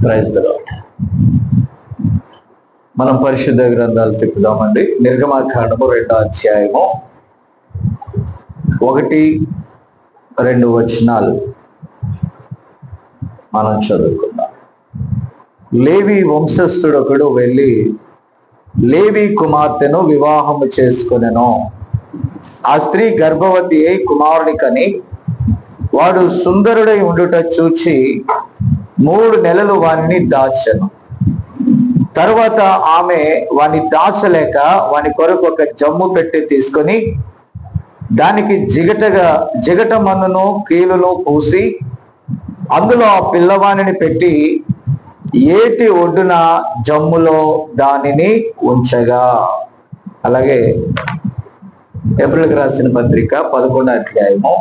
Praise the lord. మనం పరిశుద్ధ గ్రంథాలు తిప్పుదామండి. నిర్గమాకాండము 2వ అధ్యాయము 1-2 వచనాలు మనం చదువుకుందాం. లేవి వంశస్థుడొకడు వెళ్ళి లేవి కుమార్తెను వివాహము చేసుకొనెను. ఆ స్త్రీ గర్భవతి అయి కుమారుని కని వాడు సుందరుడై ఉండుట చూచి 3 నెలలు వానిని దాచెను. తరువాత ఆమె వాని దాచలేక వాని కొరకు ఒక జమ్ము పెట్టి తీసుకొని దానికి జిగట మన్నును కీలును పూసి అందులో ఆ పిల్లవానిని పెట్టి ఏటి ఒడ్డున జమ్ములో దానిని ఉంచగా. అలాగే ఏప్రిల్కి రాసిన పత్రిక 11వ అధ్యాయము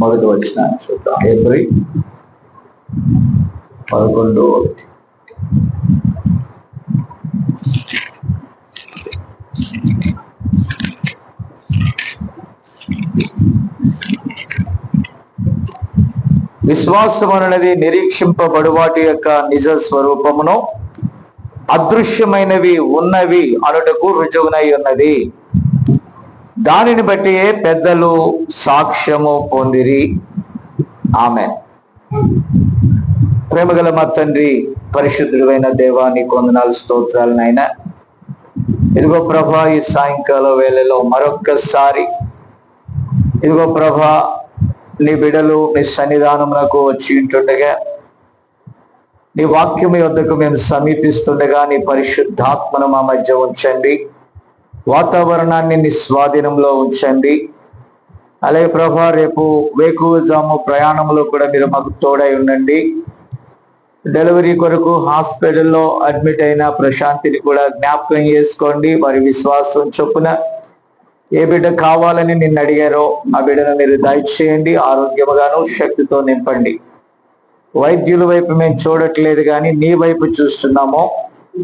1వ వచనాన్ని చూద్దాం. ఏప్రిల్ 11. విశ్వాసం అనేది నిరీక్షింపబడు వాటి యొక్క నిజ స్వరూపమును అదృశ్యమైనవి ఉన్నవి అనుటకు రుజువునై ఉన్నది. దానిని బట్టి పెద్దలు సాక్ష్యము పొందిరి. ఆమెన్. ప్రేమగల మా తండ్రి, పరిశుద్ధుడైన దేవా, నీకు వందనాలు, స్తోత్రాలు నాయనా. ఇదిగో ప్రభా, ఈ సాయంకాల వేళలో మరొక్కసారి ఇదిగో ప్రభా, నీ బిడలు నీ సన్నిధానమునకు వచ్చి ఉంటుండగా, నీ వాక్యము యొద్దకు మేము సమీపిస్తుండగా నీ పరిశుద్ధాత్మను మా మధ్య ఉంచండి. వాతావరణాన్ని నీ స్వాధీనంలో ఉంచండి. అలాగే ప్రభా, రేపు వేకువజాము ప్రయాణంలో కూడా మీరు మాకు తోడై ఉండండి. డెలివరీ కొరకు హాస్పిటల్లో అడ్మిట్ అయిన ప్రశాంతిని కూడా జ్ఞాపకం చేసుకోండి. వారి విశ్వాసం చొప్పున ఏ బిడ్డ కావాలని నిన్ను అడిగారో ఆ బిడ్డను మీరు దయచేయండి. ఆరోగ్యముగాను శక్తితో నింపండి. వైద్యుల వైపు మేము చూడట్లేదు కానీ నీ వైపు చూస్తున్నాము.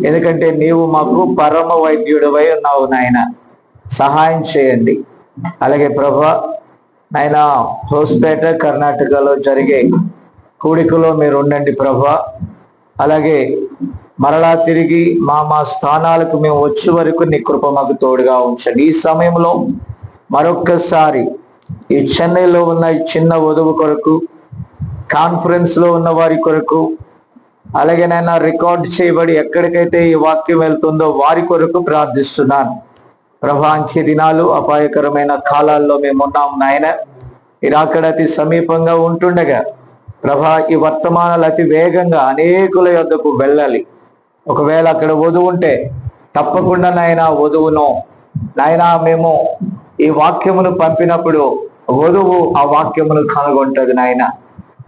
ఎందుకంటే నీవు మాకు పరమ వైద్యుడివై ఉన్నావు నాయన. సహాయం చేయండి. అలాగే ప్రభా నాయన, హోస్పేట కర్ణాటకలో జరిగే కూడికలో మీరు ఉండండి ప్రభా. అలాగే మరలా తిరిగి మా స్థానాలకు మేము వచ్చే వరకు నీ కృప మాకు తోడుగా ఉంచండి. ఈ సమయంలో మరొక్కసారి ఈ చెన్నైలో ఉన్న ఈ చిన్న వధువు కొరకు, కాన్ఫరెన్స్ లో ఉన్న వారి కొరకు, అలాగే నాయన రికార్డ్ చేయబడి ఎక్కడికైతే ఈ వాక్యం వెళ్తుందో వారి కొరకు ప్రార్థిస్తున్నాను ప్రభా. అంచె దినాలు, అపాయకరమైన కాలాల్లో మేము ఉన్నాం నాయన. మీరు అక్కడ అతి సమీపంగా ఉంటుండగా ప్రభా, ఈ వర్తమానాలు అతి వేగంగా అనేకుల యొద్దకు వెళ్ళాలి. ఒకవేళ అక్కడ వధువు ఉంటే తప్పకుండా నాయన వధువును నాయన మేము ఈ వాక్యమును పంపినప్పుడు వధువు ఆ వాక్యమును కనుగొంటది నాయన.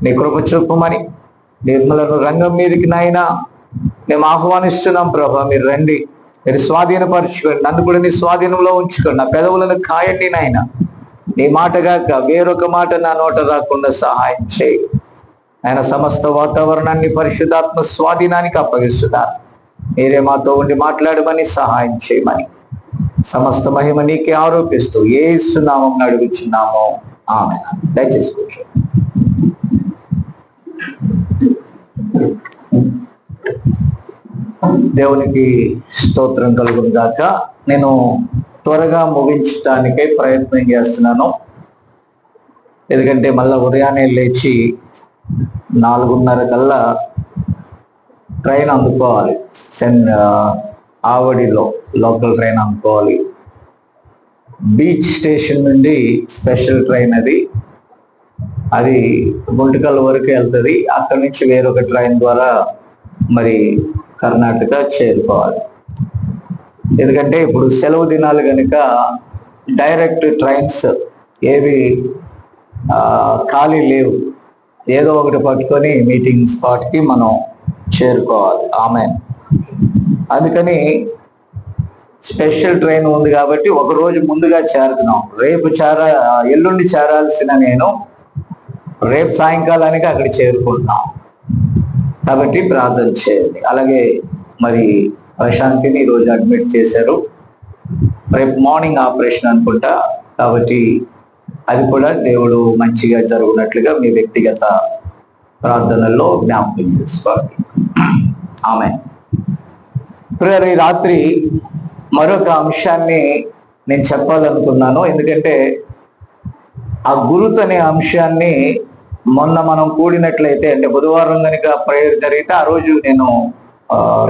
నీ కృప చూపమని నిర్మలను రంగం మీదకి నాయన మేము ఆహ్వానిస్తున్నాం ప్రభా. మీరు రండి, మీరు స్వాధీనపరచుకోండి, నన్ను కూడా నీ స్వాధీనంలో ఉంచుకోండి. నా పెదవులను కాయండి నాయన. నీ మాటగాక వేరొక మాట నా నోట రాకుండా సహాయం చేయి ఆయన. సమస్త వాతావరణాన్ని పరిశుద్ధాత్మ స్వాధీనానికి అప్పగిస్తున్నారు. మీరే మాతో ఉండి మాట్లాడమని సహాయం చేయమని సమస్త మహిమ నీకే ఆరోపిస్తూ యేసు నామమున అడుగుచున్నాము. ఆమేన్. దయచేసి కూర్చోండి. దేవునికి స్తోత్రం కలుగును గాక. నేను త్వరగా ముగించడానికే ప్రయత్నం చేస్తున్నాను. ఎందుకంటే మళ్ళా ఉదయాన్నే లేచి 4:30 కల్లా ట్రైన్ అందుకోవాలి. ఆవడిలో లోకల్ ట్రైన్ అందుకోవాలి. బీచ్ స్టేషన్ నుండి స్పెషల్ ట్రైన్ అది గుంటకల్ వరకు వెళ్తుంది. అక్కడి నుంచి వేరొక ట్రైన్ ద్వారా మరి కర్ణాటక చేరుకోవాలి. ఎందుకంటే ఇప్పుడు సెలవు దినాలు కనుక డైరెక్ట్ ట్రైన్స్ ఏవి ఖాళీ లేవు. ఏదో ఒకటి పట్టుకొని మీటింగ్ స్పాట్కి మనం చేరుకోవాలి. ఆమెన్. అందుకని స్పెషల్ ట్రైన్ ఉంది కాబట్టి ఒక రోజు ముందుగా చేరుతున్నాం. ఎల్లుండి చేరాల్సిన నేను రేపు సాయంకాలానికి అక్కడ చేరుకుంటున్నాం. కాబట్టి ప్రార్థన చేయండి. అలాగే మరి ప్రశాంతిని ఈరోజు అడ్మిట్ చేశారు. రేపు మార్నింగ్ ఆపరేషన్ అనుకుంటా. కాబట్టి అది కూడా దేవుడు మంచిగా జరుగునట్లుగా మీ వ్యక్తిగత ప్రార్థనల్లో జ్ఞాపకం చేసుకోవాలి. ఆమె ప్రియరు, ఈ రాత్రి మరొక అంశాన్ని నేను చెప్పాలనుకున్నాను. ఎందుకంటే ఆ గురుతు అనే అంశాన్ని మొన్న మనం కూడినట్లయితే, అంటే బుధవారం కనుక ప్రేయర్ జరిగితే ఆ రోజు నేను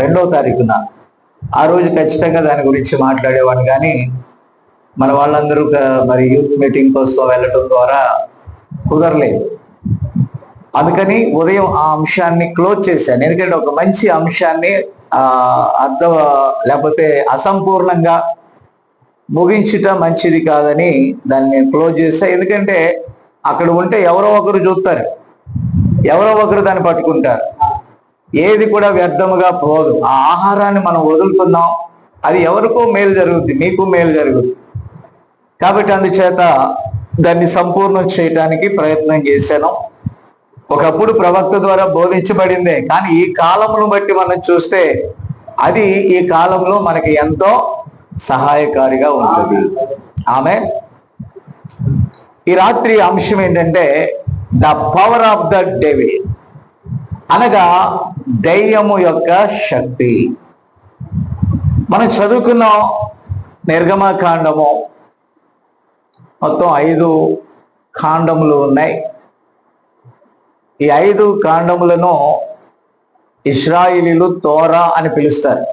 2వ తారీఖున ఆ రోజు ఖచ్చితంగా దాని గురించి మాట్లాడేవాడిని. కానీ మన వాళ్ళందరూ మరి యూత్ మీటింగ్ కోసం వెళ్ళటం ద్వారా కుదరలేదు. అందుకని ఉదయం ఆ అంశాన్ని క్లోజ్ చేశాను. ఎందుకంటే ఒక మంచి అంశాన్ని లేకపోతే అసంపూర్ణంగా ముగించుట మంచిది కాదని దాన్ని క్లోజ్ చేశా. ఎందుకంటే అక్కడ ఉంటే ఎవరో ఒకరు చూస్తారు, ఎవరో ఒకరు దాన్ని పట్టుకుంటారు. ఏది కూడా వ్యర్థముగా పోదు. ఆ ఆహారాన్ని మనం వదులుతున్నాం, అది ఎవరికో మేలు జరుగుద్ది, మీకు మేలు జరుగుద్ది. కాబట్టి అందుచేత దాన్ని సంపూర్ణం చేయటానికి ప్రయత్నం చేశాను. ఒకప్పుడు ప్రవక్త ద్వారా బోధించబడిందే, కానీ ఈ కాలమును బట్టి మనం చూస్తే అది ఈ కాలంలో మనకి ఎంతో సహాయకారిగా ఉంటుంది. ఆమె ఈ రాత్రి అంశం ఏంటంటే the power of the devil, అనగా దెయ్యము యొక్క శక్తి. మనం చదువుకున్న నిర్గమకాండము మొత్తం 5 కాండములు ఉన్నాయి. ఈ 5 కాండములను ఇశ్రాయేలీలు తోరా అని పిలుస్తారు.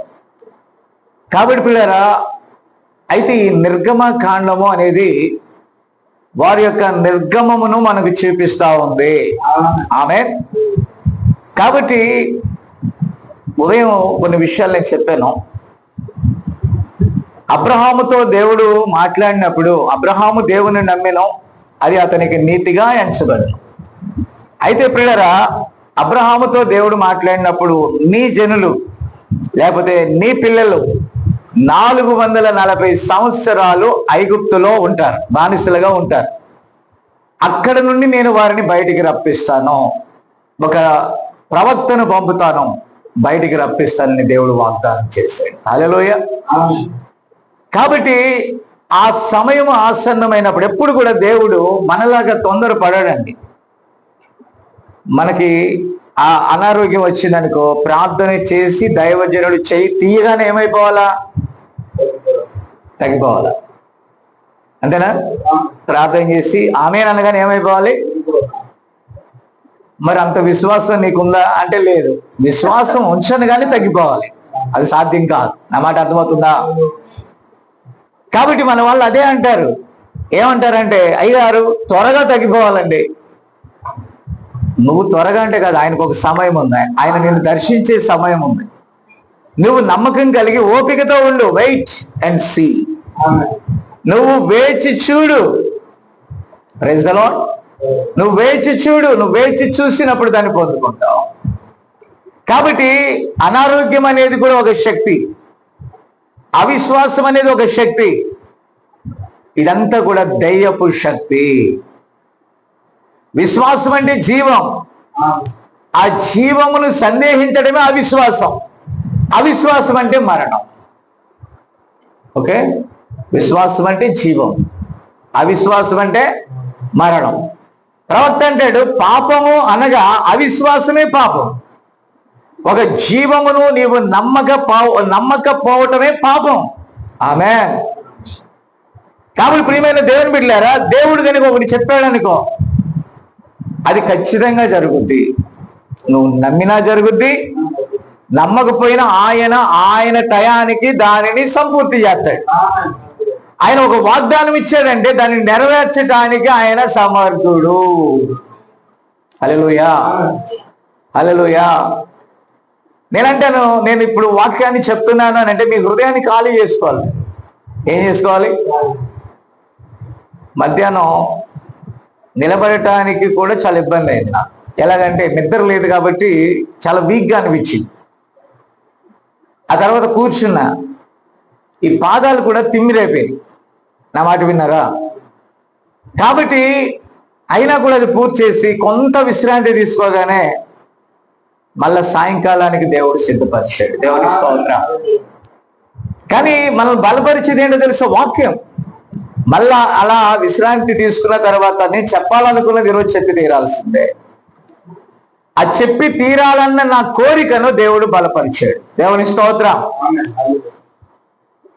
కాబట్టి పిల్లరా, అయితే ఈ నిర్గమకాండము అనేది వారి యొక్క నిర్గమమును మనకు చూపిస్తా ఉంది. ఆమేన్. కాబట్టి ఉదయం కొన్ని విషయాలు నేను చెప్పాను. అబ్రహాముతో దేవుడు మాట్లాడినప్పుడు అబ్రహాము దేవుని నమ్మెను, అది అతనికి నీతిగా ఎంచబడెను. అయితే పిల్లరా, అబ్రహాముతో దేవుడు మాట్లాడినప్పుడు నీ జనులు లేకపోతే నీ పిల్లలు 440 సంవత్సరాలు ఐగుప్తులో ఉంటారు, బానిసలుగా ఉంటారు. అక్కడ నుండి నేను వారిని బయటికి రప్పిస్తాను, ఒక ప్రవక్తను పంపుతాను, బయటికి రప్పిస్తానని దేవుడు వాగ్దానం చేశాడు. హల్లెలూయా. కాబట్టి ఆ సమయం ఆసన్నమైనప్పుడు ఎప్పుడు కూడా దేవుడు మనలాగా తొందరపడాడండి. మనకి ఆ అనారోగ్యం వచ్చిందనుకో, ప్రార్థన చేసి దైవజనుడు చేయి తీయగానే ఏమైపోవాలా? తగ్గిపోవాలా, అంతేనా? ప్రార్థన చేసి ఆమేన్ అనగానే ఏమైపోవాలి? మరి అంత విశ్వాసం నీకుందా అంటే లేదు. విశ్వాసం ఉంచను కానీ తగ్గిపోవాలి, అది సాధ్యం కాదు. నా మాట అర్థమవుతుందా? కాబట్టి మన వాళ్ళు అదే అంటారు. ఏమంటారంటే, అయ్యారు త్వరగా తగ్గిపోవాలండి. నువ్వు త్వరగా అంటే కాదు, ఆయనకు ఒక సమయం ఉంది, ఆయన నిన్ను దర్శించే సమయం ఉంది. నువ్వు నమ్మకం కలిగి ఓపికతో ఉండు, వెయిట్ అండ్ సీ. నువ్వు వేచి చూడు. Praise the Lord. నువ్వు వేచి చూడు, నువ్వు వేచి చూసినప్పుడు దాన్ని పొందుకుంటావు. కాబట్టి అనారోగ్యం అనేది కూడా ఒక శక్తి, అవిశ్వాసం అనేది ఒక శక్తి. ఇదంతా కూడా దెయ్యపు శక్తి. విశ్వాసం అంటే జీవం, ఆ జీవమును సందేహించడమే అవిశ్వాసం. అవిశ్వాసం అంటే మరణం. ఓకే, విశ్వాసం అంటే జీవం, అవిశ్వాసం అంటే మరణం. ప్రవక్త అంటాడు, పాపము అనగా అవిశ్వాసమే పాపం. ఒక జీవమును నీవు నమ్మకపోవటమే పాపం. ఆమేన్. కాబట్టి ప్రియమైన దేవుని బిడ్డలారా, దేవుడు కనుక ఒకటి చెప్పాడనుకో, అది ఖచ్చితంగా జరుగుద్ది. నువ్వు నమ్మినా జరుగుద్ది, నమ్మకపోయినా ఆయన టయానికి దానిని సంపూర్తి చేస్తాడు. ఆయన ఒక వాగ్దానం ఇచ్చాడంటే దాన్ని నెరవేర్చడానికి ఆయన సమర్థుడు. హల్లెలూయా, హల్లెలూయా. నేనంటాను, నేను ఇప్పుడు వాక్యాన్ని చెప్తున్నాను అని అంటే మీ హృదయాన్ని ఖాళీ చేసుకోవాలి. ఏం చేసుకోవాలి? మధ్యాహ్నం నిలబడటానికి కూడా చాలా ఇబ్బంది అయింది నాకు. ఎలాగంటే నిద్ర లేదు కాబట్టి చాలా వీక్గా అనిపించింది. ఆ తర్వాత కూర్చున్నా, ఈ పాదాలు కూడా తిమ్మిరైపోయాయి. నా మాట విన్నారా? కాబట్టి అయినా కూడా అది పూర్తి చేసి కొంత విశ్రాంతి తీసుకోగానే మళ్ళా సాయంకాలానికి దేవుడు సిద్ధపరిచాడు. దేవుని స్తోత్రం. కానీ మనం బలపరిచేది ఏంటో తెలుసా? వాక్యం. మళ్ళా అలా విశ్రాంతి తీసుకున్న తర్వాత నేను చెప్పాలనుకున్నది ఈరోజు చెప్పి తీరాల్సిందే. అది చెప్పి తీరాలన్న నా కోరికను దేవుడు బలపరిచాడు. దేవుని స్తోత్రం.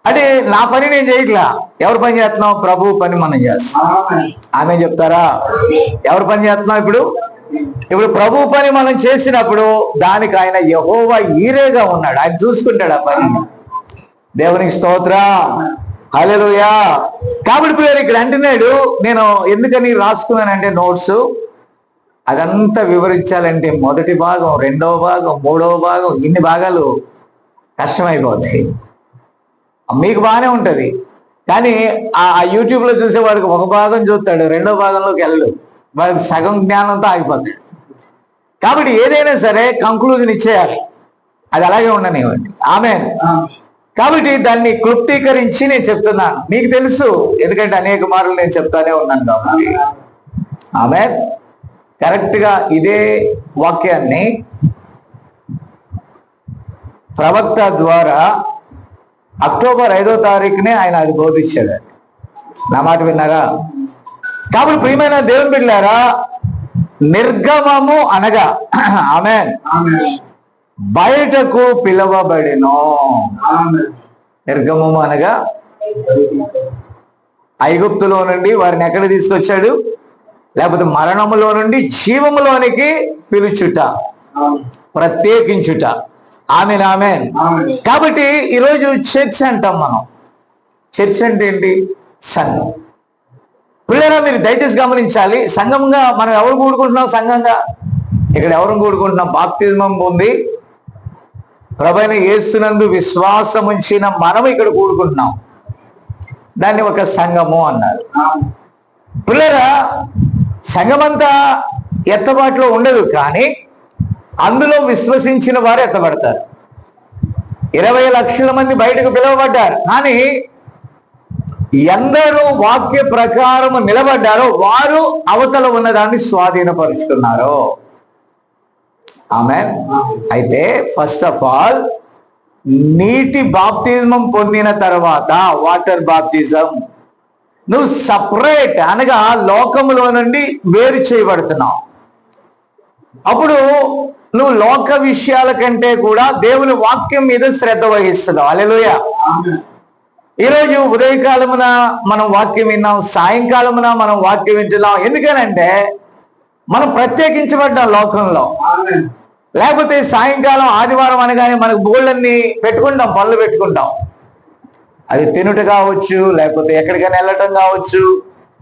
అంటే నా పని నేను చేయట్లా. ఎవరు పని చేస్తున్నావు? ప్రభు పని మనం చేస్తాం. ఆమె చెప్తారా? ఎవరు పని చేస్తున్నాం? ఇప్పుడు ప్రభు పని మనం చేసినప్పుడు దానికి ఆయన యెహోవా ఈరేగా ఉన్నాడు. ఆయన చూసుకుంటాడు ఆ పని. దేవునికి స్తోత్రం. హల్లెలూయా. కాబట్టి పిల్లలు ఇక్కడ అంటున్నాడు, నేను ఎందుకని రాసుకున్నానంటే నోట్స్ అదంతా వివరించాలంటే మొదటి భాగం, రెండవ భాగం, మూడవ భాగం, ఇన్ని భాగాలు కష్టమైపోతాయి. మీకు బాగానే ఉంటది, కానీ ఆ యూట్యూబ్ లో చూసేవాడికి ఒక భాగం చూస్తాడు, రెండో భాగంలోకి వెళ్ళడు, వాడికి సగం జ్ఞానంతో ఆగిపోతాడు. కాబట్టి ఏదైనా సరే కంక్లూజన్ ఇచ్చేయాలి, అది అలాగే ఉండనివ్వండి. ఆమేన్. కాబట్టి దాన్ని క్లుప్తీకరించి నేను చెప్తున్నాను. మీకు తెలుసు, ఎందుకంటే అనేక మార్లు నేను చెప్తానే ఉన్నాను కాబట్టి. ఆమేన్. కరెక్ట్ గా ఇదే వాక్యాన్ని ప్రవక్త ద్వారా అక్టోబర్ 5వ తారీఖునే ఆయన అది బోధించాడు. నా మాట విన్నారా? కాబట్టి ప్రియమైన దేవుని బిడ్డలారా, నిర్గమము అనగా ఆమేన్ బయటకు పిలవబడెను. నిర్గమము అనగా ఐగుప్తులో నుండి వారిని ఎక్కడ తీసుకొచ్చాడు? లేకపోతే మరణములో నుండి జీవములోనికి పిలుచుట, ప్రత్యేకించుట. ఆమేన్, ఆమేన్. కాబట్టి ఈరోజు చర్చ్ అంటాం మనం. చర్చ్ అంటే ఏంటి? సంఘం. పిల్లరా, మీరు దయచేసి గమనించాలి. సంఘంగా మనం ఎవరు కూడుకుంటున్నాం? సంఘంగా ఇక్కడ ఎవరు కూడుకుంటున్నాం? బాప్తిజమం పొంది ప్రభువైన యేసునందు విశ్వాసం ఉంచిన మనం ఇక్కడ కూడుకుంటున్నాం. దాన్ని ఒక సంఘము అన్నారు. పిల్లరా, సంఘమంతా ఎత్తబాటులో ఉండదు, కానీ అందులో విశ్వసించిన వారు ఎత్తబడతారు. 20 లక్షల మంది బయటకు పిలువబడ్డారు, కానీ ఎందరూ వాక్య ప్రకారం నిలబడ్డారో వారు అవతల ఉన్నదాన్ని స్వాధీనపరుచుకున్నారు. ఆమేన్. అయితే ఫస్ట్ ఆఫ్ ఆల్ నీటి బాప్తిజం పొందిన తర్వాత, వాటర్ బాప్తిజం, నువ్వు సపరేట్ అనగా లోకములో నుండి వేరు చేయబడుతున్నావు. అప్పుడు నువ్వు లోక విషయాల కంటే కూడా దేవుని వాక్యం మీద శ్రద్ధ వహిస్తున్నావు. హల్లెలూయా. ఈరోజు ఉదయకాలమున మనం వాక్యం విన్నాం, సాయంకాలమున మనం వాక్యం వింటున్నాం. ఎందుకనంటే మనం ప్రత్యేకించబడ్డాం లోకంలో. లేకపోతే సాయంకాలం ఆదివారం అనగానే మనకు బోళ్ళన్నీ పెట్టుకుంటాం, పనులు పెట్టుకుంటాం. అది తినుట కావచ్చు, లేకపోతే ఎక్కడికైనా వెళ్ళటం కావచ్చు,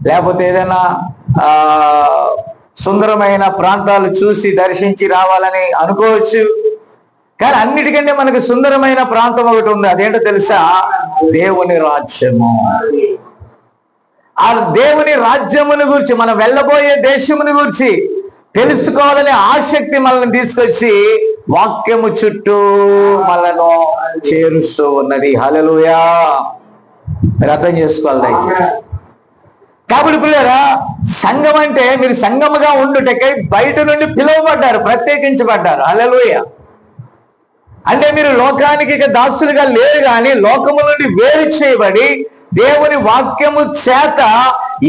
లేకపోతే ఏదైనా సుందరమైన ప్రాంతాలు చూసి దర్శించి రావాలని అనుకోవచ్చు. కానీ అన్నిటికంటే మనకు సుందరమైన ప్రాంతం ఒకటి ఉంది. అదేంటో తెలుసా? దేవుని రాజ్యము. ఆ దేవుని రాజ్యముని గురించి, మనం వెళ్ళబోయే దేశముని గురించి తెలుసుకోవాలనే ఆసక్తి మనల్ని తీసుకొచ్చి వాక్యము చుట్టూ మనను చేరుస్తూ ఉన్నది. హల్లెలూయా. మీరు అర్థం చేసుకోవాలి దయచేసి. కాబట్టి పిల్లరా, సంఘం అంటే మీరు సంఘముగా ఉండుటకై బయట నుండి పిలువబడ్డారు, ప్రత్యేకించబడ్డారు. హల్లెలూయా. అంటే మీరు లోకానికి ఇక దాసులుగా లేరు, కానీ లోకము నుండి వేరు చేయబడి దేవుని వాక్యము చేత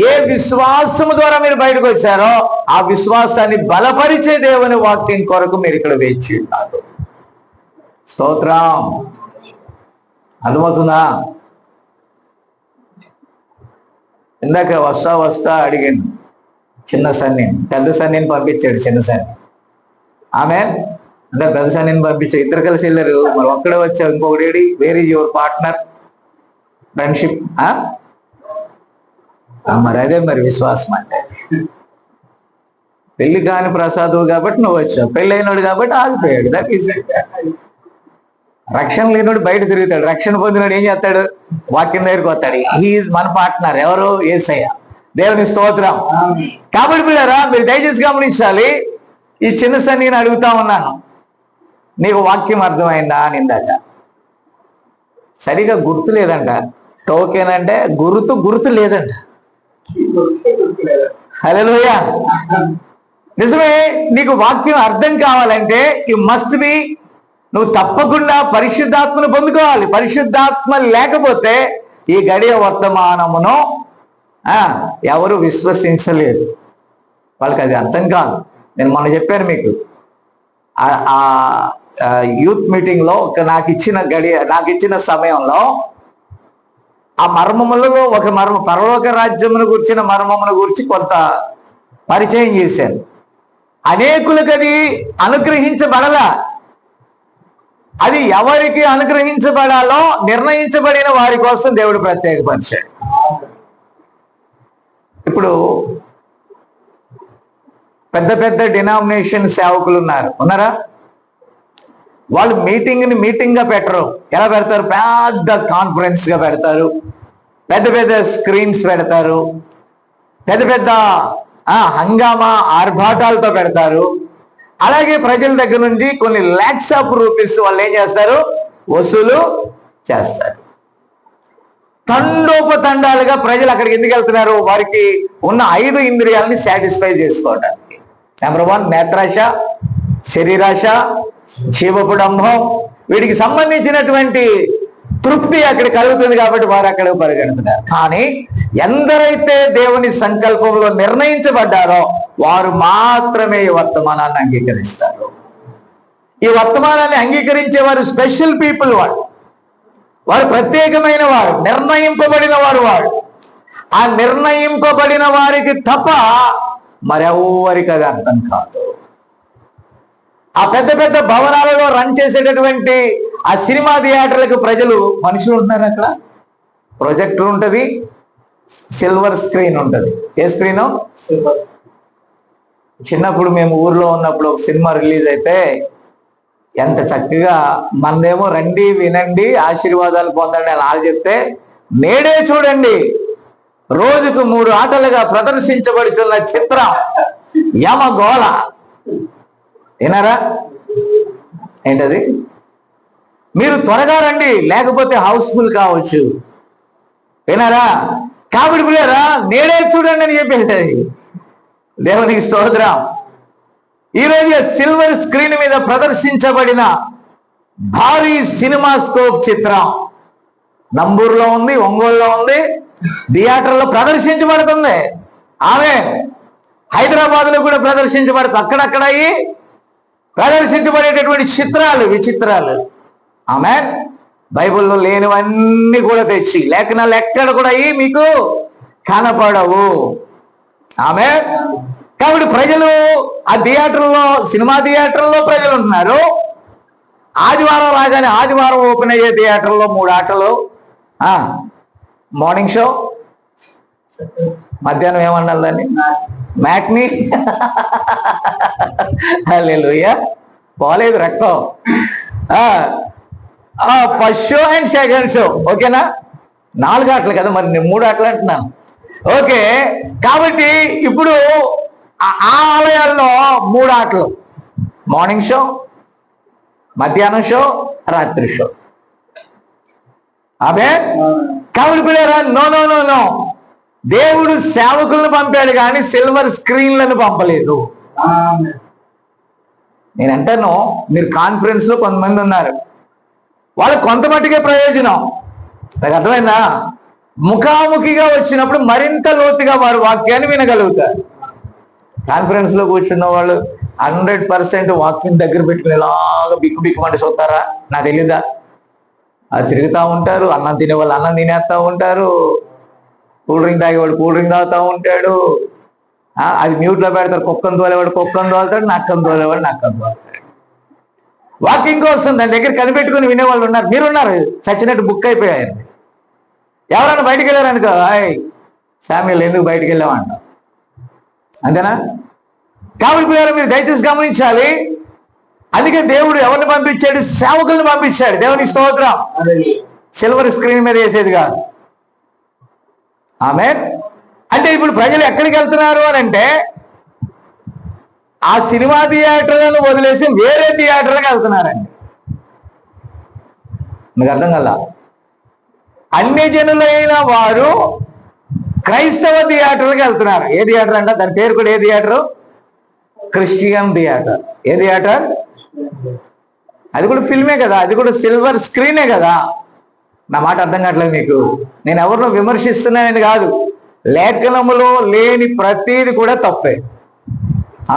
ఏ విశ్వాసము ద్వారా మీరు బయటకు వచ్చారో ఆ విశ్వాసాన్ని బలపరిచే దేవుని వాక్యం కొరకు మీరు ఇక్కడ వేచి ఉన్నారు. స్తోత్రం. అర్థమవుతుందా? ఇందాక వస్తా అడిగాను చిన్న సన్నీని, పెద్ద సన్నీని పంపించాడు చిన్న సన్ని. ఆమేన్. అంటే పెద్ద సన్నీని పంపించాడు, ఇద్దరు కలిసి వెళ్ళారు. మరి ఒక్కడే వచ్చావు, ఇంకొకటి where is your partner friendship? మరి అదే మరి విశ్వాసం అంటే. పెళ్లి కాని ప్రసాదువు కాబట్టి నువ్వు వచ్చావు, పెళ్ళి అయినోడు కాబట్టి ఆగిపోయాడు. That is it. రక్షణ లేనోడు బయట తిరుగుతాడు, రక్షణ పొందినోడు ఏం చేస్తాడు? వాక్యం దగ్గరికి వస్తాడు. హీఈస్ మన పార్ట్నర్. ఎవరు? యేసయ్య. దేవుని స్తోత్రం. కాబట్టి పిల్లరా, మీరు దయచేసి గమనించాలి. ఈ చిన్న సన్నీని అడుగుతా ఉన్నాను, నీకు వాక్యం అర్థమైందా అని. ఇందాక సరిగా గుర్తు లేదంట. టోకెన్ అంటే గుర్తు లేదంట. హల్లెలూయా. నిజమే. నీకు వాక్యం అర్థం కావాలంటే యు మస్ట్ బి, నువ్వు తప్పకుండా పరిశుద్ధాత్మను పొందుకోవాలి. పరిశుద్ధాత్మ లేకపోతే ఈ గడియ వర్తమానమును ఎవరు విశ్వసించలేదు. వాళ్ళకి అది అర్థం కాదు. నేను మొన్న చెప్పాను మీకు, యూత్ మీటింగ్ లో నాకు ఇచ్చిన సమయంలో ఆ మర్మములలో ఒక పరలోక రాజ్యమును గురించిన మర్మమును గురించి కొంత పరిచయం చేశాను. అనేకులకు అది అనుగ్రహించబడలా. అది ఎవరికి అనుగ్రహించబడాలో నిర్ణయించబడిన వారి కోసం దేవుడు ప్రత్యేకపరిచాడు. ఇప్పుడు పెద్ద పెద్ద డినామినేషన్ సేవకులు ఉన్నారా? వాళ్ళు మీటింగ్ గా పెట్టరు. ఎలా పెడతారు? పెద్ద కాన్ఫరెన్స్ గా పెడతారు, పెద్ద పెద్ద స్క్రీన్స్ పెడతారు, పెద్ద పెద్ద హంగామా ఆర్భాటాలతో పెడతారు. అలాగే ప్రజల దగ్గర నుంచి కొన్ని lakhs of rupees వాళ్ళు ఏం చేస్తారు? వసూలు చేస్తారు. తండోపతండాలుగా ప్రజలు అక్కడికి ఎందుకు వెళ్తున్నారు? వారికి ఉన్న 5 ఇంద్రియాలని సాటిస్ఫై చేసుకోవడానికి. నెంబర్ 1 నేత్రాశ, శరీరాశ, జీవపు డంభం. వీటికి సంబంధించినటువంటి తృప్తి అక్కడ కలుగుతుంది కాబట్టి వారు అక్కడికి పరిగెడుతున్నారు. కానీ ఎందరైతే దేవుని సంకల్పంలో నిర్ణయించబడ్డారో వారు మాత్రమే ఈ వర్తమానాన్ని అంగీకరిస్తారు. ఈ వర్తమానాన్ని అంగీకరించే వారు స్పెషల్ పీపుల్. వారు ప్రత్యేకమైన వారు, నిర్ణయింపబడిన వారు. ఆ నిర్ణయింపబడిన వారికి తప్ప మరెవరికి అది అర్థం కాదు. ఆ పెద్ద పెద్ద భవనాలలో రన్ చేసేటటువంటి ఆ సినిమా థియేటర్లకు ప్రజలు, మనుషులు ఉంటున్నారు. అక్కడ ప్రొజెక్టర్ ఉంటుంది, సిల్వర్ స్క్రీన్ ఉంటుంది. ఏ స్క్రీను? సిల్వర్. చిన్నప్పుడు మేము ఊర్లో ఉన్నప్పుడు ఒక సినిమా రిలీజ్ అయితే ఎంత చక్కగా మనదేమో రండి వినండి ఆశీర్వాదాలు పొందండి అని వాళ్ళు చెప్తే, నేడే చూడండి రోజుకు 3 ఆటలుగా ప్రదర్శించబడుతున్న చిత్రం యమగోళ. వినారా? ఏంటది? మీరు త్వరగా రండి లేకపోతే హౌస్ఫుల్ కావచ్చు. వినారా? కాబట్టి పిల్లరా నేడే చూడండి అని చెప్పేది. దేవునికి స్తోత్రం. ఈరోజు సిల్వర్ స్క్రీన్ మీద ప్రదర్శించబడిన భారీ సినిమాస్కోప్ చిత్రం నంబూరులో ఉంది, ఒంగోలులో ఉంది, థియేటర్లో ప్రదర్శించబడుతుంది. ఆమె హైదరాబాద్ లో కూడా ప్రదర్శించబడుతుంది. అక్కడక్కడ ప్రదర్శించబడేటటువంటి చిత్రాలు, విచిత్రాలు. ఆమె బైబిల్లో లేనివన్నీ కూడా తెచ్చి లేఖనాలు ఎక్కడ కూడా మీకు కనపడవు. ఆమె కాబట్టి ప్రజలు ఆ థియేటర్లో, సినిమా థియేటర్లో ప్రజలు ఉంటున్నారు. ఆదివారం రాగానే ఆదివారం ఓపెన్ అయ్యే థియేటర్లో 3 ఆటలు, మార్నింగ్ షో, మధ్యాహ్నం ఏమన్నారు దాన్ని, మ్యాట్నీ. హల్లెలూయా. పోలేదు రక్తం. First show and second show. ఓకేనా? 4 ఆటలు కదా, మరి నేను 3 ఆటలు అంటున్నాను. ఓకే. కాబట్టి ఇప్పుడు ఆ ఆలయాల్లో 3 ఆటలు, మార్నింగ్ షో, మధ్యాహ్నం షో, రాత్రి షో. అదే కాబట్టి పిల్లరా, నో దేవుడు సేవకులను పంపాడు కానీ సిల్వర్ స్క్రీన్లను పంపలేదు. నేను అంటాను, మీరు కాన్ఫరెన్స్ లో కొంతమంది ఉన్నారు, వాళ్ళకి కొంత మట్టుకే ప్రయోజనం. నాకు అర్థమైందా? ముఖాముఖిగా వచ్చినప్పుడు మరింత లోతుగా వారు వాక్యాన్ని వినగలుగుతారు. కాన్ఫరెన్స్ లో కూర్చున్న వాళ్ళు 100% వాక్యం దగ్గర పెట్టుకుని ఇలాగా బిక్కుమంటే చూస్తారా? నాకు తెలీదా? అది తిరుగుతూ ఉంటారు. అన్నం తినే వాళ్ళు అన్నం తినేస్తూ ఉంటారు, కూల్ డ్రింక్ తాగేవాడు కూల్ డ్రింక్ తాగుతూ ఉంటాడు. అది మ్యూట్లో పెడతారు. కుక్కను తోలేవాడు కుక్కను తోలుతాడు, నక్కను తోలేవాడు నక్కను తోలుతాడు. వాకింగ్ కోసం దాని దగ్గర కనిపెట్టుకుని వినేవాళ్ళు ఉన్నారు. మీరున్నారు, చచ్చినట్టు బుక్ అయిపోయారు. ఎవరైనా బయటికి వెళ్ళారనుకో, శామ్యూల్ ఎందుకు బయటికి వెళ్ళామంట, అంతేనా? కాబట్టి మీరు దయచేసి గమనించాలి. అందుకే దేవుడు ఎవరిని పంపించాడు? సేవకుల్ని పంపించాడు. దేవుని స్తోత్రం. సిల్వర్ స్క్రీన్ మీద వేసేది కాదు. ఆమె అంటే ఇప్పుడు ప్రజలు ఎక్కడికి వెళ్తున్నారు అని అంటే, ఆ సినిమా థియేటర్లను వదిలేసి వేరే థియేటర్లకు వెళ్తున్నారండి. మీకు అర్థం కదా? అన్ని జనులైన వారు క్రైస్తవ థియేటర్లకు వెళ్తున్నారు. ఏ థియేటర్ అంటే దాని పేరు కూడా ఏ థియేటరు? Christian theatre. ఏ థియేటర్? అది కూడా ఫిల్మే కదా, అది కూడా సిల్వర్ స్క్రీనే కదా. నా మాట అర్థం కావట్లేదు మీకు. నేను ఎవరినో విమర్శిస్తున్నానని కాదు, లేఖనములో లేని ప్రతీది కూడా తప్పే.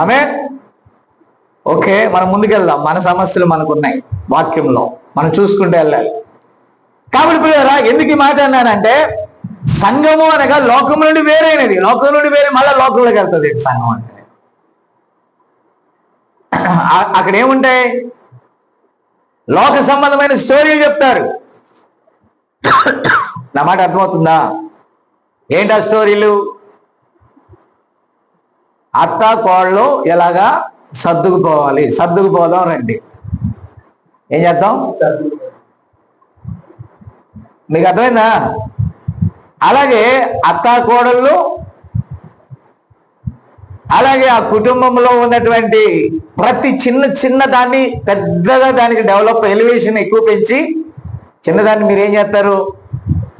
ఆమె ఓకే, మనం ముందుకెళ్దాం. మన సమస్యలు మనకున్నాయి, వాక్యంలో మనం చూసుకుంటూ వెళ్ళాలి. కాబట్టి పిల్లరా, ఎందుకు ఈ మాట అన్నానంటే, సంఘము అనగా లోకం నుండి వేరైనది. లోకం నుండి వేరే మళ్ళా లోకంలోకి వెళ్తుంది సంఘం అంటే. అక్కడ ఏముంటాయి? లోక సంబంధమైన స్టోరీలు చెప్తారు. నా మాట అర్థమవుతుందా? ఏంటి ఆ స్టోరీలు? అత్త కోళ్ళు ఎలాగా సర్దుకుపోవాలి. సర్దుకుపోదాం రండి. ఏం చేద్దాం? మీకు అర్థమైందా? అలాగే అత్తా కోడళ్ళు, అలాగే ఆ కుటుంబంలో ఉన్నటువంటి ప్రతి చిన్న దాన్ని పెద్దగా దానికి డెవలప్, ఎలివేషన్ ఎక్కువ పెంచి, చిన్నదాన్ని మీరు ఏం చేస్తారు?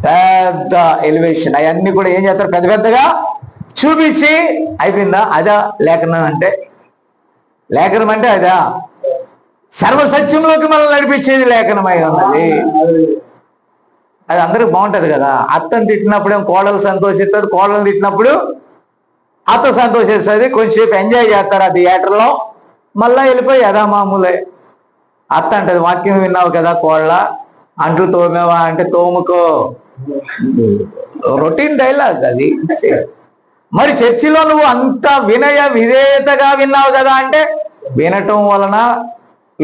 పెద్ద ఎలివేషన్ అవన్నీ కూడా ఏం చేస్తారు? పెద్ద పెద్దగా చూపించి అయిపోయిందా? అదా లేఖనం అంటే? లేఖనం అంటే అదా? సర్వసత్యంలోకి మనల్ని నడిపించేది లేఖనమై ఉన్నది. అది అందరికి బాగుంటది కదా. అత్తను తిట్టినప్పుడేమో కోడలు సంతోషిస్తుంది, కోడలు తిట్టినప్పుడు అత్త సంతోషిస్తుంది. కొంచెంసేపు ఎంజాయ్ చేస్తారు ఆ థియేటర్లో, మళ్ళా వెళ్ళిపోయి యథా మామూలే. అత్త అంటది, వాక్యం విన్నావు కదా కోళ్ళ, అంట్లు తోమేవా అంటే తోముకో. రొటీన్ డైలాగ్ అది. మరి చర్చిలో నువ్వు అంత వినయ విధేయతగా విన్నావు కదా అంటే, వినటం వలన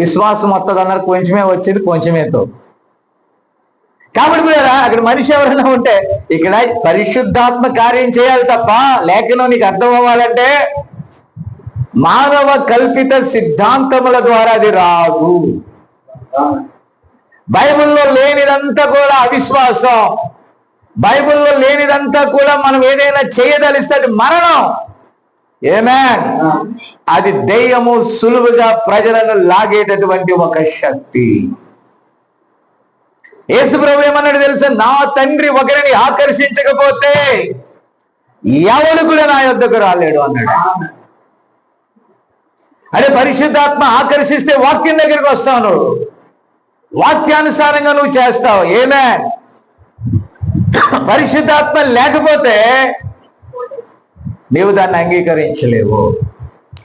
విశ్వాసం వస్తుంది అన్నారు. కొంచెమే వచ్చింది, కొంచెమేతో. కాబట్టి అక్కడ మనిషి ఎవరైనా ఉంటే ఇక్కడ పరిశుద్ధాత్మ కార్యం చేయాలి తప్ప లేఖనం నీకు అర్థం అవ్వాలంటే మానవ కల్పిత సిద్ధాంతముల ద్వారా అది రాదు. బైబిల్లో లేనిదంతా కూడా అవిశ్వాసం. బైబిల్లో లేనిదంతా కూడా మనం ఏదైనా చేయదలిస్తే అది మరణం. ఆమేన్. అది దెయ్యము సులువుగా ప్రజలను లాగేటటువంటి ఒక శక్తి. యేసు ప్రభువు ఏమన్నాడు తెలుసా? నా తండ్రి ఒకరిని ఆకర్షించకపోతే ఎవడు కూడా నా యొద్దకు రాలేడు అన్నాడు. అదే పరిశుద్ధాత్మ ఆకర్షిస్తే వాక్యం దగ్గరికి వస్తావు, నువ్వు వాక్యానుసారంగా నువ్వు చేస్తావు. ఆమేన్. పరిశుద్ధాత్మ లేకపోతే నీవు దాన్ని అంగీకరించలేవు.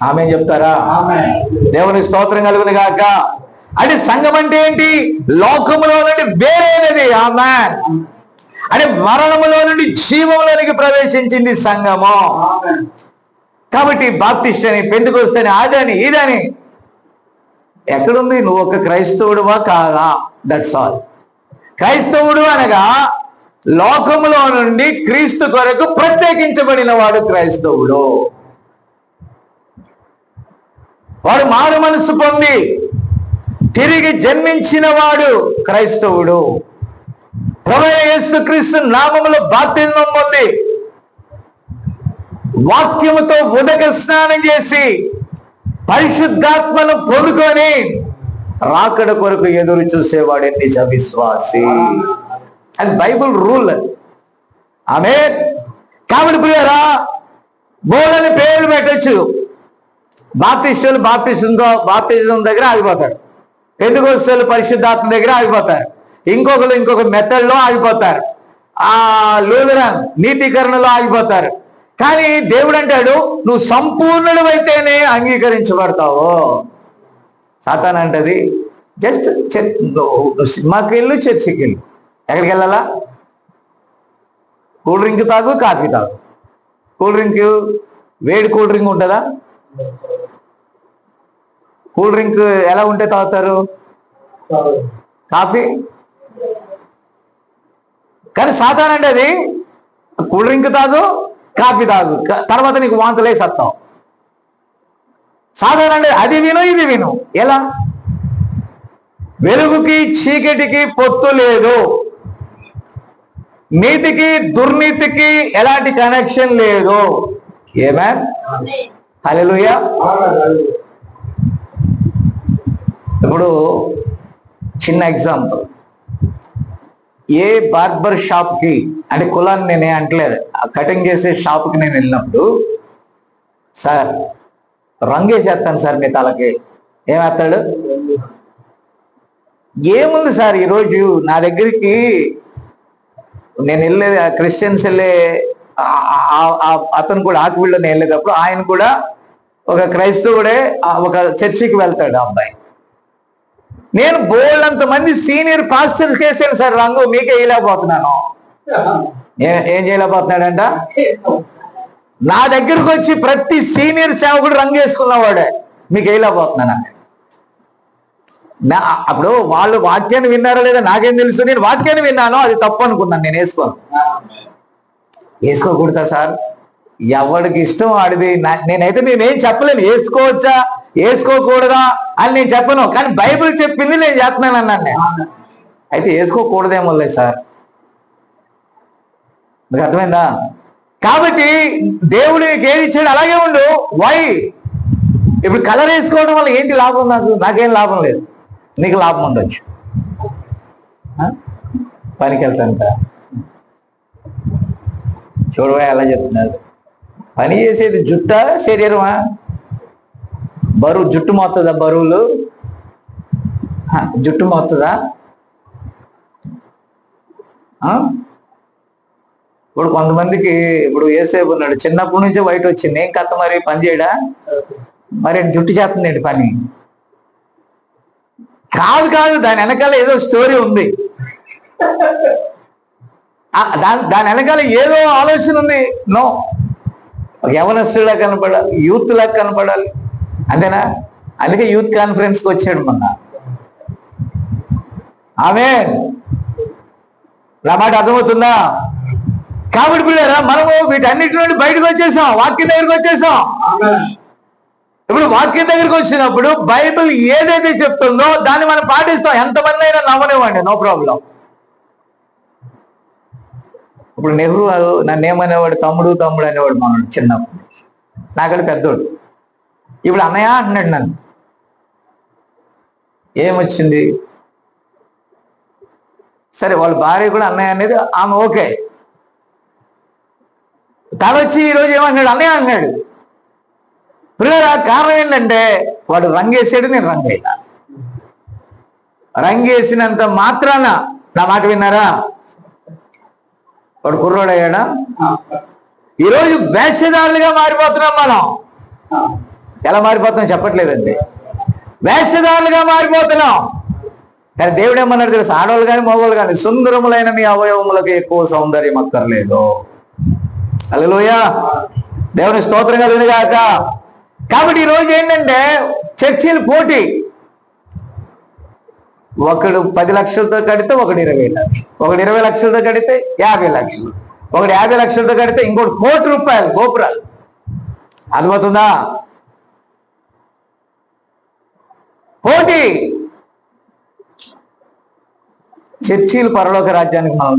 ఆమేన్ చెప్తారా? దేవుని స్తోత్రం కలుగును గాక. అంటే సంఘం అంటే ఏంటి? లోకములో నుండి వేరైనది. ఆమేన్. అంటే మరణములో నుండి జీవంలోనికి ప్రవేశించింది సంఘము. కాబట్టి బాప్టిస్ట్ అని, పెంతెకొస్తు అని, అదని ఇదని ఎక్కడుంది? నువ్వు ఒక క్రైస్తవుడువా కాదా? That's all. క్రైస్తవుడు అనగా లోకములో నుండి క్రీస్తు కొరకు ప్రత్యేకించబడిన వాడు క్రైస్తవుడు. వాడు మారు మనసు పొంది తిరిగి జన్మించిన వాడు క్రైస్తవుడు. ప్రభువైన యేసుక్రీస్తు నామములో బాప్తిస్మం పొంది వాక్యముతో ఉదక స్నానం చేసి పరిశుద్ధాత్మను పొందుకొని రాకడ కొరకు ఎదురు చూసేవాడే నిజ విశ్వాసి. అది బైబిల్ రూల్. ఆమేన్. కాబట్టి ప్రియులారా, బోలని పేర్లు పెట్టచ్చు. బాప్టిస్టులు బాప్టిజం దగ్గర ఆగిపోతారు. పెంతెకొస్తు పరిశుద్ధాత్మ దగ్గర ఆగిపోతారు. ఇంకొక మెథడ్లో ఆగిపోతారు. ఆ లూథరన్ నీతీకరణలో ఆగిపోతారు. కానీ దేవుడు అంటాడు, నువ్వు సంపూర్ణుడు అయితేనే అంగీకరించబడతావు. సాతాన్ అంటది, జస్ట్ సినిమాకి వెళ్ళు, చర్చికి వెళ్ళు. ఎక్కడికి వెళ్ళాలా? కూల్ డ్రింక్ తాగు, కాఫీ తాగు. కూల్ డ్రింక్, వేడి కూల్ డ్రింక్ ఉంటుందా? కూల్ డ్రింక్ ఎలా ఉంటే తాగుతారు? కాఫీ. కానీ సాతాన్ అంటే అది కూల్ డ్రింక్ తాగు, కాఫీ తాగు, తర్వాత నీకు వాంతులే సత్తావు. సాతాన్ అంటే అది విను, ఇది విను. ఎలా? వెలుగుకి చీకటికి పొత్తు లేదు. నీతికి దుర్నీతికి ఎలాంటి కనెక్షన్ లేదు. ఆమేన్. హల్లెలూయా. ఇప్పుడు చిన్న ఎగ్జాంపుల్, ఏ బార్బర్ షాప్కి, అంటే కులాన్ని నేనే అంటలేదు, కటింగ్ చేసే షాప్కి నేను వెళ్ళినప్పుడు, సార్ రంగేసేస్తాను సార్ మీ తలకి. ఏమేస్తాడు? ఏముంది సార్, ఈరోజు నా దగ్గరికి నేను వెళ్ళే క్రిస్టియన్స్ వెళ్ళే అతను కూడా ఆకివీళ్ళని వెళ్ళేటప్పుడు ఆయన కూడా ఒక క్రైస్తవుడే ఒక చర్చికి వెళ్తాడు ఆ అబ్బాయి. నేను బోల్డంత మంది సీనియర్ పాస్టర్స్ వేసాను సార్ రంగు, మీకే వేయలేకపోతున్నాను. ఏం చేయలేకపోతున్నాడంట? నా దగ్గరకు వచ్చి ప్రతి సీనియర్ సేవకుడు రంగు వేసుకున్నవాడే, మీకు వేయలేకపోతున్నాను. అప్పుడు వాళ్ళు వాక్యాన్ని విన్నారో లేదా నాకేం తెలుసు, నేను వాక్యాన్ని విన్నాను, అది తప్పు అనుకున్నాను, నేను వేసుకోకూడదా సార్? ఎవరికి ఇష్టం ఆడిది. నేనేం చెప్పలేను, వేసుకోవచ్చా వేసుకోకూడదా అని నేను చెప్పను, కానీ బైబిల్ చెప్పింది నేను చేస్తున్నాను అన్నాను నేను. అయితే వేసుకోకూడదేమో లేదు సార్, మీకు అర్థమైందా? కాబట్టి దేవుడు ఏది ఇచ్చాడు అలాగే ఉండు. వై? ఇప్పుడు కలర్ వేసుకోవడం వల్ల ఏంటి లాభం? నాకేం లాభం లేదు, నీకు లాభం ఉండొచ్చు. పనికి వెళ్తాంట చూడవా ఎలా చెప్తున్నారు. పని చేసేది జుట్ట శరీరమా? బరువు జుట్టు మోస్తుందా? బరువులు జుట్టు మోస్తుందా? ఇప్పుడు కొంతమందికి ఇప్పుడు ఏసేపు ఉన్నాడు, చిన్నప్పటి నుంచే వైట్ వచ్చింది, ఏం కథ మరి? పని చేయడా మరి? జుట్టు చేస్తుంది పని కాదు, దాని వెనకాల ఏదో స్టోరీ ఉంది, దాని వెనకాల ఏదో ఆలోచన ఉంది. నో, యవనస్తులా కనపడాలి, యూత్ లాగా కనపడాలి, అంతేనా? అందుకే యూత్ కాన్ఫరెన్స్కి వచ్చాడు మొన్న. ఆమేన్. నా మాట అర్థమవుతుందా? కాబట్టి పిల్లరా, మనము వీటన్నిటి నుండి బయటకు వచ్చేసాం, వాక్యం దగ్గరికి వచ్చేసాం. ఇప్పుడు వాక్యం దగ్గరికి వచ్చినప్పుడు బైబిల్ ఏదైతే చెప్తుందో దాన్ని మనం పాటిస్తాం. ఎంతమంది అయినా నమ్మనివ్వండి, నో ప్రాబ్లం. ఇప్పుడు నెహ్రూ నన్ను ఏమనేవాడు? తమ్ముడు అనేవాడు మనోడు చిన్నప్పుడు, నాకంటే పెద్దోడు. ఇప్పుడు అన్నయ్య అంటున్నాడు నన్ను. ఏమొచ్చింది? సరే, వాళ్ళ భార్య కూడా అన్నయ్య అనేది ఆమె ఓకే. తనొచ్చి ఈరోజు ఏమంటున్నాడు? అన్నయ్య అంటున్నాడు. పిల్లరా, కారణం ఏంటంటే వాడు రంగేసాడు, నేను రంగయ్యా. రంగేసినంత మాత్రాన, నా మాట విన్నారా, వాడు కుర్రోడు అయ్యాడా? ఈరోజు వేషధారులుగా మారిపోతున్నాం మనం. ఎలా మారిపోతున్నాం చెప్పట్లేదండి, వేషధారులుగా మారిపోతున్నాం. కానీ దేవుడు ఏమన్నాడు తెలుసు? ఆడవాళ్ళు కానీ మగవాళ్ళు కానీ సుందరములైన మీ అవయవములకు ఎక్కువ సౌందర్యం అక్కర్లేదు. హల్లెలూయా, దేవుని స్తోత్రం కలుగునుగాక. కాబట్టి ఈరోజు ఏంటంటే చర్చిలు పోటీ. ఒకడు 10 లక్షలతో కడితే ఒకడు 20 లక్షలు, ఒకడు 20 లక్షలతో కడితే 50 లక్షలు, ఒకడు 50 లక్షలతో కడితే ఇంకోటి ₹1,00,00,000 గోపురాలు. అర్థమవుతుందా? పోటీ. చర్చిలు పరలోక రాజ్యానికి మనం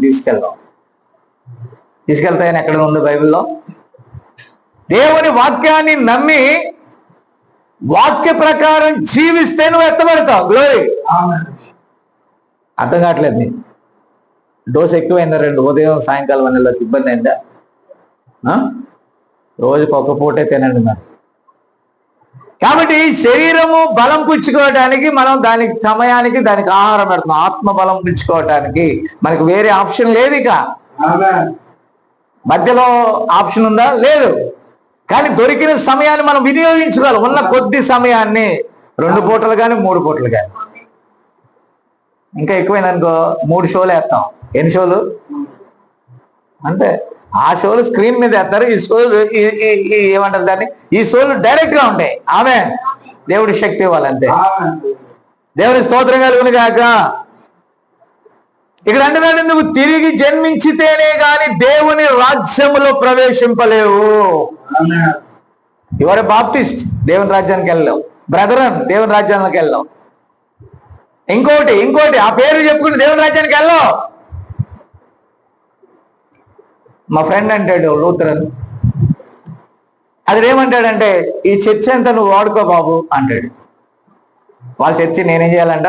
తీసుకెళ్తాయని ఎక్కడ ఉంది బైబిల్లో? దేవుని వాక్యాన్ని నమ్మి వాక్య ప్రకారం జీవిస్తే నువ్వు ఎత్తబడతావు. గ్లోరీ. అర్థం కావట్లేదు నీకు? డోస్ ఎక్కువైందా? 2 ఉదయం సాయంకాలం అనేలోకి ఇబ్బంది అయిందా? రోజుకి ఒక పూటే తినండి మరి. కాబట్టి శరీరము బలం పుచ్చుకోవడానికి మనం దానికి సమయానికి దానికి ఆహారం పెడుతున్నాం. ఆత్మ బలం పుచ్చుకోవటానికి మనకి వేరే ఆప్షన్ లేదు. ఇక మధ్యలో ఆప్షన్ ఉందా? లేదు. కానీ దొరికిన సమయాన్ని మనం వినియోగించుకోవాలి. ఉన్న కొద్ది సమయాన్ని 2 పూటలు కానీ 3 పూటలు కానీ. ఇంకా ఎక్కువైందనుకో 3 షోలు వేస్తాం. ఎన్ని షోలు? అంతే. ఆ షోలు స్క్రీన్ మీద వేస్తారు, ఈ షోలు ఏమంటారు దాన్ని, ఈ షోలు డైరెక్ట్ గా ఉంటాయి. ఆమె దేవుడి శక్తి ఇవ్వాలంతే. దేవుడి స్తోత్రం కలుగునుగాక. ఇక్కడ అంటున్నాడు, నువ్వు తిరిగి జన్మించితేనే గాని దేవుని రాజ్యములో ప్రవేశింపలేవు. ఎవరు బాప్టిస్ట్, దేవుని రాజ్యానికి వెళ్ళావు. బ్రదరన్, దేవుని రాజ్యానికి వెళ్ళావు. ఇంకోటి ఆ పేరు చెప్పుకుంటే దేవుని రాజ్యానికి వెళ్ళావు. మా ఫ్రెండ్ అంటాడు లూథరన్, అది ఏమంటాడంటే, ఈ చర్చ్ అంతా నువ్వు వాడుకో బాబు అంటాడు. వాళ్ళ చర్చి నేనేం చేయాలంట?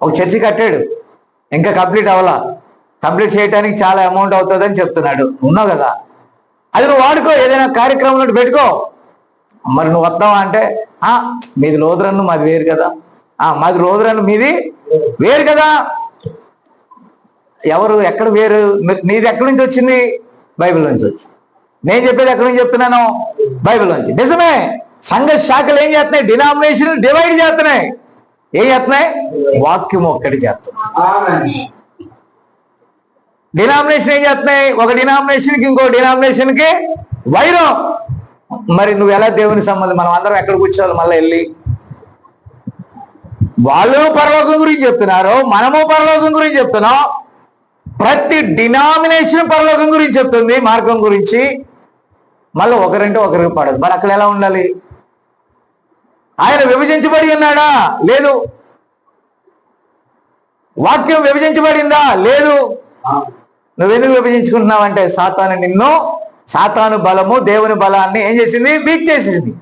ఒక చర్చి కట్టాడు, ఇంకా కంప్లీట్ అవ్వాలా. కంప్లీట్ చేయడానికి చాలా అమౌంట్ అవుతుందని చెప్తున్నాడు. ఉన్నావు కదా, అది నువ్వు వాడుకో, ఏదైనా కార్యక్రమంలో పెట్టుకో. మరి నువ్వు వస్తావా అంటే, మీది లూథరన్, మాది వేరు కదా. మాది లూథరన్, మీది వేరు కదా. ఎవరు ఎక్కడ వేరు? నీది ఎక్కడి నుంచి వచ్చింది? బైబిల్ నుంచి వచ్చింది. నేను చెప్పేది ఎక్కడి నుంచి చెప్తున్నాను? బైబిల్ నుంచి. నిజమే, సంఘ శాఖలు ఏం చేస్తున్నాయి? డినామినేషన్ డివైడ్ చేస్తున్నాయి. ఏం చేస్తున్నాయి? వాక్యం ఒక్కటి చేస్తున్నాయి. డినామినేషన్ ఏం చేస్తున్నాయి? ఒక డినామినేషన్కి ఇంకో డినామినేషన్కి వైరం. మరి నువ్వు ఎలా దేవుని సంబంధం? మనం అందరం ఎక్కడ కూర్చోవాలి? మళ్ళీ వెళ్ళి వాళ్ళు పరలోకం గురించి చెప్తున్నారు, మనము పరలోకం గురించి చెప్తున్నాం. ప్రతి డినామినేషన్ పరలోకం గురించి చెప్తుంది, మార్గం గురించి. మళ్ళీ ఒకరంటే ఒకరికి పడదు. మరి అక్కడ ఎలా ఉండాలి? ఆయన విభజించబడి ఉన్నాడా? లేదు. వాక్యం విభజించబడిందా? లేదు. నువ్వెందుకు విభజించుకుంటున్నావంటే సాతాను బలము దేవుని బలాన్ని ఏం చేసింది? వీక్ చేసేసింది.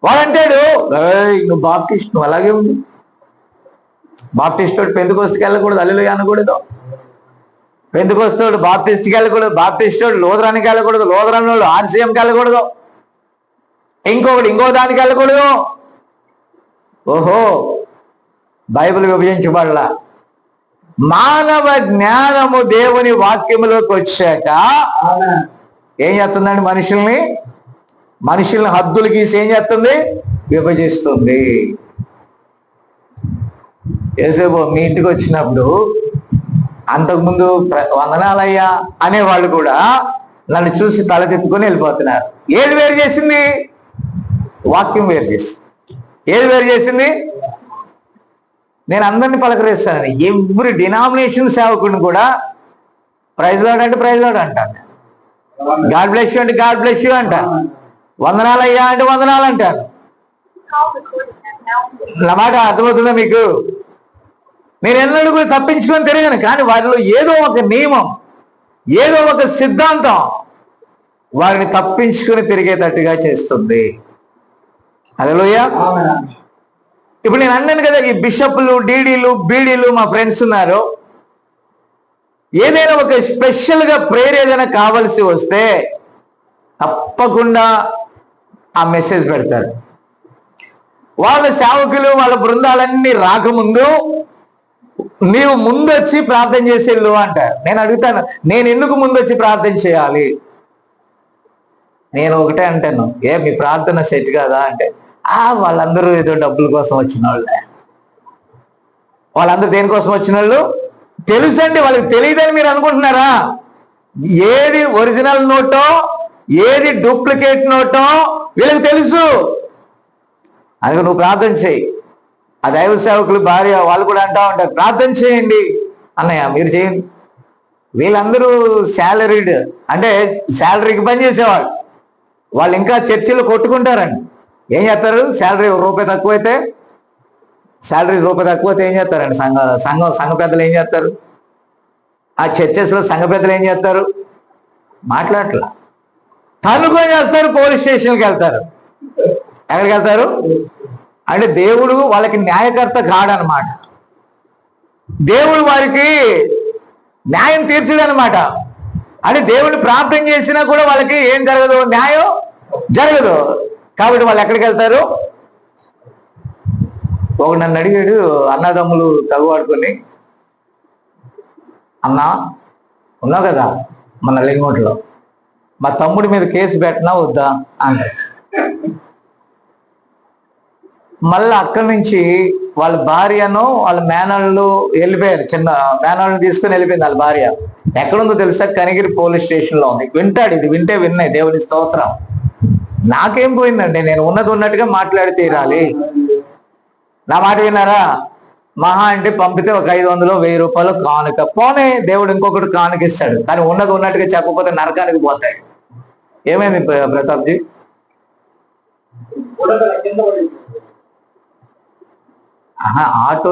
వాడంటాడు, నువ్వు బాప్టిస్ట్, నువ్వు అలాగే ఉంది. బాప్టిస్టోడు పెంతెకోస్తుకి వెళ్ళకూడదు, హల్లెలూయా అనకూడదు. పెంతెకోస్తుడు బాప్టిస్ట్కి వెళ్ళకూడదు, బాప్టిస్టోడు లోదరానికి వెళ్ళకూడదు, లోదరాని వాళ్ళు ఆర్సీఎంకి వెళ్ళకూడదు, ఇంకొకటి ఇంకో దానికి వెళ్ళకూడదు. ఓహో, బైబిల్ విభజించబడలా. మానవ జ్ఞానము దేవుని వాక్యములోకి వచ్చాక ఏం చేస్తుందండి? మనుషుల్ని హద్దులు గీసి ఏం చేస్తుంది? విభజిస్తుంది. ఏసేపు మీ ఇంటికి వచ్చినప్పుడు అంతకుముందు వందనాలయ్యా అనేవాళ్ళు కూడా నన్ను చూసి తల తిప్పుకొని వెళ్ళిపోతున్నారు. ఏది వేరు చేసింది? వాక్యం వేరు చేసింది. ఏది వేరు చేసింది? నేను అందరినీ పలకరిస్తానని ఎవ్రీ డినామినేషన్ సేవకుడిని కూడా ప్రైజ్ లార్డ్ అంటే ప్రైజ్ లార్డ్ అంటాను, గాడ్ బ్లెస్ యూ అంటే గాడ్ బ్లెస్ యూ అంటాను, వందనాలయ్యా అంటే వందనాలు అంటాను. నా మాట అర్థమవుతుందా మీకు? నేను ఎన్నడూ కూడా తప్పించుకొని తిరగను, కానీ వారిలో ఏదో ఒక నియమం, ఏదో ఒక సిద్ధాంతం వారిని తప్పించుకొని తిరిగేటట్టుగా చేస్తుంది. హల్లెలూయా. ఇప్పుడు నేను అన్నాను కదా, ఈ బిషప్లు, డీడీలు, బీడీలు మా ఫ్రెండ్స్ ఉన్నారు. ఏదైనా ఒక స్పెషల్గా ప్రేయర్ ఏదైనా కావాల్సి వస్తే తప్పకుండా ఆ మెసేజ్ పెడతారు. వాళ్ళ సేవకులు, వాళ్ళ బృందాలన్నీ రాకముందు నీవు ముందొచ్చి ప్రార్థన చేసి వెళ్ళు అంటారు. నేను అడుగుతాను, నేను ఎందుకు ముందొచ్చి ప్రార్థన చేయాలి? నేను ఒకటే అంటాను, మీ ప్రార్థన సెట్ కాదా అంటే, వాళ్ళందరూ ఏదో డబ్బుల కోసం వచ్చిన వాళ్ళే. వాళ్ళందరూ దేనికోసం వచ్చిన వాళ్ళు తెలుసండి. వాళ్ళకి తెలియదని మీరు అనుకుంటున్నారా? ఏది ఒరిజినల్ నోటో ఏది డూప్లికేట్ నోటో వీళ్ళకి తెలుసు. అందుకే నువ్వు ప్రార్థన చేయి. ఆ దైవ సేవకులు భార్య వాళ్ళు కూడా అంటా ఉంటారు, ప్రార్థన చేయండి అన్నయ్య, మీరు చేయండి. వీళ్ళందరూ శాలరీడ్, అంటే శాలరీకి పని చేసేవాళ్ళు. వాళ్ళు ఇంకా చర్చిలో కొట్టుకుంటారండి. ఏం చేస్తారు? శాలరీ రూపాయి తక్కువైతే ఏం చేస్తారండి? సంఘ పెద్దలు ఏం చేస్తారు? ఆ చర్చెస్లో సంఘ పెద్దలు ఏం చేస్తారు? మాట్లాడట్లా, తనుకొని చేస్తారు, పోలీస్ స్టేషన్కి వెళ్తారు. ఎక్కడికి వెళ్తారు అంటే దేవుడు వాళ్ళకి న్యాయకర్త కాడనమాట. దేవుడు వారికి న్యాయం తీర్చడనమాట. అంటే దేవుడిని ప్రార్థన చేసినా కూడా వాళ్ళకి ఏం జరగదు, న్యాయం జరగదు. కాబట్టి వాళ్ళు ఎక్కడికి వెళ్తారు? ఒకడు నన్ను అడిగాడు, అన్నదమ్ములు తగువాడుకొని, అన్నా ఉన్నావు కదా మన లింగోట్లో, మా తమ్ముడి మీద కేసు పెట్టినా వద్దా అన్నాడు. మళ్ళీ అక్కడి నుంచి వాళ్ళ భార్యను వాళ్ళ మేనళ్ళు వెళ్ళిపోయారు. చిన్న మేనళ్ళని తీసుకుని వెళ్ళిపోయింది వాళ్ళ భార్య. ఎక్కడుందో తెలుసా? కనిగిరి పోలీస్ స్టేషన్ లో ఉంది. వింటాడు, ఇది వింటే విన్నాయి, దేవుని స్తోత్రం. నాకేం పోయిందండి, నేను ఉన్నది ఉన్నట్టుగా మాట్లాడి తీరాలి. నా మాట విన్నారా? మహా అంటే పంపితే ఒక 500 1000 రూపాయలు కానుక, పోనే దేవుడు ఇంకొకటి కానుక ఇస్తాడు. కానీ ఉన్నది ఉన్నట్టుగా చెప్పకపోతే నరకానికి పోతాడు. ఏమైంది ప్రతాప్జీ? ఆటో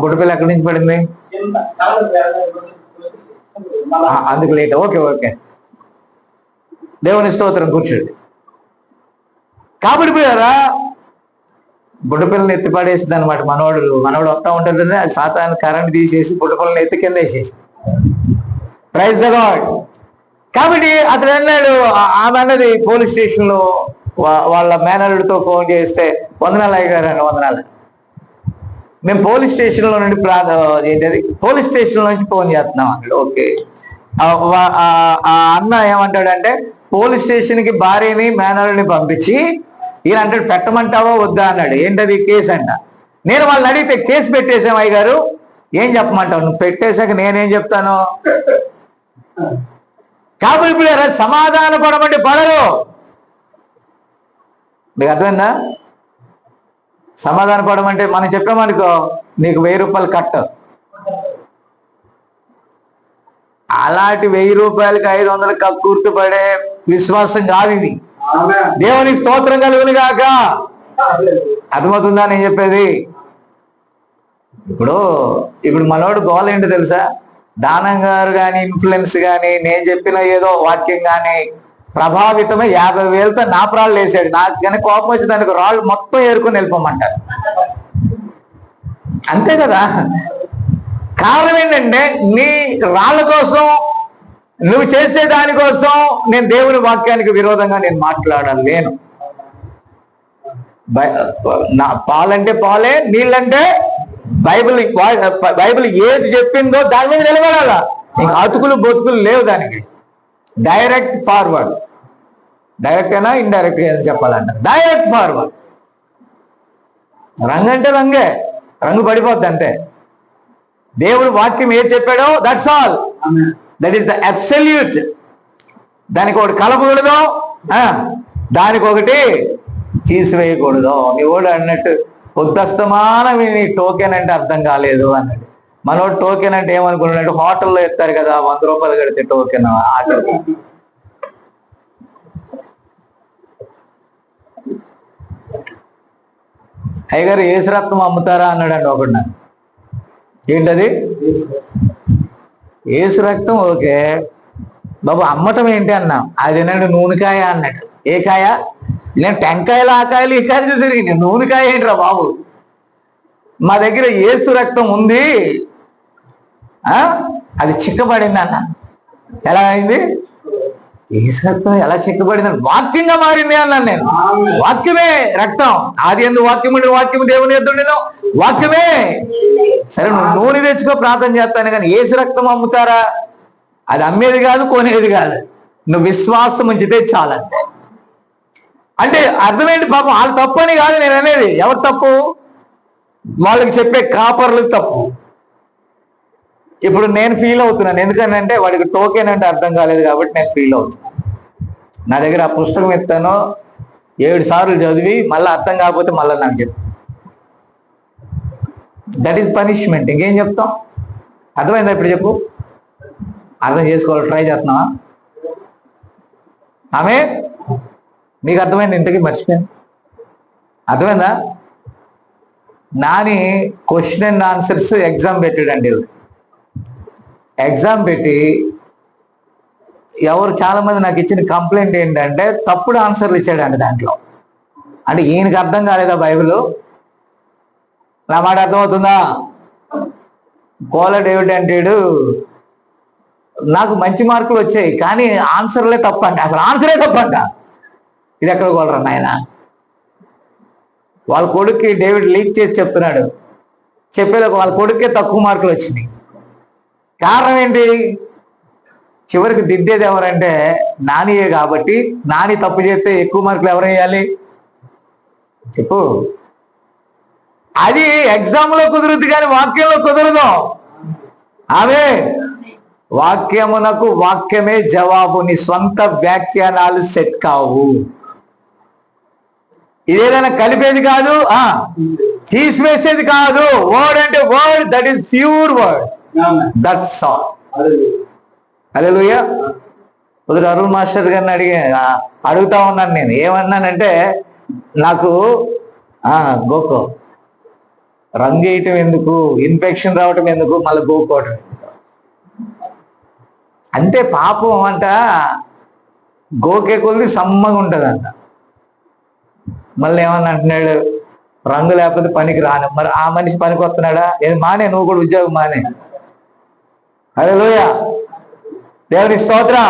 బుడ్డపిల్ల ఎక్కడి నుంచి పడింది? అందుకు లేట్. ఓకే ఓకే, దేవుని స్తోత్రం, కూర్చోండి. కాబట్టి పోయారా, బుడ్డపిల్లని ఎత్తి పడేసింది అనమాట. మనవాడు వస్తా ఉంటుంది, అది సాతాను కరెంట్ తీసేసి బుడ్డపిల్లని ఎత్తి కింద వేసేసి. Praise the Lord. కాబట్టి అతను అన్నాడు, ఆమె అన్నది పోలీస్ స్టేషన్ లో వాళ్ళ మేనల్లుడితో ఫోన్ చేస్తే, వందనాలు అయ్యగారు అని. వందనాలు, మేము పోలీస్ స్టేషన్ లో నుండి పోలీస్ స్టేషన్ నుంచి ఫోన్ చేస్తున్నాం అన్నాడు. ఓకే, ఆ అన్న ఏమంటాడంటే పోలీస్ స్టేషన్కి భార్యని మేనల్ని పంపించి ఈయన అంటాడు పెట్టమంటావా వద్దా అన్నాడు. ఏంటది? కేసు అంట. నేను వాళ్ళని అడిగితే కేసు పెట్టేసాం అయ్య గారు, ఏం చెప్పమంటావు? నువ్వు పెట్టేశాక నేనేం చెప్తాను? కాబట్టి ఇప్పుడు సమాధాన పడమంటే పడరు. మీకు అర్థమైందా? సమాధాన పడమంటే మనం చెప్పామనుకో నీకు 1000 రూపాయలు కట్ట. అలాంటి 1000 రూపాయలకి 500 కక్కుర్తి పడే విశ్వాసం కాదు ఇది. దేవుని స్తోత్రం కలుగును గాక. అర్థమవుతుందా నేను చెప్పేది? ఇప్పుడు మనోడు గోల ఏంటో తెలుసా? దానం గారు కానీ ఇన్ఫ్లుయెన్స్ కానీ నేను చెప్పిన ఏదో వాక్యం కానీ ప్రభావితమై 50,000తో నా ప్రాళ్ళు వేసాడు. నాకు కానీ కోపం వచ్చి దానికి రాళ్ళు మొత్తం ఏరుకొని వెళ్ళిపోమంటారు. అంతే కదా? కారణం ఏంటంటే నీ రాళ్ళ కోసం, నువ్వు చేసే దానికోసం నేను దేవుని వాక్యానికి విరోధంగా నేను మాట్లాడలేను. పాలంటే పాలే, నీళ్ళంటే బైబిల్ ఏది చెప్పిందో దాని మీద నిలబడాలా. ఇంకా అతుకులు బతుకులు లేవు దానికి. Direct forward. డైరెక్ట్ అయినా ఇండైరెక్ట్ గా చెప్పాలంట. Direct forward. రంగు అంటే రంగే, రంగు పడిపోద్ది అంతే. దేవుడు వాక్యం ఏది చెప్పాడో that's all. That is the absolute. దానికి ఒకటి కలపకూడదు, దానికి ఒకటి తీసివేయకూడదు. మీ వాడు అన్నట్టు పొద్దుస్తమానం నీ టోకెన్ అంటే అర్థం కాలేదు అన్నాడు. మనోడు టోకెన్ అంటే ఏమనుకున్నాడు? హోటల్లో ఎత్తారు కదా 100 రూపాయలు కడితే టోకెన్. ఆ టోకెన్ అయ్యగారు ఏసురత్నం అమ్ముతారా అన్నాడండి ఒకడు. ఏంటది? ఏసు రక్తం. ఓకే బాబు, అమ్మటం ఏంటి అన్నా. అది అన్నాడు నూనెకాయ అన్నాడు. ఏ కాయ? నేను టెంకాయలు ఆ కాయలు ఈ కాయలు తిరిగి నూనెకాయ ఏంట్రా బాబు? మా దగ్గర ఏసు రక్తం ఉంది, అది చిక్కబడింది అన్న. ఎలా అయింది? ఏసు రక్తం ఎలా చిక్కబడింది? వాక్యంగా మారింది అన్నాను నేను. వాక్యమే రక్తం. ఆది యందు వాక్యముండి వాక్యము దేవుని యొద్ద వాక్యమే. సరే నువ్వు నూనె తెచ్చుకో, ప్రార్థన చేస్తాను, కానీ ఏసు రక్తం అమ్ముతారా? అది అమ్మేది కాదు, కొనేది కాదు. నువ్వు విశ్వాసం ఉంచితే చాలంతే. అంటే అర్థమేంటి? పాపం వాళ్ళు తప్పు అని కాదు నేను అనేది. ఎవరు తప్పు? వాళ్ళకి చెప్పే కాపర్లు తప్పు. ఇప్పుడు నేను ఫీల్ అవుతున్నాను. ఎందుకంటే వాడికి టోకెన్ అంటే అర్థం కాలేదు కాబట్టి నేను ఫీల్ అవుతున్నాను. నా దగ్గర ఆ పుస్తకం ఎత్తాను 7 సార్లు చదివి మళ్ళీ అర్థం కాకపోతే మళ్ళీ నాకు చెప్పు. That is punishment. ఇంకేం చెప్తాం? అర్థమైందా? ఇప్పుడు చెప్పు. అర్థం చేసుకోవాలి, ట్రై చేస్తున్నావా? ఆమె మీకు అర్థమైంది? ఇంతకీ మర్చిపోయాను. అర్థమైందా? Nani question and answers exam పెట్టాడండి. ఎగ్జామ్ పెట్టి చాలా మంది నాకు ఇచ్చిన కంప్లైంట్ ఏంటంటే తప్పుడు ఆన్సర్లు ఇచ్చాడండి దాంట్లో. అంటే ఈయనకి అర్థం కాలేదా బైబిల్? నా మాట అర్థమవుతుందా? కోల డేవిడ్ అంటాడు నాకు మంచి మార్కులు వచ్చాయి కానీ ఆన్సర్లే తప్పంట. అసలు ఆన్సరే తప్పంట. ఇది ఎక్కడ కోలరా నాయన? వాళ్ళ కొడుక్కి డేవిడ్ లీక్ చేసి చెప్తున్నాడు. చెప్పేలోకి వాళ్ళ కొడుక్కే తక్కువ మార్కులు వచ్చినాయి. కారణం ఏంటి? చివరికి దిద్దేది ఎవరంటే నానియే. కాబట్టి నాని తప్పు చేస్తే ఎక్కువ మార్కులు ఎవరు వేయాలి చెప్పు? అది ఎగ్జామ్లో కుదురుద్ది కానీ వాక్యంలో కుదరదు. ఆమె వాక్యమునకు వాక్యమే జవాబు. నీ స్వంత వ్యాఖ్యానాలు సెట్ కావు. ఇదేదైనా కలిపేది కాదు, తీసివేసేది కాదు. వర్డ్ అంటే word, that is pure word. That's all. Hallelujah. కుదురు అరుణ్ మాస్టర్ గారిని అడుగుతా ఉన్నాను నేను. ఏమన్నానంటే నాకు గోకో రంగు వేయటం ఎందుకు, ఇన్ఫెక్షన్ రావటం ఎందుకు, మళ్ళీ గోకోవటం ఎందుకు? అంతే. పాపం అంట గోకే కొద్ది సమ్మగా ఉంటుందంట. మళ్ళీ ఏమన్నా అంటున్నాడు, రంగు లేకపోతే పనికి రాను. మరి ఆ మనిషి పనికి వస్తున్నాడా? ఏది మానే, నువ్వు కూడా ఉద్యోగం మానే. హల్లెలూయా. దేవుని స్తోత్రం.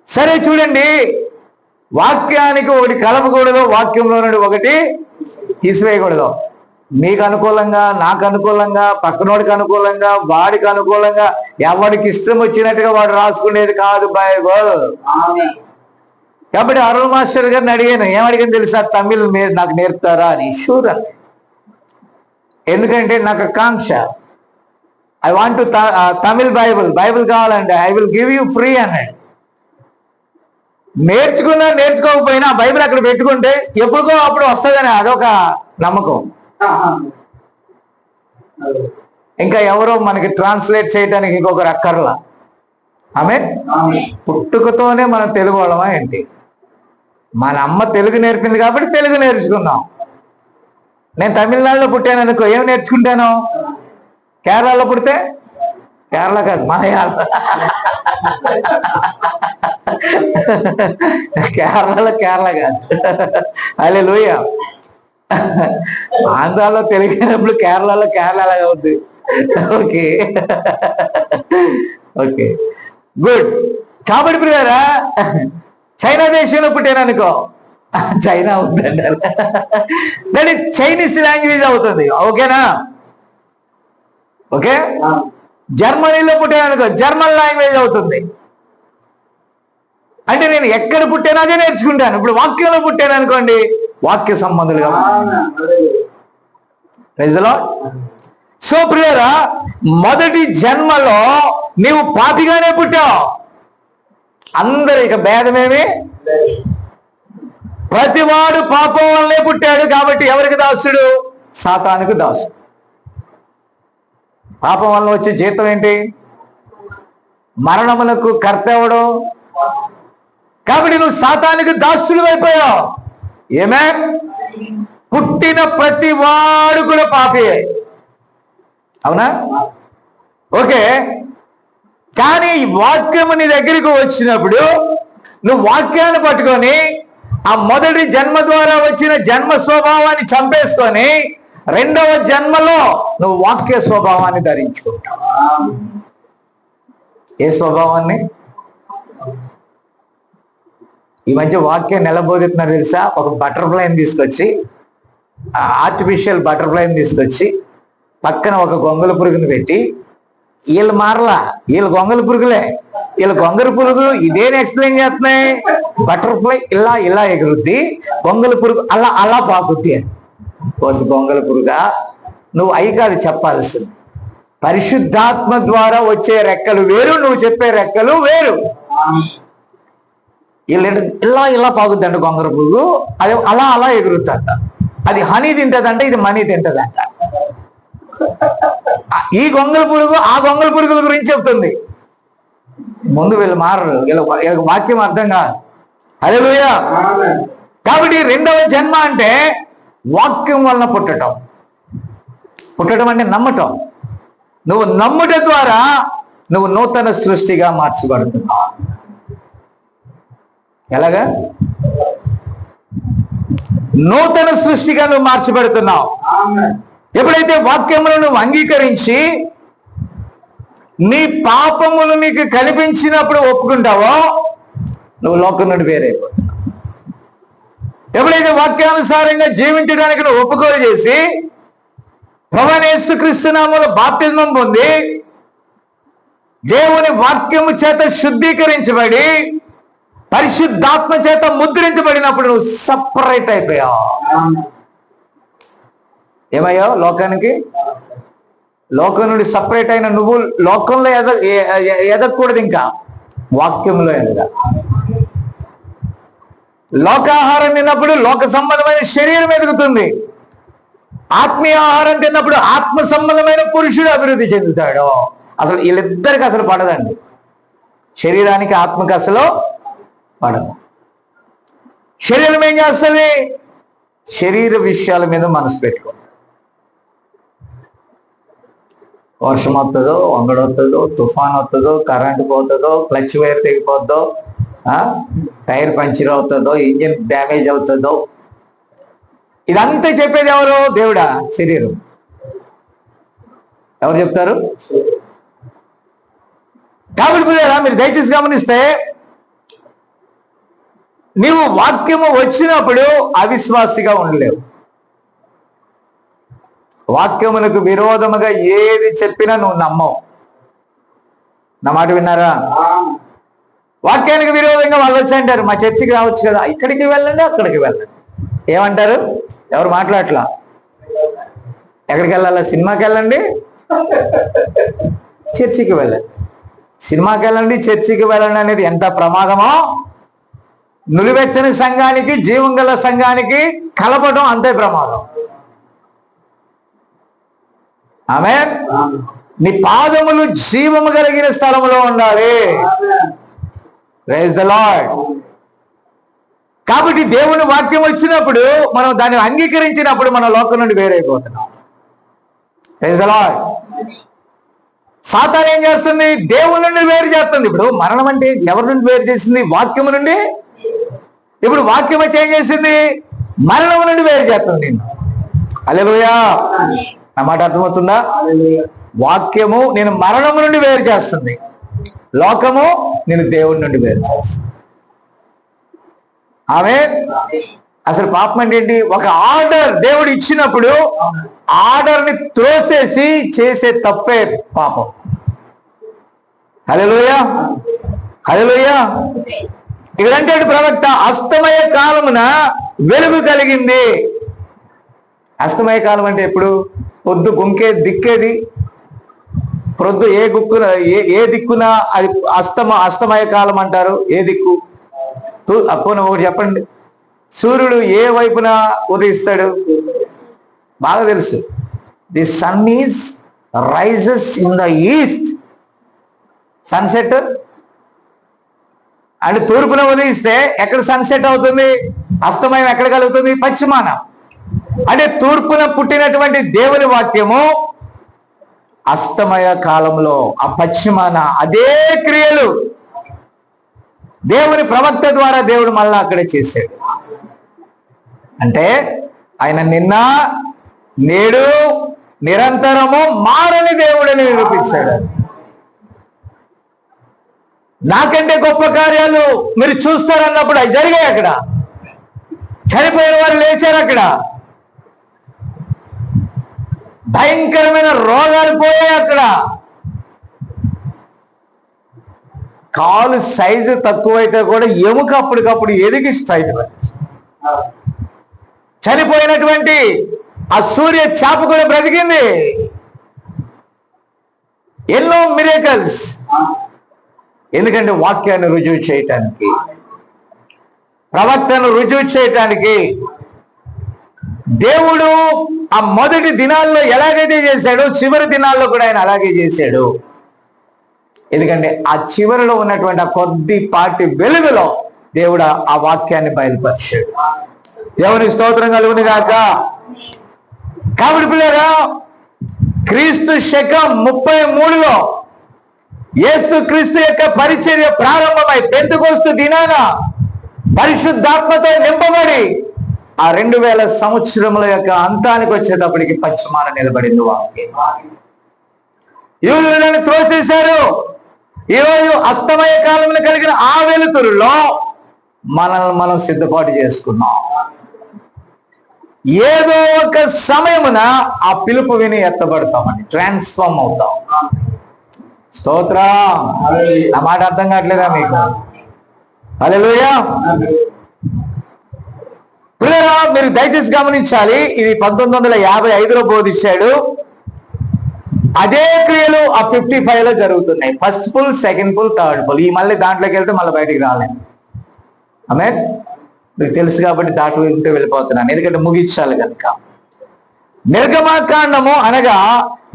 సరే చూడండి, వాక్యానికి ఒకటి కలపకూడదు, వాక్యంలో నుండి ఒకటి తీసివేయకూడదు. మీకు అనుకూలంగా, నాకు అనుకూలంగా, పక్కనోడికి అనుకూలంగా, వాడికి అనుకూలంగా, ఎవడికి ఇష్టం వచ్చినట్టుగా వాడు రాసుకునేది కాదు బైబిల్. కాబట్టి అరుణ్ మాస్టర్ గారిని అడిగాను, ఏమడిగాను తెలుసా? తమిళ్ మీరు నాకు నేర్పుతారా అని. షూర్ అని. ఎందుకంటే నాకు కాంక్ష, I want to Tamil Bible కావాలంటే I will give you free అన్నాడు. నేర్చుకున్నా నేర్చుకోకపోయినా ఆ బైబిల్ అక్కడ పెట్టుకుంటే ఎప్పుడుకో అప్పుడు వస్తుందని అదొక నమ్మకం. ఇంకా ఎవరో మనకి ట్రాన్స్లేట్ చేయడానికి ఇంకొకరు అక్కర్లా. ఆమె పుట్టుకతోనే మనం తెలుగు వాళ్ళమా ఏంటి? మన అమ్మ తెలుగు నేర్పింది కాబట్టి తెలుగు నేర్చుకున్నాం. నేను తమిళనాడులో పుట్టాను అనుకో, ఏం నేర్చుకుంటాను? కేరళలో పుడితే కేరళ కాదు, మలయాళం. కేరళ కాదు. హల్లెలూయా. ఆంధ్రాలో తెలుగైనప్పుడు కేరళలో కేరళలాగా అవుద్ది. Okay okay good. కాబట్టి ప్రియారా, చైనా దేశంలో పుట్టాననుకో, చైనా అవుతుంది, దాని చైనీస్ లాంగ్వేజ్ అవుతుంది. ఓకేనా? ఓకే. జర్మనీలో పుట్టాననుకో, జర్మన్ లాంగ్వేజ్ అవుతుంది. అంటే నేను ఎక్కడ పుట్టానో అదే నేర్చుకుంటాను. ఇప్పుడు వాక్యంలో పుట్టాను అనుకోండి, వాక్య సంబంధులుగా. సో ప్రియులారా, మొదటి జన్మలో నీవు పాపిగానే పుట్టావు. అందరు ఇక భేదమేమి, ప్రతివాడు పాపం వల్లే పుట్టాడు. కాబట్టి ఎవరికి దాసుడు? సాతానుకు దాసుడు. పాపం వల్ల వచ్చే జీతం ఏంటి? మరణమునకు కర్త ఎవడు? కాబట్టి నువ్వు సాతానుకు దాసుడు అయిపోయావు. ఏమే? పుట్టిన ప్రతి వాడు కూడా పాపే, అవునా? ఓకే. కానీ వాక్యము నీ దగ్గరికి వచ్చినప్పుడు నువ్వు వాక్యాన్ని పట్టుకొని ఆ మొదటి జన్మ ద్వారా వచ్చిన జన్మ స్వభావాన్ని చంపేసుకొని రెండవ జన్మలో నువ్వు వాక్య స్వభావాన్ని ధరించుకుంటావు. ఏ స్వభావాన్ని? ఈ మధ్య వాక్యం నిలబోతున్నారు తెలుసా? ఒక బటర్ఫ్లైని తీసుకొచ్చి, ఆర్టిఫిషియల్ బటర్ఫ్లైని తీసుకొచ్చి పక్కన ఒక గొంగళ పురుగుని పెట్టి, వీళ్ళు మారలా, వీళ్ళు గొంగళ పురుగులే, వీళ్ళు గొంగళ పురుగు ఇదేని ఎక్స్ప్లెయిన్ చేస్తున్నాయి. బటర్ఫ్లై ఇలా ఎగురుద్ది, గొంగళ పురుగు అలా పాకుద్ది అని. కోసి గొంగళ పురుగా, నువ్వు అయి కాదు చెప్పాల్సింది. పరిశుద్ధాత్మ ద్వారా వచ్చే రెక్కలు వేరు, నువ్వు చెప్పే రెక్కలు వేరు. ఇలా పాకుద్దంట గొంగళ పురుగు, అది అలా ఎగురుతుందంట. అది హనీ తింటదంట, ఇది మనీ తింటదంట. ఈ గొంగళ పురుగు ఆ గొంగళ పురుగుల గురించి చెప్తుంది. ముందు వీళ్ళు మారరు, వీళ్ళ వాక్యం అర్థం కాదు. హల్లెలూయా. కాబట్టి రెండవ జన్మ అంటే వాక్యం వలన పుట్టడం అంటే నమ్మటం. నువ్వు నమ్ముట ద్వారా నువ్వు నూతన సృష్టిగా మార్చబడుతున్నావు. ఎలాగా? నూతన సృష్టిగా నువ్వు మార్చబడుతున్నావు. ఎప్పుడైతే వాక్యములను నువ్వు అంగీకరించి నీ పాపములు నీకు కనిపించినప్పుడు ఒప్పుకుంటావో నువ్వు లోకం నుండి వేరైపోతావు. ఎప్పుడైతే వాక్యానుసారంగా జీవించడానికి నువ్వు ఒప్పుకోలు చేసి ప్రభువైన యేసుక్రీస్తు నామములో బాప్తిస్మం పొంది దేవుని వాక్యము చేత శుద్ధీకరించబడి పరిశుద్ధాత్మ చేత ముద్రించబడినప్పుడు నువ్వు సపరేట్ అయిపోయావు. ఏమయ్యావు? లోకానికి, లోకం నుండి సపరేట్ అయిన నువ్వు లోకంలో ఎదగకూడదు, ఇంకా వాక్యంలో ఎదగా. లోకాహారం తిన్నప్పుడు లోక సంబంధమైన శరీరం ఎదుగుతుంది. ఆత్మీయ ఆహారం తిన్నప్పుడు ఆత్మ సంబంధమైన పురుషుడు అభివృద్ధి చెందుతాడు. అసలు వీళ్ళిద్దరికి అసలు పడదండి. శరీరానికి ఆత్మకి అసలు పడదు. శరీరం ఏం చేస్తుంది? శరీర విషయాల మీద మనసు పెట్టుకో. వర్షం వస్తుందో, వంగడొస్తుందో, తుఫాన్ వస్తుందో, కరెంటు పోతుందో, క్లచ్ వైర్ తెగిపోద్దో, టైర్ పంచర్ అవుతుందో, ఇంజిన్ డ్యామేజ్ అవుతుందో, ఇదంతా చెప్పేది ఎవరు? దేవుడా? శరీరం. ఎవరు చెప్తారు? కాబట్టి మీరు దయచేసి గమనిస్తే, నీవు వాక్యము వచ్చినప్పుడు అవిశ్వాసిగా ఉండలేవు. వాక్యములకు విరోధముగా ఏది చెప్పినా నువ్వు నమ్మవు. నా మాట విన్నారా? వాక్యానికి విరోధంగా వాళ్ళు వచ్చి అంటారు, మా చర్చికి రావచ్చు కదా, ఇక్కడికి వెళ్ళండి అక్కడికి వెళ్ళండి. ఏమంటారు? ఎవరు మాట్లాడట్లా. ఎక్కడికి వెళ్ళాలా? సినిమాకి వెళ్ళండి, చర్చికి వెళ్ళండి. సినిమాకి వెళ్ళండి, చర్చికి వెళ్ళండి అనేది ఎంత ప్రమాదమో, నులివెచ్చని సంఘానికి జీవం గల సంఘానికి కలపడం అంతే ప్రమాదం. ఆమేన్. నీ పాదములు జీవము కలిగిన స్థలంలో ఉండాలి. Praise the Lord. కాబట్టి దేవుని వాక్యం వచ్చినప్పుడు మనం దాన్ని అంగీకరించినప్పుడు మన లోకం నుండి వేరైపోతున్నాం. Praise the lord. సాతాను ఏం చేస్తుంది? దేవుని నుండి వేరు చేస్తుంది. ఇప్పుడు మరణం అంటే ఎవరి నుండి వేరు చేసింది? వాక్యము నుండి. ఇప్పుడు వాక్యం వచ్చి ఏం చేసింది? మరణం నుండి వేరు చేస్తుంది నిన్ను. హల్లెలూయా. నా మాట అర్థమవుతుందా? వాక్యము నేను మరణము నుండి వేరు చేస్తుంది, లోకము నేను దేవుడి నుండి వేరు చేస్తుంది. ఆమేన్. అసలు పాపం అంటే ఏంటి? ఒక ఆర్డర్ దేవుడు ఇచ్చినప్పుడు ఆర్డర్ ని త్రోసేసి చేసే తప్పే పాపం. హల్లెలూయా, హల్లెలూయా. ఇక్కడంటే ప్రవక్త అస్తమయ కాలమున వెలుగు కలిగింది. అస్తమయ కాలం అంటే ఎప్పుడు? పొద్దు గుంకే దిక్కేది, ప్రొద్దు ఏ దిక్కున అది అస్తమయ కాలం అంటారు. ఏ దిక్కు? అప్పుడు ఒకటి చెప్పండి, సూర్యుడు ఏ వైపున ఉదయిస్తాడు? బాగా తెలుసు. The sun is rises in the east. Sunset అంటే తూర్పున ఉదయిస్తే ఎక్కడ సన్సెట్ అవుతుంది? అస్తమయం ఎక్కడ కలుగుతుంది? పశ్చిమాన. అంటే తూర్పున పుట్టినటువంటి దేవుని వాక్యము అస్తమయ కాలంలో ఆ పశ్చిమాన అదే క్రియలు దేవుని ప్రవక్త ద్వారా దేవుడు మళ్ళా అక్కడే చేశాడు. అంటే ఆయన నిన్న నేడు నిరంతరము మారని దేవుడిని నిరూపించాడు. నాకంటే గొప్ప కార్యాలు మీరు చూస్తారన్నప్పుడు అవి జరిగాయి. అక్కడ చనిపోయిన వారు లేచారు. అక్కడ భయంకరమైన రోగాలు పోయాయి. అక్కడ కాలు సైజు తక్కువైతే కూడా ఎముక అప్పటికప్పుడు ఎదిగి స్ట్రైట్. చనిపోయినటువంటి ఆ సూర్య చాప కూడా బ్రతికింది. ఎన్నో మిరేకల్స్. ఎందుకంటే వాక్యాన్ని రుజువు చేయటానికి, ప్రవక్తను రుజువు చేయటానికి దేవుడు ఆ మొదటి దినాల్లో ఎలాగైతే చేశాడో చివరి దినాల్లో కూడా ఆయన అలాగే చేశాడు. ఎందుకంటే ఆ చివరిలో ఉన్నటువంటి ఆ కొద్దిపాటి వెలుగులో దేవుడు ఆ వాక్యాన్ని బయలుపరిచాడు. దేవుని స్తోత్రం కలుగును గాక. కాబట్టి పిల్లరా, క్రీస్తు శకం 33లో యేసు క్రీస్తు యొక్క పరిచర్య ప్రారంభమై పెంతెకొస్తు దినాన పరిశుద్ధాత్మతో నింపబడి ఆ 2000 సంవత్సరముల యొక్క అంతానికి వచ్చేటప్పటికి పశ్చిమాన నిలబడింది వాక్యం. యూదులు దాన్ని త్రోసేశారు. ఈరోజు అస్తమయ కాలంలో కలిగిన ఆ వెలుతురులో మనల్ని మనం సిద్ధపాటు చేసుకున్నాం. ఏదో ఒక సమయమున ఆ పిలుపు విని ఎత్తబడతామని ట్రాన్స్ఫార్మ్ అవుతాం. స్తోత్రం. ఆ మాట అర్థం కావట్లేదా మీకు? హల్లెలూయా. పిల్లరా, మీరు దయచేసి గమనించాలి. ఇది 1955లో బోధించాడు. అదే క్రియలు ఆ 55లో జరుగుతున్నాయి. First pull, second pull, third pull. ఈ మళ్ళీ దాంట్లోకి వెళ్తే మళ్ళీ బయటికి రాలేము. ఆమేన్. మీకు తెలుసు కాబట్టి దాటి ఉంటే వెళ్ళిపోతున్నాను, ఎందుకంటే ముగించాలి కనుక. నిర్గమకాండము అనగా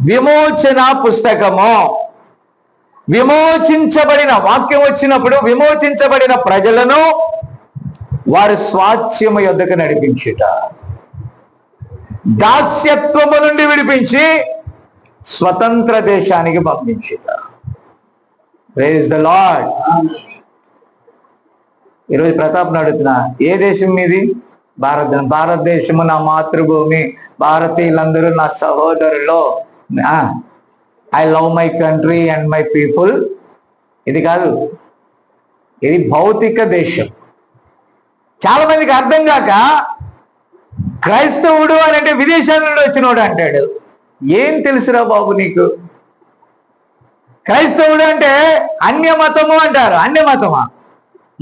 విమోచన పుస్తకము. విమోచించబడిన వాక్యం వచ్చినప్పుడు విమోచించబడిన ప్రజలను వారి స్వాస్థ్యము యొద్దకు నడిపించుట, దాస్యత్వము నుండి విడిపించి స్వతంత్ర దేశానికి పంపించుట. Praise the lord. ఈరోజు ప్రతాప్ అడుగుతున్నా, ఏ దేశం మీది? భారతదేశము నా మాతృభూమి, భారతీయులందరూ నా సహోదరులు, I love my country and my people. ఇది కాదు, ఇది భౌతిక దేశం. చాలా మందికి అర్థం కాక క్రైస్తవుడు అని అంటే విదేశాల నుండి వచ్చినోడు అంటాడు. ఏం తెలుసురా బాబు నీకు? క్రైస్తవుడు అంటే అన్య మతము అంటారు. అన్య మతమా?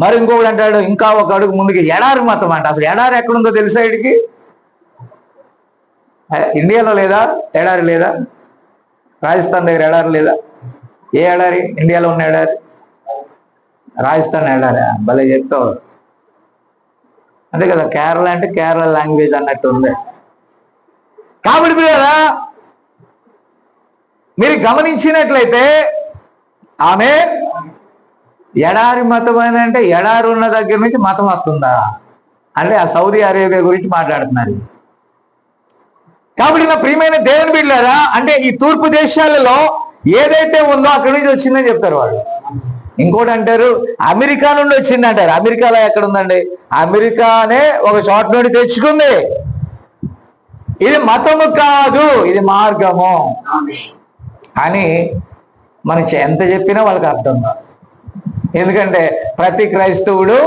మరి ఇంకొకడు అంటాడు ఇంకా ఒక అడుగు ముందుకి ఎడారి మతం అంట. అసలు ఎడారి ఎక్కడుందో తెలుసా వీడికి? ఇండియాలో లేదా ఎడారి? లేదా? రాజస్థాన్ దగ్గర ఎడారి లేదా? ఏ ఎడారి? ఇండియాలో ఉన్న ఎడారి రాజస్థాన్ ఎడారి. భలే చెప్తావు. అంతే కదా, కేరళ అంటే కేరళ లాంగ్వేజ్ అన్నట్టు ఉంది. కాబట్టి మీరు గమనించినట్లయితే ఆమె ఎడారి మతం అని అంటే ఎడారి ఉన్న దగ్గర నుంచి మతం వస్తుందా అంటే ఆ సౌదీ అరేబియా గురించి మాట్లాడుతున్నారు. కాబట్టి నా ప్రియమైన దేవుని బిడ్డలారా, అంటే ఈ తూర్పు దేశాలలో ఏదైతే ఉందో అక్కడి నుంచి వచ్చిందని చెప్తారు వాళ్ళు. ఇంకోటి అంటారు అమెరికా నుండి వచ్చింది అంటారు. అమెరికాలో ఎక్కడ ఉందండి? అమెరికానే ఒక చోట నుండి తెచ్చుకుంది. ఇది మతము కాదు, ఇది మార్గము అని మనం ఎంత చెప్పినా వాళ్ళకి అర్థం కాదు. ఎందుకంటే ప్రతి క్రైస్తవుడు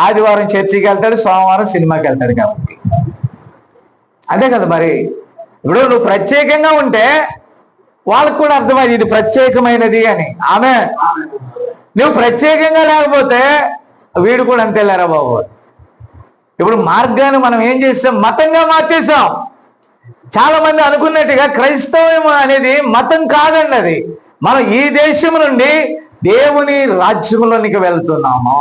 ఆదివారం చర్చికి వెళ్తాడు, సోమవారం సినిమాకి వెళ్తాడు. కాబట్టి అదే కదా మరి. ఇప్పుడు నువ్వు ప్రత్యేకంగా ఉంటే వాళ్ళకు కూడా అర్థమైంది ఇది ప్రత్యేకమైనది అని. ఆమె నువ్వు ప్రత్యేకంగా లేకపోతే వీడు కూడా అంతేలేరా బాబు. ఇప్పుడు మార్గాన్ని మనం ఏం చేసాం? మతంగా మార్చేసాం. చాలా మంది అనుకున్నట్టుగా క్రైస్తవం అనేది మతం కాదండి. అది మనం ఈ దేశం నుండి దేవుని రాజ్యంలోనికి వెళ్తున్నాము.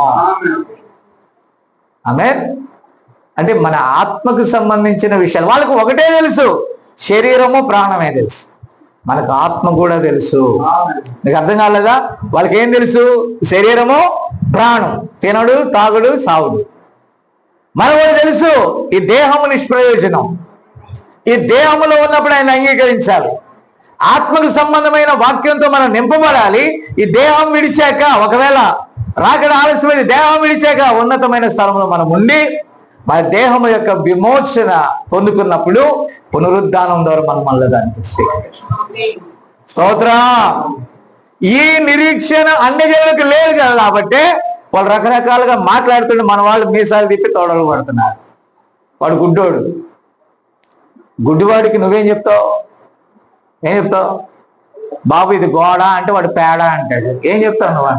ఆమేన్. అంటే మన ఆత్మకు సంబంధించిన విషయాలు వాళ్ళకు ఒకటే తెలుసు, శరీరము ప్రాణమే తెలుసు. మనకు ఆత్మ కూడా తెలుసు. నీకు అర్థం కాలేదా? వాళ్ళకి ఏం తెలుసు? శరీరము ప్రాణం, తినడు తాగుడు సావుడు. మనకు కూడా తెలుసు ఈ దేహము నిష్ప్రయోజనం. ఈ దేహములో ఉన్నప్పుడు ఆయన అంగీకరించాలి. ఆత్మకు సంబంధమైన వాక్యంతో మనం నింపబడాలి. ఈ దేహం విడిచాక, ఒకవేళ రాకడ ఆలస్యమైన దేహం విడిచాక ఉన్నతమైన స్థలంలో మనం ఉండి మన దేహం యొక్క విమోచన పొందుకున్నప్పుడు పునరుద్ధానం ద్వారా మనం మళ్ళీ దానికి స్తోత్రం. ఈ నిరీక్షణ అన్ని జనులకు లేదు కదా, కాబట్టి వాళ్ళు రకరకాలుగా మాట్లాడుతుంటే మన వాళ్ళు మీసాలు తిప్పి తోడలు పడుతున్నారు. వాడు గుడ్డోడు. గుడ్డివాడికి నువ్వేం చెప్తావు? ఏం చెప్తావు? బాబు ఇది గోడ అంటే వాడు పేడ అంటాడు. ఏం చెప్తావు నువ్వు?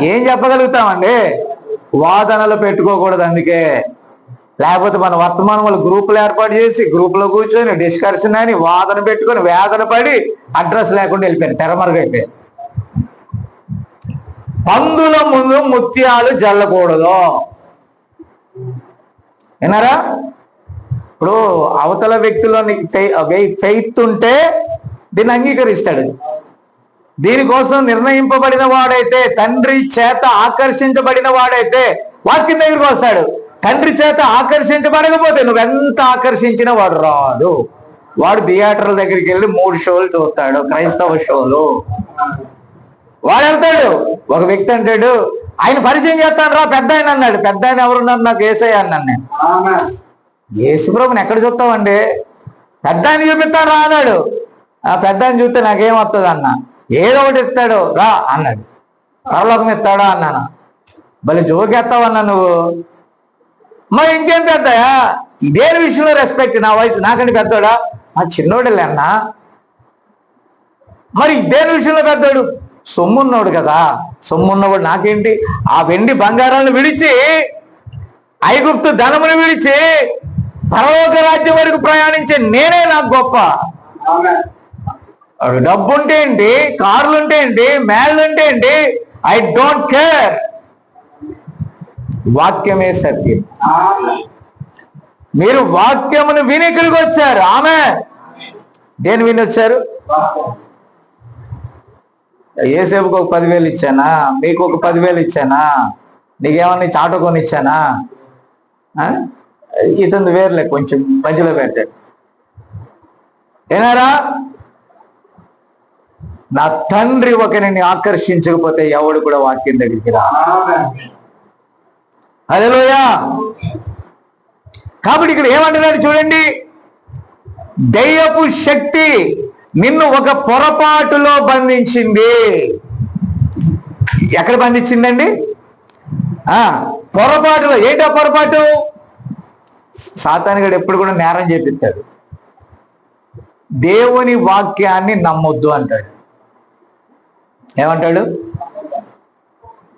ఏం చెప్పగలుగుతామండి? వాదనలు పెట్టుకోకూడదు. అందుకే లేకపోతే మన వర్తమానం వాళ్ళు గ్రూపులు ఏర్పాటు చేసి గ్రూపులో కూర్చొని డిస్కషన్ అని వాదన పెట్టుకొని వేదన పడి అడ్రస్ లేకుండా వెళ్ళిపోయారు, తెరమరుగైపోయారు. పందుల ముందు ముత్యాలు జల్లకూడదు. విన్నారా? ఇప్పుడు అవతల వ్యక్తిలో నీకు ఫెయిత్ ఉంటే దీన్ని అంగీకరిస్తాడు. దీనికోసం నిర్ణయింపబడిన వాడైతే, తండ్రి చేత ఆకర్షించబడిన వాడైతే వాక్యం దగ్గరికి వస్తాడు. తండ్రి చేత ఆకర్షించబడకపోతే నువ్వెంత ఆకర్షించినా వాడు రాడు. వాడు థియేటర్ల దగ్గరికి వెళ్ళి 3 షోలు చూస్తాడు, క్రైస్తవ షోలు. వాడు వెళ్తాడు. ఒక వ్యక్తి అంటాడు ఆయన పరిచయం చేస్తాను రా పెద్ద ఆయన అన్నాడు. పెద్ద ఆయన ఎవరున్నారు? నాకు యేసయ్య అన్నాను నేను. యేసుప్రభుని ఎక్కడ చూస్తామండి? పెద్ద ఆయన చూపిస్తాను రా అన్నాడు. ఆ పెద్ద ఆయన చూస్తే నాకేం వస్తుంది అన్న. ఏదో ఒకటి ఇస్తాడు రా అన్నాడు. పరలోకం ఇస్తాడా అన్నాను. భలే జోకెత్తావు అన్నా నువ్వు. మరి ఇంకేం పెద్దయా? ఇదే విషయంలో రెస్పెక్ట్. నా వయసు నాకంటే పెద్దోడా? ఆ చిన్నోడలే అన్నా. మరి ఇదే విషయంలో పెద్దోడు సొమ్మున్నోడు కదా. సొమ్మున్నవాడు నాకేంటి? ఆ వెండి బంగారాలను విడిచి, ఐగుప్తు ధనమును విడిచి పరలోక రాజ్యం వరకు ప్రయాణించే నేనే నాకు గొప్ప. డబ్బు ఉంటే ఏంటి, కార్లు ఉంటే ఏంటి, మేళ్ళు ఉంటే ఏంటి, ఐ డోంట్ కేర్. వాక్యమే సత్యం. మీరు వాక్యమును విని ఇక్కడికి వచ్చారు. ఆమె దేని విని వచ్చారు? ఏసేపుకి ఒక 10,000 ఇచ్చానా? మీకు ఒక 10,000 ఇచ్చానా? నీకేమన్నా చాట కొని ఇచ్చానా? ఇతను వేర్లే కొంచెం మధ్యలో పెట్టాడు. ఏనారా? నా తండ్రి ఒకరిని ఆకర్షించకపోతే ఎవడు కూడా వాక్యం దగ్గరికి రా. హల్లెలూయా. కాబట్టి ఇక్కడ ఏమంటున్నాడు చూడండి, దయ్యపు శక్తి నిన్ను ఒక పొరపాటులో బంధించింది. ఎక్కడ బంధించిందండి? పొరపాటులో. ఏంటో పొరపాటు? సాతానుగాడు ఎప్పుడు కూడా నేరం చేపిస్తాడు. దేవుని వాక్యాన్ని నమ్మొద్దు అంటాడు. ఏమంటాడు?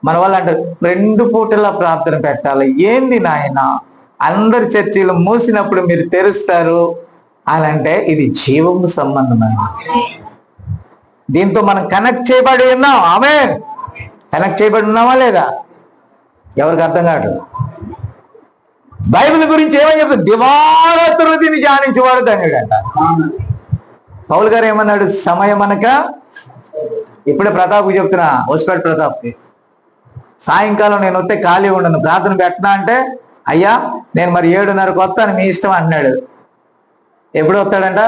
మన వాళ్ళు అంటారు 2 పూటల ప్రార్థన పెట్టాలి. ఏంది నాయన, అందరి చర్చిలు మూసినప్పుడు మీరు తెరుస్తారు అని అంటే ఇది జీవము సంబంధమైన. దీంతో మనం కనెక్ట్ చేయబడి ఉన్నాం. ఆమేన్. కనెక్ట్ చేయబడి ఉన్నామా లేదా? ఎవరికి అర్థం కాదు. బైబిల్ గురించి ఏమని చెప్తారు? దివారాత్రులు దీన్ని ధ్యానించేవాడు ధన్యుడంట. పౌలు గారు ఏమన్నాడు? సమయం అనక, ఇప్పుడే ప్రతాప్కి చెప్తున్నా, హోస్పేట ప్రతాప్కి, సాయంకాలం నేను వస్తే ఖాళీ ఉండను, ప్రార్థన పెట్టనా అంటే, అయ్యా నేను మరి 7:30కు వస్తాను, మీ ఇష్టం అన్నాడు. ఎప్పుడు వస్తాడంట?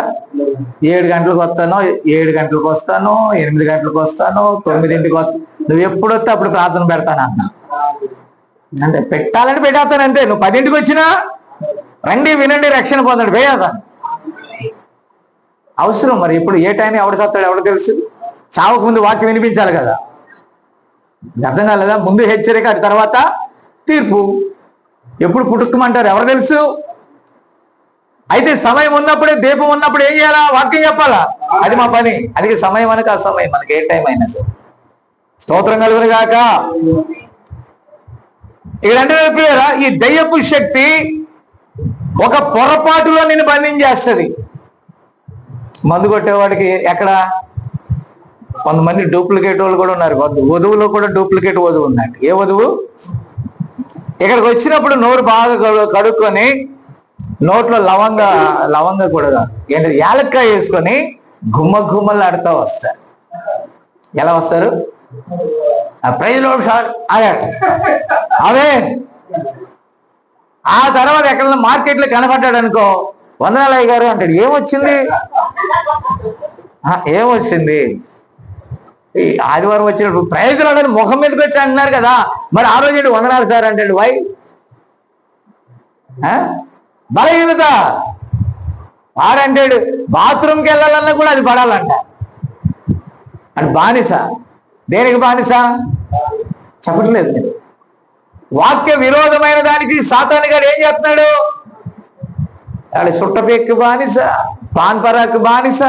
7 గంటలకు వస్తాను, 7 గంటలకు వస్తాను, 8 గంటలకు వస్తాను, 9ంటికి వస్తాను. నువ్వు ఎప్పుడు వస్తే అప్పుడు ప్రార్థన పెడతాను అన్నా. అంటే పెట్టాలని పెట్టేస్తాను అంతే. నువ్వు 10ంటికి వచ్చినా రండి, వినండి, రక్షణ పొందండి, వేయేస్తాను. అవసరం. మరి ఇప్పుడు ఏ టైం ఎవడు చస్తాడు ఎవడు తెలుసు? చావకు ముందు వాక్యం వినిపించాలి కదా. అర్థం కాలేదా? ముందు హెచ్చరిక, అటు తర్వాత తీర్పు. ఎప్పుడు పుట్టుకమంటారు ఎవరు తెలుసు? అయితే సమయం ఉన్నప్పుడే, దీపం ఉన్నప్పుడు ఏం చేయాలా? వాక్యం చెప్పాలా. అది మా పని. అది సమయం అనక ఆ సమయం, మనకి ఏ టైం అయినా సరే. స్తోత్రం కలుగును గాక. ఇక్కడంటే ఈ దయ్యపు శక్తి ఒక పొరపాటులో నిన్ను బంధించేస్తుంది. మందు కొట్టేవాడికి ఎక్కడ కొంతమంది డూప్లికేట్ వాళ్ళు కూడా ఉన్నారు. వధువులో కూడా డూప్లికేట్ వధువు ఉన్నట్టు. ఏ వధువు? ఇక్కడికి వచ్చినప్పుడు నోరు బాగా కడుక్కొని నోట్లో లవంగ కూడా కాదు, ఏంటి, యాలక్కాయ వేసుకొని గుమ్మలు ఆడుతూ వస్తారు. ఎలా వస్తారు? ప్రైజ్లో అవే. ఆ తర్వాత ఎక్కడన్నా మార్కెట్లో కనపడ్డాడు అనుకో, వందనాలయ్య గారు అంటాడు. ఏమొచ్చింది? ఏమొచ్చింది? ఆదివారం వచ్చినప్పుడు ప్రైజ్లో ముఖం మీదకి వచ్చి అంటున్నారు కదా, మరి ఆ రోజు వందనాలు సార్ అంటాడు. వై? బలహీనత. వాడంటాడు బాత్రూమ్కి వెళ్ళాలన్నా కూడా అది పడాలంట. అది బానిస. దేనికి బానిస? చెప్పట్లేదు మీరు. వాక్య విరోధమైన దానికి సాతాను గారు ఏం చేస్తున్నాడు? వాడు సుట్టపేక్కు బానిస, పాన్ పరాకు బానిస,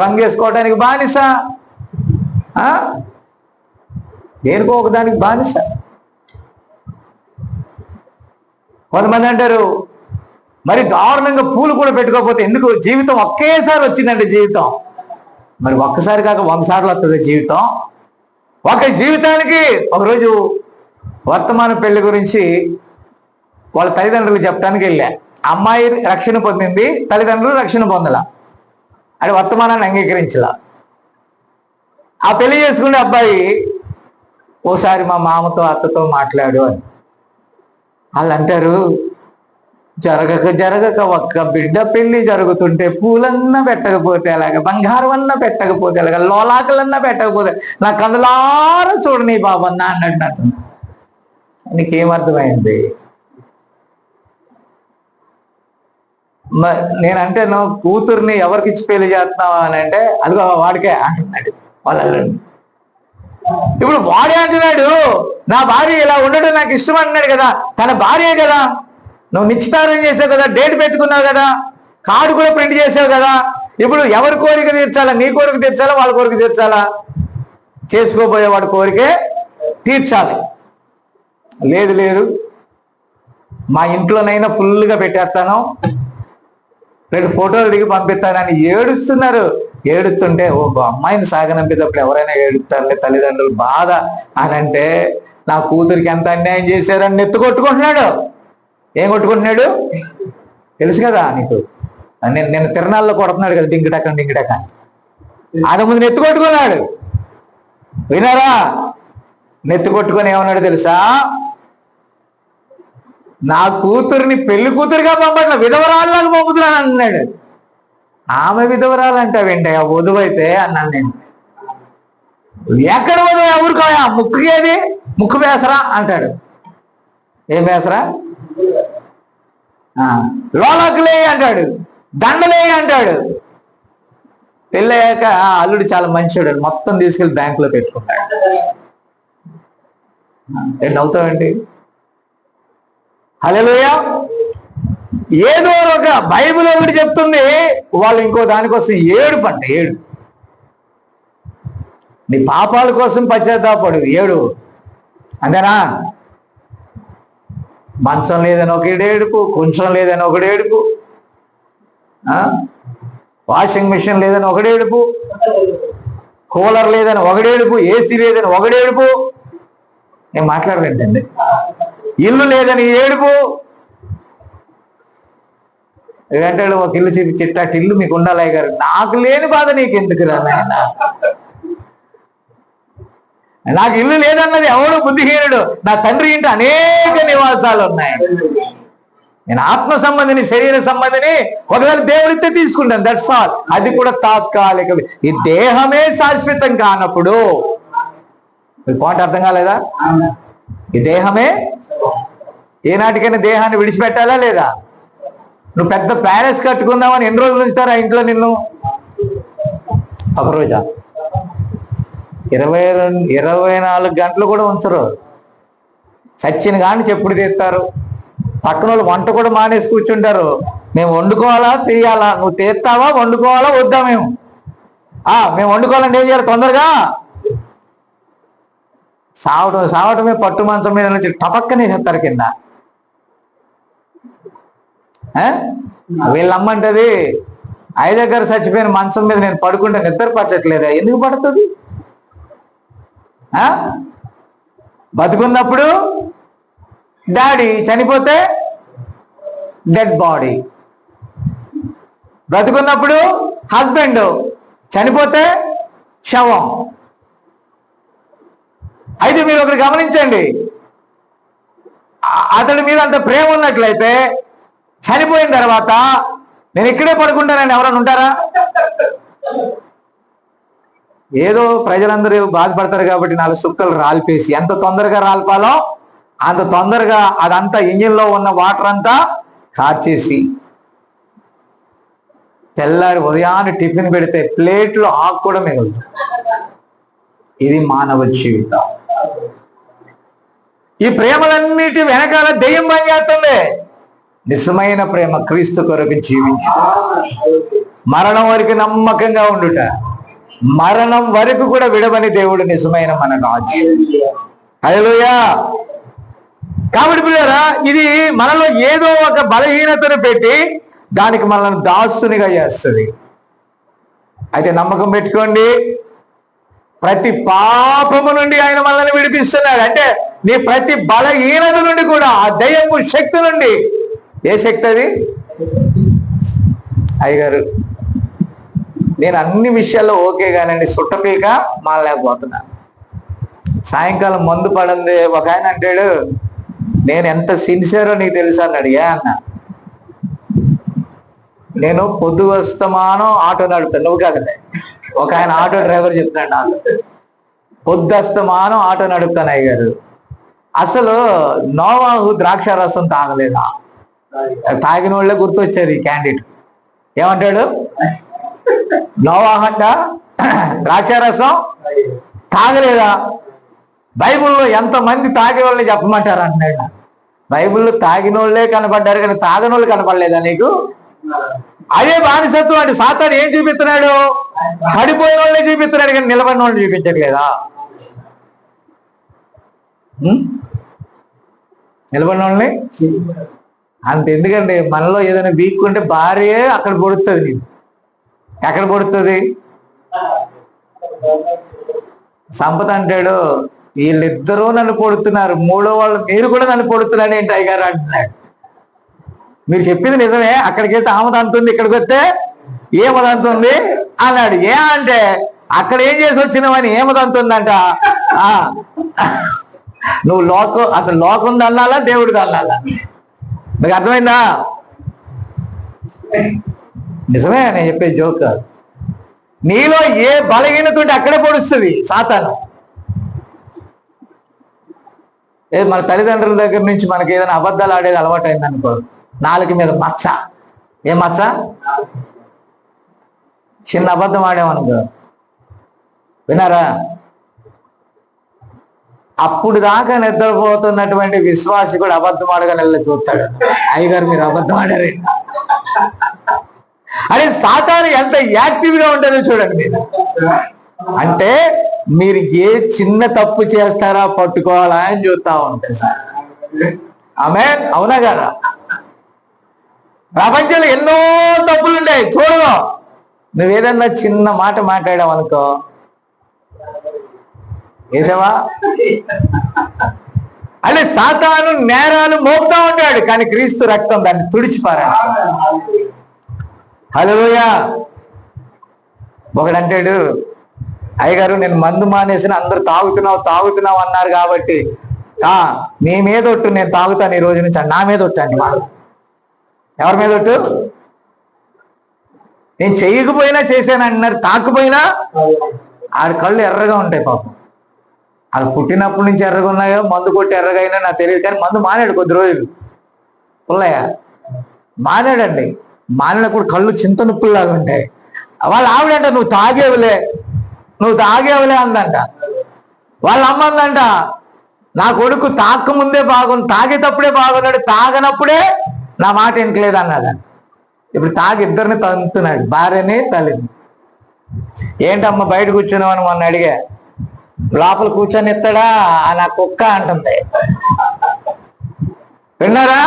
రంగు వేసుకోవడానికి బానిస, దేనికో ఒకదానికి బానిస. కొంతమంది అంటారు మరి దారుణంగా పూలు కూడా పెట్టుకోకపోతే ఎందుకు? జీవితం ఒకేసారి వచ్చిందంటే జీవితం. మరి ఒక్కసారి కాక 100 సార్లు వస్తుంది జీవితం. ఒక జీవితానికి ఒకరోజు వర్తమాన పెళ్లి గురించి వాళ్ళ తల్లిదండ్రులు చెప్పడానికి వెళ్ళా. అమ్మాయి రక్షణ పొందింది, తల్లిదండ్రులు రక్షణ పొందలా. అది వర్తమానాన్ని అంగీకరించలా. ఆ పెళ్లి చేసుకునే అబ్బాయి ఓసారి మా మామతో అత్తతో మాట్లాడు అని. వాళ్ళు అంటారు జరగక ఒక్క బిడ్డ పెళ్లి జరుగుతుంటే పూలన్నా పెట్టకపోతే అలాగ, బంగారం అన్నా పెట్టకపోతే అలాగ, లోలాకలన్నా పెట్టకపోతే నా కనులారా చూడని బాబన్నా అన్నట్టు. నీకేమర్థమైంది? నేనంటే నువ్వు కూతుర్ని ఎవరికి ఇచ్చి పెళ్లి చేస్తున్నావా అని అంటే అదిగో వాడికే అంటున్నాడు వాళ్ళు. ఇప్పుడు వాడే అంటున్నాడు నా భార్య ఇలా ఉండడం నాకు ఇష్టం అంటున్నాడు కదా. తన భార్యే కదా, నువ్వు నిశ్చితార్థం చేసావు కదా, డేట్ పెట్టుకున్నావు కదా, కార్డు కూడా ప్రింట్ చేసావు కదా. ఇప్పుడు ఎవరి కోరిక తీర్చాలా? నీ కోరిక తీర్చాలా, వాళ్ళ కోరిక తీర్చాలా? చేసుకోబోయే వాడి కోరికే తీర్చాలి. లేదు మా ఇంట్లోనైనా ఫుల్గా పెట్టేస్తాను, 2 ఫోటోలు దిగి పంపిస్తానని ఏడుస్తున్నారు. ఏడుస్తుంటే ఒక అమ్మాయిని సాగనంపేటప్పుడు ఎవరైనా ఏడుస్తారులే తల్లిదండ్రులు బాధ అని అంటే, నా కూతురికి ఎంత అన్యాయం చేశారని నెత్తు కొట్టుకుంటున్నాడు. ఏం కొట్టుకుంటున్నాడు తెలుసు కదా నీకు? నేను తిరణాల్లో కొడుతున్నాడు కదా, డింగిటక అది ముందు నెత్తు కొట్టుకున్నాడు. వినారా? నెత్తు కొట్టుకొని ఏమన్నాడు తెలుసా? నా కూతురిని పెళ్లి కూతురుగా పంపట్ల, విధవరాళ్ళగా పంపుతున్నాను అన్నాడు. ఆమె విధవరాలు అంటావేంటి? ఆ వధువు అయితే అన్నాను నేను. ఎక్కడ వధువు? ఎవరికోయా? ముక్కుకేది? ముక్కు వేసరా అంటాడు. ఏం వేసరా? లోలకులే అంటాడు, దండలే అంటాడు. పెళ్ళయ్యాక అల్లుడు చాలా మంచివాడు, మొత్తం తీసుకెళ్లి బ్యాంకులో పెట్టుకుంటాడు. ఏంటి అవుతావేంటి? హల్లెలూయా. ఏదో ఒక బైబిల్ ఒకటి చెప్తుంది, వాళ్ళు ఇంకో దానికోసం ఏడు. నీ పాపాల కోసం పశ్చాత్తాపడు, ఏడు. అంతేనా? మంచం లేదని ఒకటి ఏడుపు, కొంచెం లేదని ఒకటి ఏడుపు, వాషింగ్ మిషన్ లేదని ఒకటి ఏడుపు, కూలర్ లేదని ఒకటి ఏడుపు, ఏసీ లేదని ఒకటి ఏడుపు. నేను మాట్లాడలేంటండి. ఇల్లు లేదని ఏడుపు. గంటలు ఒక ఇల్లు చిట్టాటి ఇల్లు మీకు ఉండాలి గారు. నాకు లేని బాధ నీకు ఎందుకు రా నాయన? నాకు ఇల్లు లేదన్నది ఎవడు బుద్ధిహీనుడు. నా తండ్రి ఇంటి అనేక నివాసాలు ఉన్నాయి. నేను ఆత్మ సంబంధిని, శరీర సంబంధిని ఒకవేళ దేవుడితే తీసుకుంటాను, దట్స్ ఆల్. అది కూడా తాత్కాలిక. ఈ దేహమే శాశ్వతం కానప్పుడు, మీకు పాయింట్ అర్థం కాలేదా? ఈ దేహమే ఏనాటికైనా దేహాన్ని విడిచిపెట్టాలా లేదా? నువ్వు పెద్ద ప్యాలెస్ కట్టుకుందామని ఎన్ని రోజులు ఉంచుతారా ఇంట్లో నిన్ను? ఒకరోజా? 24 గంటలు కూడా ఉంచరు. చచ్చిన కానీ చెప్పుడు తీస్తారు. పక్కన వాళ్ళు వంట కూడా మానేసి కూర్చుంటారు. మేము వండుకోవాలా తీయాలా? నువ్వు తీస్తావా, వండుకోవాలా వద్దా? మేము వండుకోవాలంటే ఏం చేయాలి? తొందరగా సావటమే. పట్టు మంచం మీద నుంచి టపక్కనే చేస్తారు కింద. వీళ్ళమ్మంటది, ఐదగారు చచ్చిపోయిన మంచం మీద నేను పడుకుంటే నిద్ర పట్టట్లేదా? ఎందుకు పడుతుంది? బతుకున్నప్పుడు డాడీ, చనిపోతే డెడ్ బాడీ. బ్రతుకున్నప్పుడు హస్బెండ్, చనిపోతే శవం. అయితే మీరు ఒకటి గమనించండి, అతడి మీద అంత ప్రేమ ఉన్నట్లయితే చనిపోయిన తర్వాత నేను ఇక్కడే పడుకుంటానని ఎవరైనా ఉంటారా? ఏదో ప్రజలందరూ బాధపడతారు కాబట్టి 4 సుక్కలు రాల్పేసి, ఎంత తొందరగా రాల్పాలో అంత తొందరగా అదంతా ఇంజిన్లో ఉన్న వాటర్ అంతా కార్చేసి, తెల్లారి ఉదయాన్నే టిఫిన్ పెడితే ప్లేట్లో ఆకు కూడా మిగులుతుంది. ఇది మానవ జీవితం. ఈ ప్రేమలన్నిటి వెనకాల దెయ్యం పనిచేస్తుంది. నిజమైన ప్రేమ క్రీస్తు కొరకు జీవించు, మరణం వరకు నమ్మకంగా ఉండుట, మరణం వరకు కూడా విడవని దేవుడు నిజమైన మన రాజు. హల్లెలూయా. కాబట్టి పిల్లరా, ఇది మనలో ఏదో ఒక బలహీనతను పెట్టి దానికి మనల్ని దాసునిగా చేస్తుంది. అయితే నమ్మకం పెట్టుకోండి, ప్రతి పాపము నుండి ఆయన మనల్ని విడిపిస్తున్నాడు. అంటే నీ ప్రతి బలహీనత నుండి కూడా, ఆ దయ్యపు శక్తి నుండి. ఏ శక్తి అది? అయ్యగారు, నేను అన్ని విషయాల్లో ఓకే కానండి, సుట్టపీక మానలేకపోతున్నా. సాయంకాలం మందు పడింది. ఒక ఆయన అంటాడు, నేను ఎంత సిన్సియరో నీకు తెలుసా అన్నాడు. ఏ అన్న? నేను పొద్దు వస్తమానం ఆటో నడుపుతాను. నువ్వు కదలే, ఒక ఆయన ఆటో డ్రైవర్ చెప్తాడు నాకు, పొద్దుస్తమానం ఆటో నడుపుతాను అయ్యగారు. అసలు నోవాహు ద్రాక్ష రసం తాగలేదా? తాగిన వాళ్ళే గుర్తొచ్చేది ఈ క్యాండిడేట్. ఏమంటాడు? నోవాహు అంట ద్రాక్ష రసం తాగలేదా? బైబిల్లో ఎంతమంది తాగే వాళ్ళని చెప్పమంటారు అంటున్నాడు. బైబిల్లో తాగిన వాళ్ళే కనపడ్డారు కానీ తాగని వాళ్ళు కనపడలేదా నీకు? అదే బానిసత్వం. అంటే సాతాను ఏం చూపిస్తున్నాడు? పడిపోయిన వాళ్ళని చూపిస్తున్నాడు కానీ నిలబడిన వాళ్ళని చూపించట్లేదా? నిలబడిన వాళ్ళని అంత ఎందుకండి, మనలో ఏదైనా వీక్కుంటే భార్య అక్కడ పొడుతుంది. నీకు ఎక్కడ పొడుతుంది? సంపద అంటాడు, వీళ్ళిద్దరూ నన్ను పొడుతున్నారు, మూడో వాళ్ళు మీరు కూడా నన్ను పొడుతున్నారు ఏంటి అయ్యగారు అంటున్నాడు. మీరు చెప్పింది నిజమే, అక్కడికి వెళ్తే ఆమదంతుంది, ఇక్కడికి వస్తే ఏమదంతుంది అన్నాడు. ఏ అంటే అక్కడ ఏం చేసి వచ్చినావని ఏమదంతుందంట. నువ్వు అసలు లోకం దల్లాలా, దేవుడు దల్లాలా? మీకు అర్థమైందా? నిజమే నేను చెప్పే జోక్. నీలో ఏ బలహీనత ఉంటే అక్కడే పొడుస్తుంది సాతాను. మన తల్లిదండ్రుల దగ్గర నుంచి మనకి ఏదైనా అబద్ధాలు ఆడేది అలవాటు అయింది అనుకో, నాలుక మీద మచ్చ. ఏం మచ్చ? చిన్న అబద్ధం ఆడామనుకో, విన్నారా? అప్పుడు దాకా నిద్రపోతున్నటువంటి విశ్వాసి కూడా అబద్ధం ఆడగల చూస్తాడు. అయ్యగారు మీరు అబద్ధం ఆడారు అరే సాతాను ఎంత యాక్టివ్ గా ఉంటుందో చూడండి మీరు. అంటే మీరు ఏ చిన్న తప్పు చేస్తారా పట్టుకోవాలా అని చూస్తా ఉంటాయి సార్. ఆమేన్, అవునా కదా? ప్రపంచంలో ఎన్నో తప్పులు ఉంటాయి చూడవు. నువ్వేదన్నా చిన్న మాట మాట్లాడావు అనుకో, వేసావా? అంటే సాతాను నేరాలు మోపుతా ఉంటాడు, కానీ క్రీస్తు రక్తం దాన్ని తుడిచిపారేస్తాడు. హల్లెలూయా. ఒకడంటాడు, అయ్యగారు నేను మందు మానేసిన, అందరు తాగుతున్నావు అన్నారు కాబట్టి నీ మీద ఒట్టు నేను తాగుతాను ఈ రోజు నుంచి. నా మీద ఒట్టు అండి. ఎవరి మీద ఒట్టు? నేను చెయ్యకపోయినా చేశాను అంటున్నారు, తాకపోయినా. ఆడి కళ్ళు ఎర్రగా ఉంటాయి పాపం. అది పుట్టినప్పటి నుంచి ఎర్రగా ఉన్నాయో, మందు కొట్టి ఎర్రగా అయినా నాకు తెలియదు, కానీ మందు మానాడు కొద్ది రోజులు. పుల్లయ్య మానాడండి. మానినప్పుడు కళ్ళు చింత నొప్పుల్లాగా ఉంటాయి. వాళ్ళ ఆవిడంట నువ్వు తాగేవులే అందంట. వాళ్ళ అమ్మందంట నా కొడుకు తాగకముందే తాగేటప్పుడే బాగున్నాడు, తాగనప్పుడే నా మాట వినట్లేదు అన్నదంట. ఇప్పుడు తాగి ఇద్దరిని తంతున్నాడు, భార్యని తల్లిని. ఏంటమ్మ బయట కూర్చున్నామని మొన్న అడిగా. లోపల కూర్చొని ఎత్తాడా నా కుక్క అంటుంది. విన్నారా?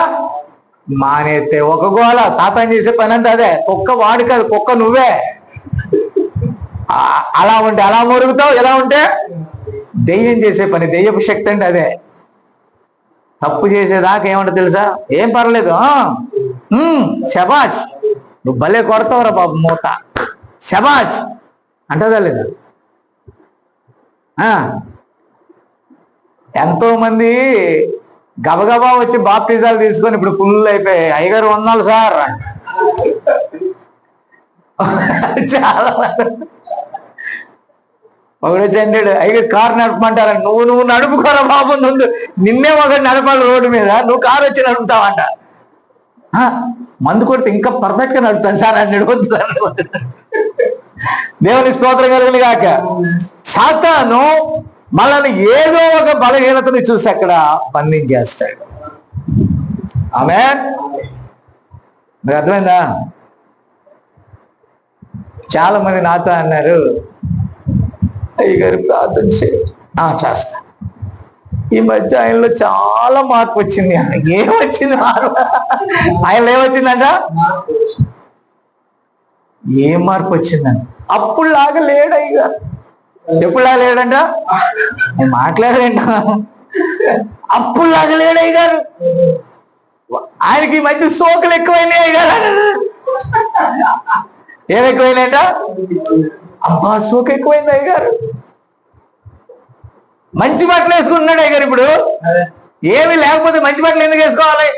మానేస్తే ఒక గోల. సాతాను చేసే పని అంతా అదే. కుక్క వాడు కాదు, కుక్క నువ్వే. అలా ఉంటే అలా మొరుగుతావు, ఎలా ఉంటే దెయ్యం చేసే పని, దెయ్యపు శక్తి అంటే అదే. తప్పు చేసేదాకా ఏమంటో తెలుసా? ఏం పర్లేదు, శబాష్ నువ్వు భలే కొడతావురా బాబు మూత, శబాష్ అంటదా లేదా? ఎంతో మంది గబగబా వచ్చి బాప్టిజాలు తీసుకొని ఇప్పుడు ఫుల్ అయిపోయాయి. అయ్యగారు వందనాలు సార్ అంట. చాలా ఒకడు వచ్చి అంటాడు, అయ్యగారు కారు నడపమంటారా? నువ్వు నడుపుకోరా బాబు, నిన్నే ఒకటి నడపాలి రోడ్డు మీద, నువ్వు కారు వచ్చి నడుపుతావంట. మందు కొడితే ఇంకా పర్ఫెక్ట్ గా నడుపుతాను సార్ అని నడుపుతున్నాను. దేవుని స్తోత్రం కలుగును గాక. సాతాను మనల్ని ఏదో ఒక బలహీనతని చూసి అక్కడ బంధించేస్తాడు. ఆమేన్. మీకు అర్థమైందా? చాలా మంది నాతో అన్నారు, అయ్యగారు ప్రార్థన చేస్తా. ఈ మధ్య ఆయనలో చాలా మార్పు వచ్చింది. ఏమొచ్చింది మార్పు? ఆయనలో ఏమొచ్చిందంట? ఏం మార్పు వచ్చిందంట? అప్పుడులాగా లేడు అయ్యగారు. ఎప్పుడులాగా లేడంట? మాట్లాడేంట. అప్పుడులాగా లేడు అయ్యగారు. ఆయనకి ఈ మధ్య సోకులు ఎక్కువైనాయి అయ్యగారు. ఏం ఎక్కువైనాయంట? అబ్బా సోకు ఎక్కువైంది అయ్యగారు. మంచి బట్టలు వేసుకుంటున్నాడు అయ్యగారు. ఇప్పుడు ఏమి లేకపోతే మంచి బట్టలు ఎందుకు వేసుకోవాలి?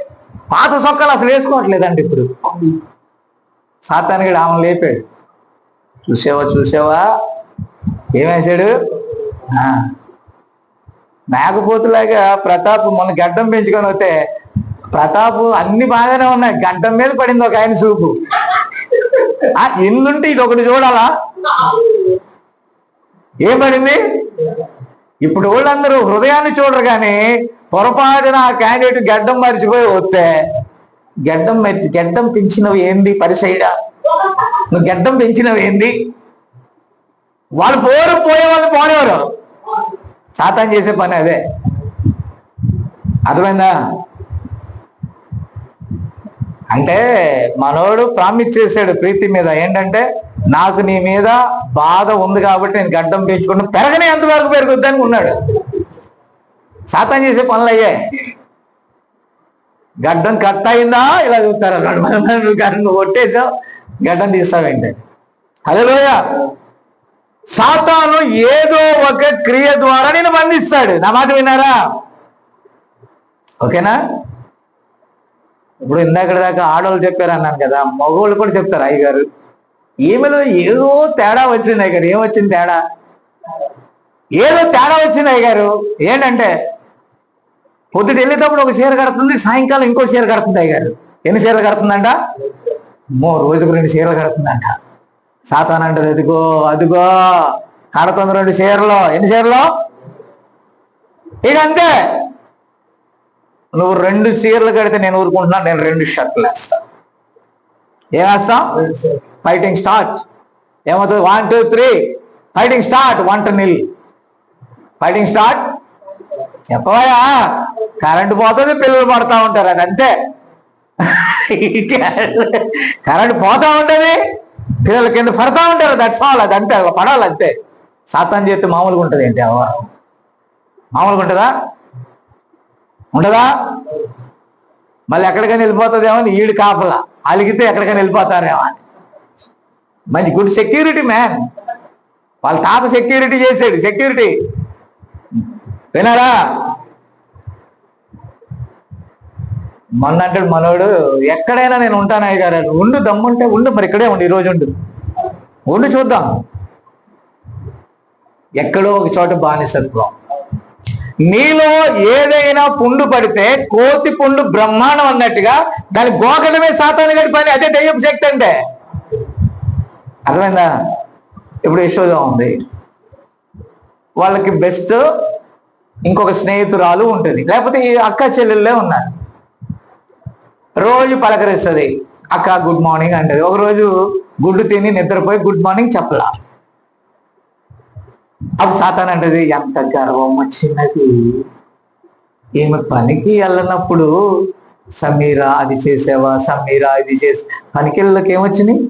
పాత సొక్కలు అసలు వేసుకోవట్లేదండి ఇప్పుడు. సాతానుడు ఆమె లేపాడు. చూసావా ఏమేసాడు? మేకపోతులాగా ప్రతాప్ మొన్న గడ్డం పెంచుకొని వస్తే, ప్రతాప్ అన్ని బాగానే ఉన్నాయి, గడ్డం మీద పడింది ఒక ఆయన చూపు. ఎన్నుంటే ఇది ఒకటి చూడాలా? ఏం పడింది? ఇప్పుడు వాళ్ళందరూ హృదయాన్ని చూడరు, కానీ పొరపాటున ఆ క్యాండిడేట్ గడ్డం మర్చిపోయి వస్తే, గడ్డం పెంచినవి ఏంది పరిసైడా? నువ్వు గడ్డం పెంచినవి ఏంది? వాళ్ళు పోయే వాళ్ళు పోనేవారు. సాతాను చేసే పని అదే. అర్థమైందా? అంటే మనోడు ప్రామిస్ చేశాడు ప్రీతి మీద, ఏంటంటే నాకు నీ మీద బాధ ఉంది కాబట్టి నేను గడ్డం పెంచుకుంటా, పెరగనే ఎంతవరకు పెరుగుద్దని ఉన్నాడు. సాతాను చేసే పనులు అయ్యాయి. గడ్డం కట్ అయిందా ఇలా చూస్తారు అన్నాడు. నువ్వు కొట్టేసావు, గడ్డం తీస్తావేంటి? హల్లెలూయా. సాతాను ఏదో ఒక క్రియ ద్వారా నేను బంధిస్తాడు. నా మాట విన్నారా? ఓకేనా? ఇప్పుడు ఇందాక దాకా ఆడవాళ్ళు చెప్పారు అన్నాను కదా, మగవాళ్ళు కూడా చెప్తారు, అయ్యగారు ఈమెలో ఏదో తేడా వచ్చింది అయ్యగారు. ఏమొచ్చింది తేడా? ఏదో తేడా వచ్చింది అయ్యగారు. ఏంటంటే పొద్దుట వెళ్ళేటప్పుడు ఒక చీర కడుతుంది, సాయంకాలం ఇంకో చీర కడుతుంది అయ్యగారు. ఎన్ని చీరలు కడుతుందంట? రోజుకు 2 చీరలు కడుతుందంట. సాతాను అంటది, అదిగో కడుతుంది 2 చీరలు. ఎన్ని చీరలు? ఇక అంతే. నువ్వు 2 చీరలు కడితే నేను ఊరుకుంటున్నా, నేను 2 షర్ట్లు వేస్తా. ఏం వేస్తాం? Fighting start. ఏమవుతుంది? 1 2 3 ఫైటింగ్ స్టార్ట్. 1-0 fighting start. చెప్పవయా, కరెంటు పోతుంది, పిల్లలు పడతా ఉంటారు, అది అంతే. కరెంటు పోతా ఉంటది, పిల్లల కింద పడతా ఉంటారు, దట్స్ ఆల్. అది అంతే, పడాలి అంతే. సాతాను చేస్తే మామూలుగా ఉంటుంది ఏంటి? మామూలుగా ఉంటుందా? ఉండదా? మళ్ళీ ఎక్కడికైనా వెళ్ళిపోతుందేమో అని ఈడు కాపలా, అలిగితే ఎక్కడికైనా వెళ్ళిపోతారేమో అని. మంచి గుడ్ సెక్యూరిటీ మ్యాన్. వాళ్ళ తాత సెక్యూరిటీ చేసాడు, సెక్యూరిటీ. వినారా? మొన్న అంటాడు మనోడు, ఎక్కడైనా నేను ఉంటాను అయ్యగారు. ఉండు, దమ్ముంటే ఉండు, మరి ఇక్కడే ఉండు, ఈరోజు ఉండు చూద్దాం. ఎక్కడో ఒక చోట బానిసత్వం. నీలో ఏదైనా పుండు పడితే కోతి పుండు బ్రహ్మాండం అన్నట్టుగా దాని గోకడమే సాతాను గడి పని. అదే దెయ్యపు శక్తి అంటే. అర్థమైందా? ఇప్పుడు యశోద ఉంది, వాళ్ళకి బెస్ట్ ఇంకొక స్నేహితురాలు ఉంటుంది, లేకపోతే ఈ అక్క చెల్లెళ్ళే ఉన్నారు. రోజు పలకరిస్తుంది, అక్క గుడ్ మార్నింగ్ అంటది. ఒకరోజు గుడ్డు తిని నిద్రపోయి గుడ్ మార్నింగ్ చెప్పలా. అప్పుడు సాతాన్ అంటది, ఎంత గర్వం వచ్చినది, ఈమె పనికి వెళ్ళినప్పుడు సమీరా అది చేసావా, సమీరా ఇది చేసా. పనికిళ్ళకి ఏమొచ్చినాయి?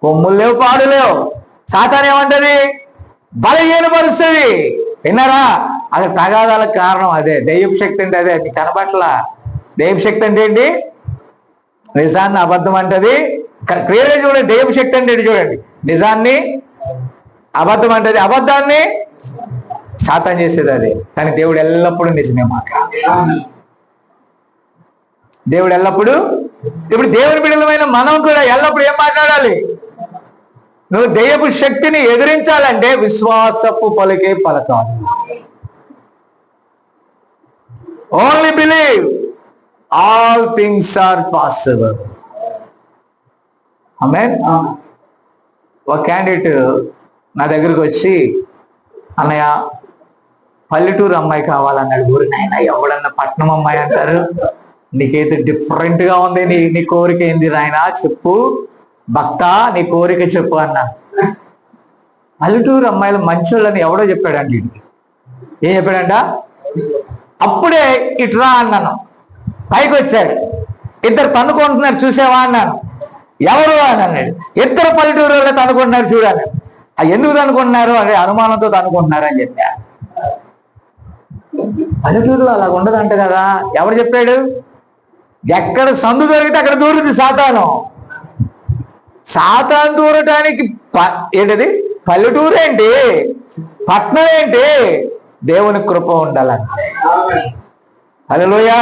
కొమ్ములు లేవు, పాడు లేవు. సాతాన్ ఏమంటది? బలహీనపరుస్తుంది. విన్నారా? అది తగాదాలకు కారణం అదే. దెయ్యపు శక్తి అంటే అదే. అది కనబట్ల. దెయ్యపు శక్తి అంటే ఏంటి? నిజాన్ని అబద్ధం అంటది. క్లియర్గా చూడండి, దెయ్యపు శక్తి అంటే చూడండి, నిజాన్ని అబద్ధం అంటది, అబద్ధాన్ని సాతాన్ చేసేది అదే. కానీ దేవుడు ఎల్లప్పుడూ నిజమే మాట్లాడాలి. దేవుడు ఎల్లప్పుడూ, ఇప్పుడు దేవుని బిడ్డలమైన మనం కూడా ఎల్లప్పుడూ ఏం మాట్లాడాలి? నువ్వు దెయ్యపు శక్తిని ఎదిరించాలంటే విశ్వాసపు పలికే పలకాలి. Only believe all things are possible. Amen. ఒక క్యాండిడేట్ నా దగ్గరికి వచ్చి, అన్నయ్య పల్లెటూరు అమ్మాయి కావాలన్నాడు. ఊరి నాయన ఎవడన్నా పట్నం అమ్మాయి అంటారు, నీకైతే డిఫరెంట్ గా ఉంది, నీ కోరిక ఏంది నాయన చెప్పు, భక్త నీ కోరిక చెప్పు అన్నా. పల్లెటూరు అమ్మాయిలు మంచోళ్ళని ఎవడో చెప్పాడండి. ఏం చెప్పాడంట? అప్పుడే ఇట్రా అన్నాను. పైకి వచ్చాడు, 2 తన్నుకుంటున్నారు చూసావా అన్నాను. ఎవరు అని అన్నాడు. 2 పల్లెటూరు వాళ్ళు తన్నుకుంటున్నారు చూడాలి. ఎందుకు తనుకుంటున్నారు అంటే అనుమానంతో తనుకుంటున్నారు అని చెప్పా. పల్లెటూరులో అలా ఉండదంట కదా. ఎవరు చెప్పాడు? ఎక్కడ సందు దొరికితే అక్కడ దూరుంది సాతాను. సాతాను దూరటానికి ఏంటది? పల్లెటూరు ఏంటి, పట్నం ఏంటి? దేవుని కృప ఉండాలంటే. హల్లెలూయా.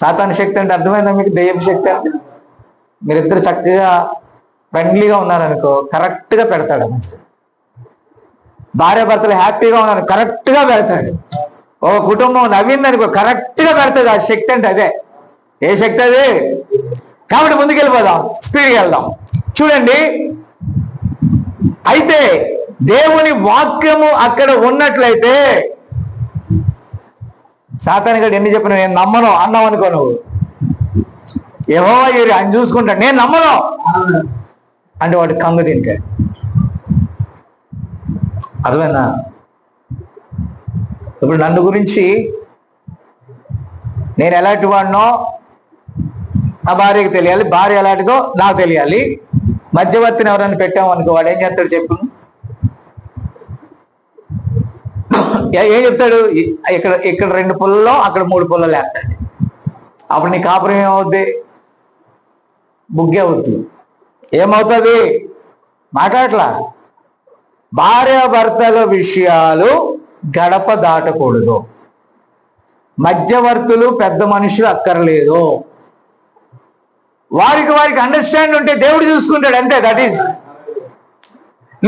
సాతాను శక్తి అంటే అర్థమైందా మీకు? దెయ్యపు శక్తి అంటే మీరిద్దరు చక్కగా ఫ్రెండ్లీగా ఉన్నారనుకో, కరెక్ట్ గా పెడతాడు. భార్య భర్తలు హ్యాపీగా ఉన్నారు, కరెక్ట్ గా పెడతాడు. ఒక కుటుంబం నవ్విందనుకో, కరెక్ట్ గా పెడతాడు. ఆ శక్తి అంటే అదే. ఏ శక్తి అది? కాబట్టి ముందుకెళ్ళిపోదాం, స్పీడ్గా వెళ్దాం. చూడండి, అయితే దేవుని వాక్యము అక్కడ ఉన్నట్లయితే సాతాను గడు ఎన్ని చెప్పిన నేను నమ్మను అన్నావు అనుకో, నువ్వు యెహోవా ఆయన చూసుకుంటాడు, నేను నమ్మను అంటే వాడు కంగు తింటాడు. అర్థమైందా? ఇప్పుడు నన్ను గురించి నేను ఎలాంటి వాడినో నా భార్యకి తెలియాలి, భార్య ఎలాంటిదో నాకు తెలియాలి. మధ్యవర్తిని ఎవరైనా పెట్టాము అనుకో, వాడు ఏం చేస్తాడు చెప్పు? ఏం చెప్తాడు? ఇక్కడ 2 పుల్లలో అక్కడ 3 పుల్లలు వేస్తాడు. అప్పుడు నీ కాపురం ఏమవుద్ది? బుగ్గే అవుద్ది. ఏమవుతుంది? మాట్లాడట్లా. భార్యాభర్తల విషయాలు గడప దాటకూడదు. మధ్యవర్తులు పెద్ద మనుషులు అక్కర్లేదు. వారికి అండర్స్టాండ్ ఉంటే దేవుడు చూసుకుంటాడు, అంతే. That is.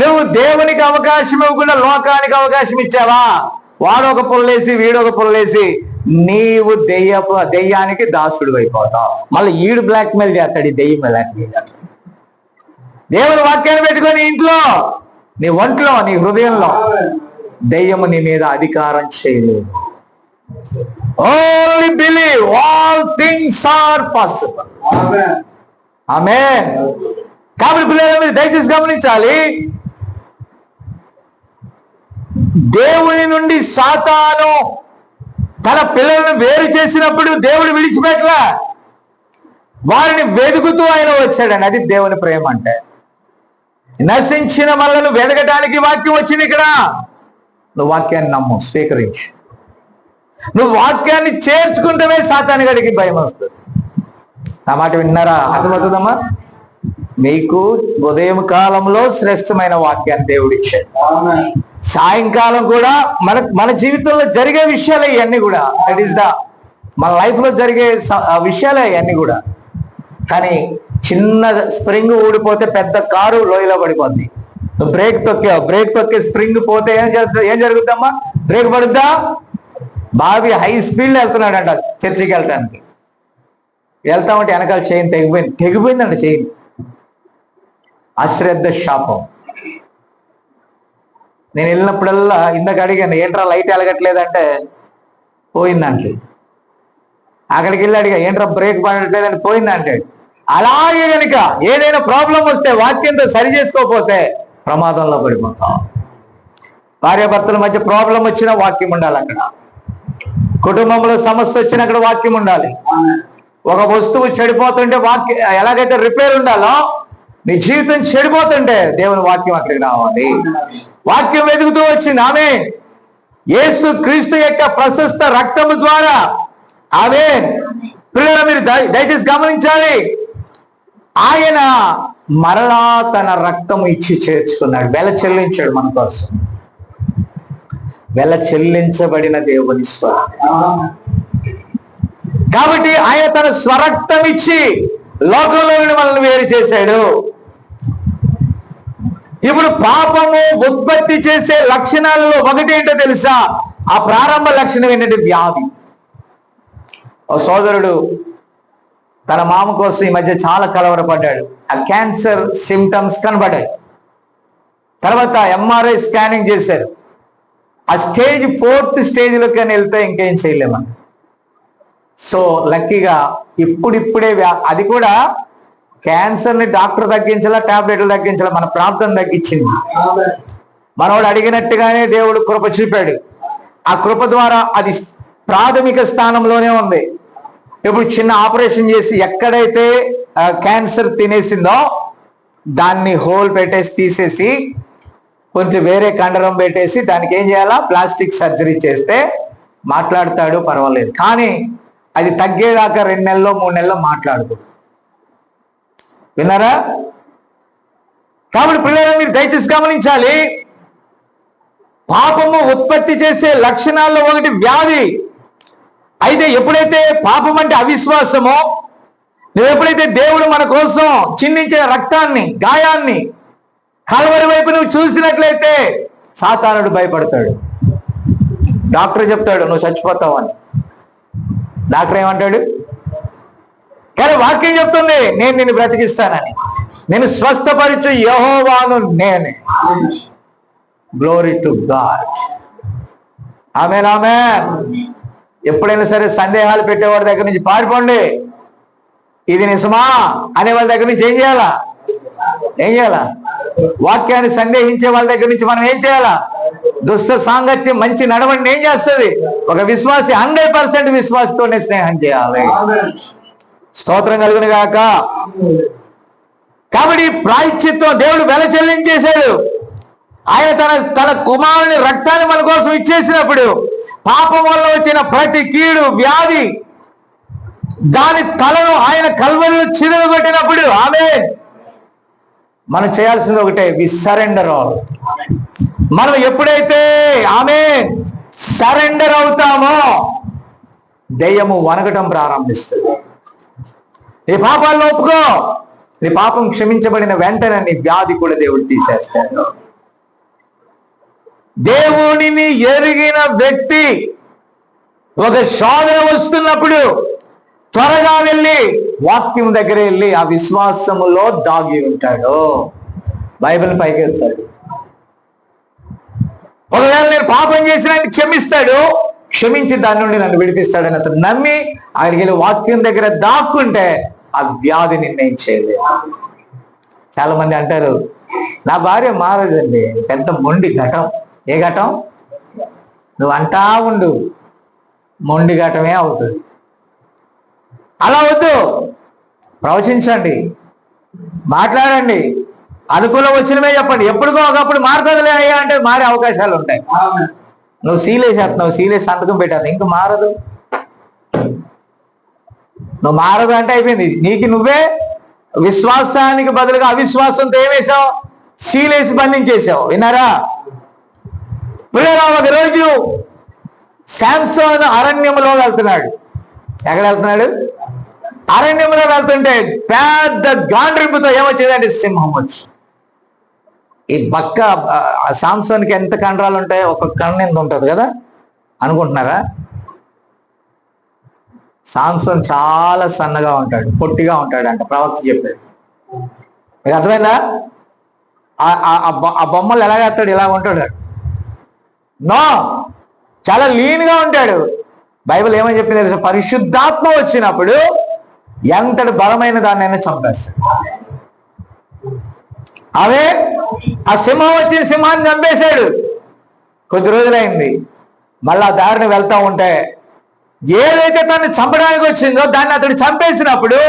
నువ్వు దేవునికి అవకాశం ఇవ్వకుండా లోకానికి అవకాశం ఇచ్చావా? వాడొక పుల్లేసి వీడొక పుల్లేసి నీవు దెయ్యానికి దాసుడు అయిపోతావు. మళ్ళీ ఈడు బ్లాక్ మెయిల్ చేస్తాడు, ఈ దెయ్యం బ్లాక్ మెయిల్ చేస్తాడు. దేవుని వాక్యాన్ని పెట్టుకొని ఇంట్లో, నీ ఒంట్లో, నీ హృదయంలో దెయ్యము నీ మీద అధికారం చేయలేదు. Only believe, all things are possible. Amen. కాబట్టి పిల్లలు మీరు దయచేసి గమనించాలి, దేవుని నుండి సాతాను తన పిల్లలను వేరు చేసినప్పుడు దేవుడు విడిచిపెట్టలా, వారిని వెతుకుతూ ఆయన వచ్చాడని. అది దేవుని ప్రేమ అంటే. నశించిన మనలను వెతకటానికి వాక్యం వచ్చింది ఇక్కడ. నువ్వు వాక్యాన్ని నమ్ము, స్వీకరించు. నువ్వు వాక్యాన్ని చేర్చుకుంటేనే సాతాను గడికి భయం వస్తుంది. నా మాట విన్నారా? అర్థమవుతుందమ్మా? మీకు ఉదయం కాలంలో శ్రేష్టమైన వాక్యాన్ని దేవుడు ఇచ్చాడు. సాయంకాలం కూడా మన జీవితంలో జరిగే విషయాలే ఇవన్నీ కూడా. దట్ ఈస్ మన లైఫ్ లో జరిగే విషయాలే ఇవన్నీ కూడా. కానీ చిన్న స్ప్రింగ్ ఊడిపోతే పెద్ద కారు లోయలో పడిపోద్ది. నువ్వు బ్రేక్ తొక్కే స్ప్రింగ్ పోతే ఏం జరుగుద్దమ్మా? బ్రేక్ పడుద్దా? బాబీ హై స్పీడ్లో వెళ్తున్నాడంట చర్చికి వెళ్ళటానికి. వెళ్తామంటే వెనకాల చైన్ తెగిపోయిందంట చైన్. అశ్రద్ధ శాపం. నేను వెళ్ళినప్పుడల్లా ఇందాక అడిగాను, ఏంట్రా లైట్ వెలగట్లేదంటే పోయిందంటే. అక్కడికి వెళ్ళి అడిగా, ఏంట్రా బ్రేక్ పడట్లేదని పోయిందంటే. అలాగే కనుక ఏదైనా ప్రాబ్లం వస్తే వాక్యంతో సరి చేసుకోకపోతే ప్రమాదంలో పడిపోతాం. భార్యాభర్తల మధ్య ప్రాబ్లం వచ్చినా వాక్యం ఉండాలి అక్కడ. కుటుంబంలో సమస్య వచ్చినా అక్కడ వాక్యం ఉండాలి. ఒక వస్తువు చెడిపోతుంటే వాక్యం ఎలాగైతే రిపేర్ ఉండాలో, నీ జీవితం చెడిపోతుంటే దేవుని వాక్యం అక్కడికి రావాలి. వాక్యం వెతుకుతూ వచ్చింది. ఆమేన్. యేసు క్రీస్తు యొక్క ప్రశస్త రక్తము ద్వారా. ఆమేన్. పిల్లలు మీరు దయచేసి గమనించాలి, ఆయన మరలా తన రక్తము ఇచ్చి చేర్చుకున్నాడు. వెల చెల్లించాడు మన కోసం. వెల చెల్లించబడిన దేవుని స్వరం. కాబట్టి ఆయన తన స్వరక్తం ఇచ్చి లోకంలో మనల్ని వేరు చేశాడు. ఇప్పుడు పాపము ఉత్పత్తి చేసే లక్షణాలలో ఒకటి ఏంటో తెలుసా? ఆ ప్రారంభ లక్షణం ఏంటంటే వ్యాధి. ఓ సోదరుడు తన మామ కోసం ఈ మధ్య చాలా కలవరపడ్డాడు. ఆ క్యాన్సర్ సిమ్టమ్స్ కనబడ్డాయి. తర్వాత ఎంఆర్ఐ స్కానింగ్ చేశారు. ఆ స్టేజ్ 4th స్టేజ్లోకి అని వెళ్తే ఇంకేం చేయలేమని. సో లక్కీగా ఇప్పుడిప్పుడే అది కూడా క్యాన్సర్ని డాక్టర్ తగ్గించాలా, టాబ్లెట్లు తగ్గించాలా, మన ప్రార్థన తగ్గించింది. మనవాడు అడిగినట్టుగానే దేవుడు కృప చూపాడు. ఆ కృప ద్వారా అది ప్రాథమిక స్థానంలోనే ఉంది. ఇప్పుడు చిన్న ఆపరేషన్ చేసి ఎక్కడైతే క్యాన్సర్ తినేసిందో దాన్ని హోల్ పెట్టేసి తీసేసి కొంచెం వేరే కండరం పెట్టేసి దానికి ఏం చేయాలా? ప్లాస్టిక్ సర్జరీ చేస్తే మాట్లాడతాడు, పర్వాలేదు. కానీ అది తగ్గేదాకా 2 నెలల్లో 3 నెలల్లో మాట్లాడకూడదు. విన్నారా? కాబట్టి పిల్లలు మీరు దయచేసి గమనించాలి, పాపము ఉత్పత్తి చేసే లక్షణాల్లో ఒకటి వ్యాధి. అయితే ఎప్పుడైతే పాపం అంటే అవిశ్వాసమో, నువ్వు ఎప్పుడైతే దేవుడు మన కోసం చిందించిన రక్తాన్ని, గాయాన్ని కల్వరి వైపు నువ్వు చూసినట్లయితే సాతానుడు భయపడతాడు. డాక్టర్ చెప్తాడు నువ్వు చచ్చిపోతావు అని. డాక్టర్ ఏమంటాడు? కానీ వాక్యం చెప్తుంది నేను నిన్ను బ్రతికిస్తానని. నేను స్వస్థపరచు యెహోవాను నేనే. Glory to God. Amen, amen. ఎప్పుడైనా సరే సందేహాలు పెట్టేవాడి దగ్గర నుంచి పారిపోండి. ఇది నిజమా అనే వాళ్ళ దగ్గర నుంచి ఏం చేయాలా? వాక్యాన్ని సందేహించే వాళ్ళ దగ్గర నుంచి మనం ఏం చేయాలా? దుష్ట సాంగత్యం, మంచి నడవడిని ఏం చేస్తుంది? ఒక విశ్వాసి 100% విశ్వాసతోనే స్నేహం చేయాలి. స్తోత్రం కలుగును గాక. కాబట్టి ప్రాయశ్చిత్తం దేవుడు వెల చెల్లించేశాడు. ఆయన తన కుమారుని రక్తాన్ని మన కోసం ఇచ్చేసినప్పుడు పాపం వల్ల వచ్చిన ప్రతి కీడు, వ్యాధి, దాని తలను ఆయన కల్వరిలో చిరుగొట్టినప్పుడు ఆమేన్, మనం చేయాల్సింది ఒకటే, వి సరెండర్ ఆల్. మనం ఎప్పుడైతే ఆమేన్ సరెండర్ అవుతామో దెయ్యము వణకటం ప్రారంభిస్తుంది. నీ పాపాలను ఒప్పుకో, నీ పాపం క్షమించబడిన వెంటనే నీ వ్యాధి కూడా దేవుడు తీసేస్తాడు. దేవునిని ఎరిగిన వ్యక్తి ఒక శోధన వస్తున్నప్పుడు త్వరగా వెళ్ళి వాక్యం దగ్గర వెళ్ళి ఆ విశ్వాసములో దాగి ఉంటాడు. బైబిల్ పైకి వెళ్తాడు. ఒకవేళ నేను పాపం చేసిన క్షమిస్తాడు, క్షమించి దాని నుండి నన్ను విడిపిస్తాడని అతను నమ్మి ఆయనకి వెళ్ళి వాక్యం దగ్గర దాక్కుంటే ఆ వ్యాధి నిర్ణయం చేయలేదు. చాలా మంది అంటారు, నా భార్య మారదండి, పెద్ద మొండి ఘటం. ఏ ఘటం? నువ్వు అంటా ఉండు, మొండి ఘటమే అవుతుంది. అలా వద్దు, ప్రవచించండి, మాట్లాడండి, అనుకూలం వచ్చినవే చెప్పండి. ఎప్పుడుకో ఒకప్పుడు మారుతుందిలే అయ్యా అంటే మారే అవకాశాలు ఉంటాయి. నువ్వు సీలేసేస్తున్నావు, సీలేసి సంతకం పెట్టావు, ఇంక మారదు. నువ్వు మారదు అంటే అయిపోయింది. నీకు నువ్వే విశ్వాసానికి బదులుగా అవిశ్వాసంతో ఏమేశావు? సీలేసి బంధించేసావు. విన్నారా? ఒక రోజు శాంసోను అరణ్యంలో వెళ్తున్నాడు. ఎక్కడ వెళ్తున్నాడు? అరణ్యంలో వెళ్తుంటే పెద్ద గాండ్రింపుతో ఏమొచ్చేదంటే సింహం వచ్చి. ఈ బక్క శాంసోన్కి ఎంత కండరాలు ఉంటాయో ఒక్కొక్క కన్ను ఎంత ఉంటుంది కదా అనుకుంటున్నారా? శాంసోన్ చాలా సన్నగా ఉంటాడు, పొట్టిగా ఉంటాడు అంట ప్రవక్త చెప్పాడు. మీకు అర్థమైందా? ఆ బొమ్మలు ఎలాగేస్తాడు? ఇలా ఉంటాడు. నో, చాలా లీన్గా ఉంటాడు. బైబిల్ ఏమని చెప్పింది తెలుసా? పరిశుద్ధాత్మ వచ్చినప్పుడు ఎంతటి బలమైన దాన్నైనా చంపేస్తాడు. అవే ఆ సింహం వచ్చి సింహాన్ని చంపేశాడు. కొద్ది రోజులైంది, మళ్ళా దారిని వెళ్తా ఉంటే ఏదైతే తను చంపడానికి వచ్చిందో దాన్ని అతడు చంపేసినప్పుడు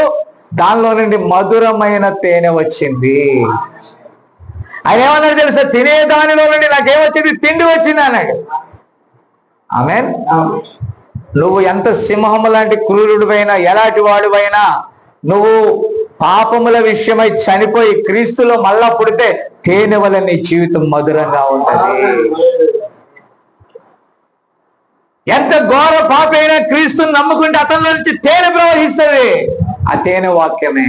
దానిలో నుండి మధురమైన తేనె వచ్చింది. ఆయన ఏమన్నాడు తెలుసా? తినే దానిలో నుండి నాకేమొచ్చింది? తిండి వచ్చింది అన్నాడు. ఆమేన్. నువ్వు ఎంత సింహము లాంటి క్రూరుడివైనా, ఎలాంటి వాడువైనా, నువ్వు పాపముల విషయమై చనిపోయి క్రీస్తులో మళ్ళా పుడితే తేనె వల్ల నీ జీవితం మధురంగా ఉంటుంది. ఎంత ఘోర పాపి అయినా క్రీస్తుని నమ్ముకుంటే అతని నుంచి తేనె ప్రవహిస్తుంది. ఆ తేనె వాక్యమే.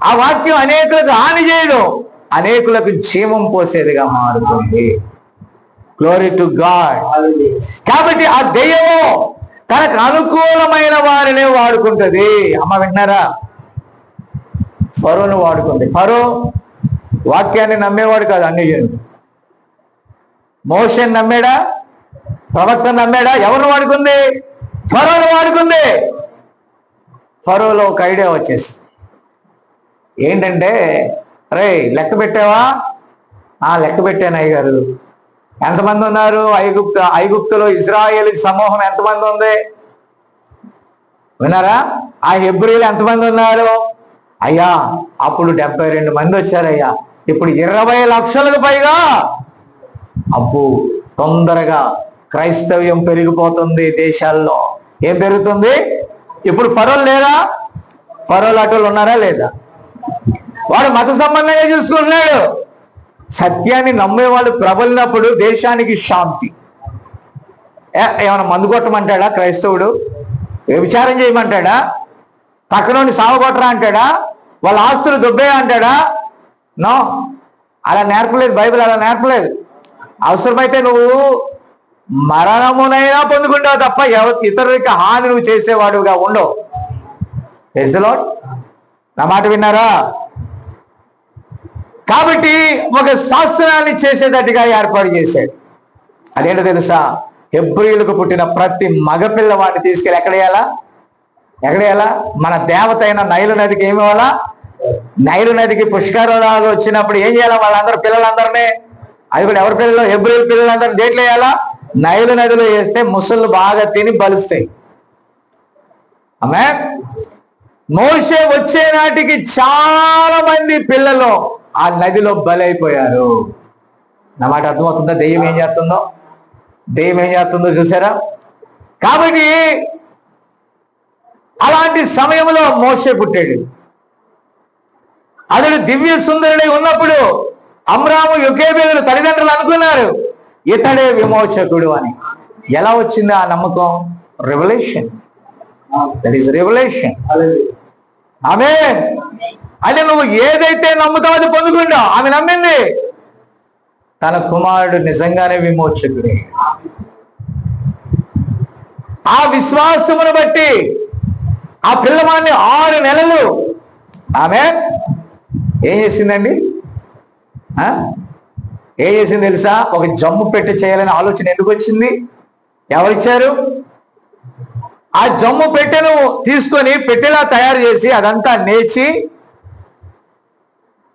ఆ వాక్యం అనేకులకు హాని చేయదు, అనేకులకు జీవం పోసేదిగా మారుతుంది. Glory to God. కాబట్టి ఆ దెయ్యము తనకు అనుకూలమైన వారినే వాడుకుంటది. అమ్మ విన్నారా? ఫరోను వాడుకుంది. ఫరో వాక్యాన్ని నమ్మేవాడు కాదు, అన్ని జనులు. మోషేని నమ్మాడా? ప్రవక్తను నమ్మాడా? ఎవరిని వాడుకుంది? ఫరోను వాడుకుంది. ఫరోలో ఒక ఐడియా వచ్చేసి ఏంటంటే, రే లెక్క పెట్టావా? లెక్క పెట్టాను అయ్యగారు. ఎంతమంది ఉన్నారు? ఐగుప్తులో ఇజ్రాయేల్ సమూహం ఎంతమంది ఉంది? విన్నారా? ఆ హెబ్రీలు ఎంతమంది ఉన్నారు? అయ్యా అప్పుడు 72 మంది వచ్చారయ్యా, ఇప్పుడు 20 లక్షలకు పైగా. అబ్బో, తొందరగా క్రైస్తవ్యం పెరిగిపోతుంది దేశాల్లో. ఏం పెరుగుతుంది? ఇప్పుడు ఫరోలు లేరా? ఫరోలు అటోళ్ళు ఉన్నారా లేదా? వాడు మత సంబంధంగా చూసుకుంటున్నాడు. సత్యాన్ని నమ్మేవాళ్ళు ప్రబలినప్పుడు దేశానికి శాంతి. ఏమైనా మందు కొట్టమంటాడా క్రైస్తవుడు? వ్యభిచారం చేయమంటాడా? పక్కనోని సావగొట్టరా అంటాడా? వాళ్ళ ఆస్తులు దుబ్బే అంటాడా? నో, అలా నేర్పలేదు బైబిల్. అలా నేర్పలేదు. అవసరమైతే నువ్వు మరణమునైనా పొందుకుంటావు తప్ప ఇతరులకి హాని నువ్వు చేసేవాడుగా ఉండవు. Praise the Lord. నా మాట విన్నారా? కాబట్టి ఒక శాస్త్రాన్ని చేసేటట్టుగా ఏర్పాటు చేశాడు. అదేంటో తెలుసా? హెబ్రీయులకు పుట్టిన ప్రతి మగపిల్లవాడిని తీసుకెళ్ళి ఎక్కడేయాలా? మన దేవత అయిన నైలు నదికి ఏమి ఇవ్వాలా? నైలు నదికి పుష్కరాలు వచ్చినప్పుడు ఏం చేయాలా? వాళ్ళందరూ పిల్లలందరినీ, అది కూడా ఎవరి పిల్లలు? హెబ్రీయుల పిల్లలందరూ దేంట్లో వేయాలా? నైలు నదిలో వేస్తే ముసళ్ళు బాగా తిని బలుస్తాయి. ఆమేన్. మోషే వచ్చే నాటికి చాలా మంది పిల్లలు ఆ నదిలో బలైపోయారు. నా మాట అర్థమవుతుందా? దెయ్యం ఏం చేస్తుందో చూసారా? కాబట్టి అలాంటి సమయంలో మోషే పుట్టాడు. అతడు దివ్య సుందరుడై ఉన్నప్పుడు అమ్రాము యోకేబేలు తల్లిదండ్రులు అనుకున్నారు ఇతడే విమోచకుడు అని. ఎలా వచ్చింది ఆ నమ్మకం? Revolution. That is revolution. Amen. అంటే నువ్వు ఏదైతే నమ్ముతావో అది పొందుకుంటావు. ఆమె నమ్మింది. తన కుమారుడు నిజంగానే విమోచకుడే. ఆ విశ్వాసమును బట్టి ఆ పిల్లవాడిని 6 నెలలు ఆమె ఏం చేసిందండి? ఏం చేసింది తెలుసా? ఒక జమ్ము పెట్టి చేయాలనే ఆలోచన ఎందుకు వచ్చింది? ఎవరిచ్చారు? ఆ జమ్ము పెట్టెను తీసుకొని పెట్టెలా తయారు చేసి అదంతా నేచి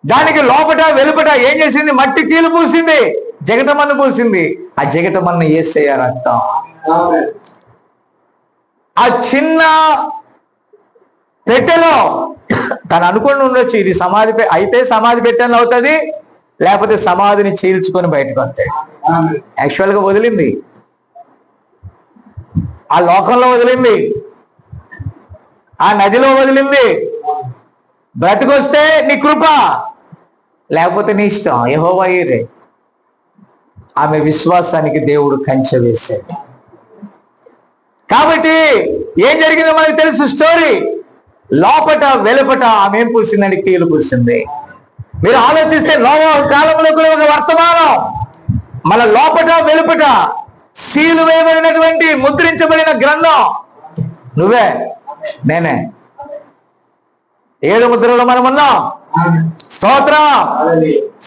దానికి లోపట వెలుపట ఏం చేసింది? మట్టి కీలు పూసింది, జగటమన్ను పూసింది. ఆ జగటమన్ను యేసయ్య రక్తం. ఆ చిన్న పెట్టెలో తను అనుకుని ఉండొచ్చు, ఇది సమాధి అయితే సమాధి పెట్టెను అవుతుంది, లేకపోతే సమాధిని చీల్చుకొని బయటకు వస్తాయి. యాక్చువల్గా వదిలింది, ఆ లోకంలో వదిలింది, ఆ నదిలో వదిలింది. బ్రతికొస్తే నీ కృప, లేకపోతే నీ ఇష్టం. యెహోవా ఈరే. ఆమె విశ్వాసానికి దేవుడు కంచె వేశాడు. కాబట్టి ఏం జరిగిందో మనకు తెలుసు స్టోరీ. లోపట వెలుపట ఆమె ఏం పూసిందండి? కీలు పూసింది. మీరు ఆలోచిస్తే నోవహు కాలంలో కూడా ఒక వర్తమానం, మన లోపట వెలుపట సీలు వేయబడినటువంటి ముద్రించబడిన గ్రంథం నువ్వే నేనే. 7 ముద్రలో మనం ఉన్నాం. స్తోత్రం.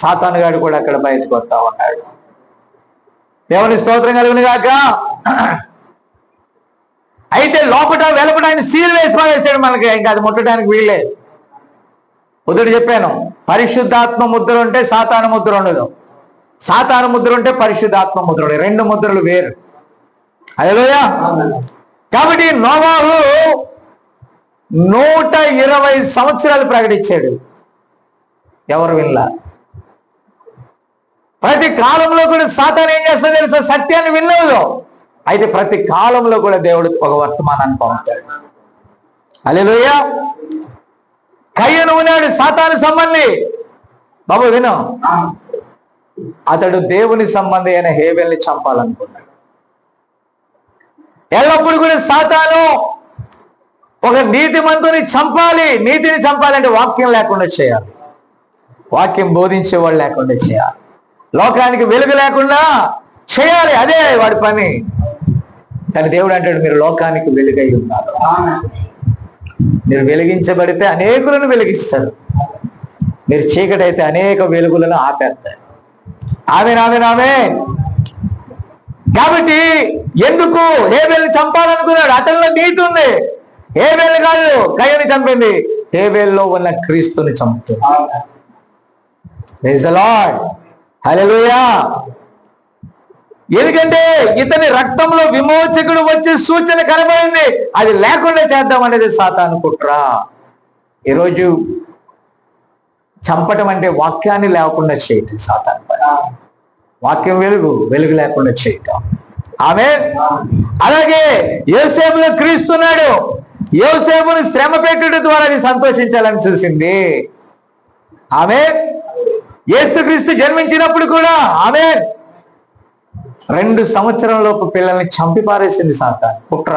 సాతాను గాడు కూడా అక్కడ బయటకు వస్తా ఉన్నాడు. దేవుని స్తోత్రం కలుగును గాక. అయితే లోపట వెలుపట ఆయన సీలు వేసి పారేసాడు మనకి, ఇంకా అది ముట్టడానికి వీల్లేదు. ముద్ర చెప్పాను, పరిశుద్ధాత్మ ముద్ర ఉంటే సాతాను ముద్ర ఉండదు, సాతాను ముద్ర ఉంటే పరిశుద్ధాత్మ ముద్ర ఉండదు. 2 ముద్రలు వేరు. హల్లెలూయా. కాబట్టి నోవహు 120 సంవత్సరాలు ప్రకటించాడు, ఎవరు వినలా. ప్రతి కాలంలో కూడా సాతాను ఏం చేస్తా తెలుసా? సత్యాన్ని వినలేదు. అయితే ప్రతి కాలంలో కూడా దేవుడు ఒక వర్తమానాన్ని పంపుతాడు. హల్లెలూయా. కయ్యను ఉన్నాడు, సాతాను సంబంధి. బాబు విను, అతడు దేవుని సంబంధి అయిన హేబెల్ని చంపాలనుకున్నాడు. ఎల్లప్పుడు కూడా సాతాను ఒక నీతిమంతుని చంపాలి. నీతిని చంపాలంటే వాక్యం లేకుండా చేయాలి, వాక్యం బోధించేవాళ్ళు లేకుండా చేయాలి, లోకానికి వెలుగు లేకుండా చేయాలి. అదే వాడి పని. కానీ దేవుడు అంటాడు, మీరు లోకానికి వెలుగై ఉన్నారు. మీరు వెలిగించబడితే అనేకులను వెలిగిస్తారు, మీరు చీకటి అయితే అనేక వెలుగులను ఆపేస్తారు. ఆమేన్, ఆమేన్, ఆమేన్. కాబట్టి ఎందుకు హేబెల్ని చంపాలనుకున్నాడు? అతనిలో నీతి ఉంది. హేబెల్ కాదు కయ్యని చంపింది, హేబెల్లో ఉన్న క్రీస్తుని చంపుతుంది. Praise the Lord. హల్లెలూయా. ఎందుకంటే ఇతని రక్తంలో విమోచకుడు వచ్చే సూచన కనబడింది. అది లేకుండా చేద్దామనేది సాతాను కుట్ర. ఈరోజు చంపటం అంటే వాక్యాన్ని లేకుండా చేయటం సాతాను పని. వాక్యం వెలుగు, వెలుగు లేకుండా చేయటం. ఆమేన్. అలాగే యోసేపులో క్రీస్తున్నాడు. యోసేపును శ్రమ పెట్టుట ద్వారా అది సంతోషించాలని చూసింది. ఆమేన్. యేసుక్రీస్తు జన్మించినప్పుడు కూడా ఆమేన్ 2 సంవత్సరం లోపు పిల్లల్ని చంపి పారేసింది సాతాను కుట్ర.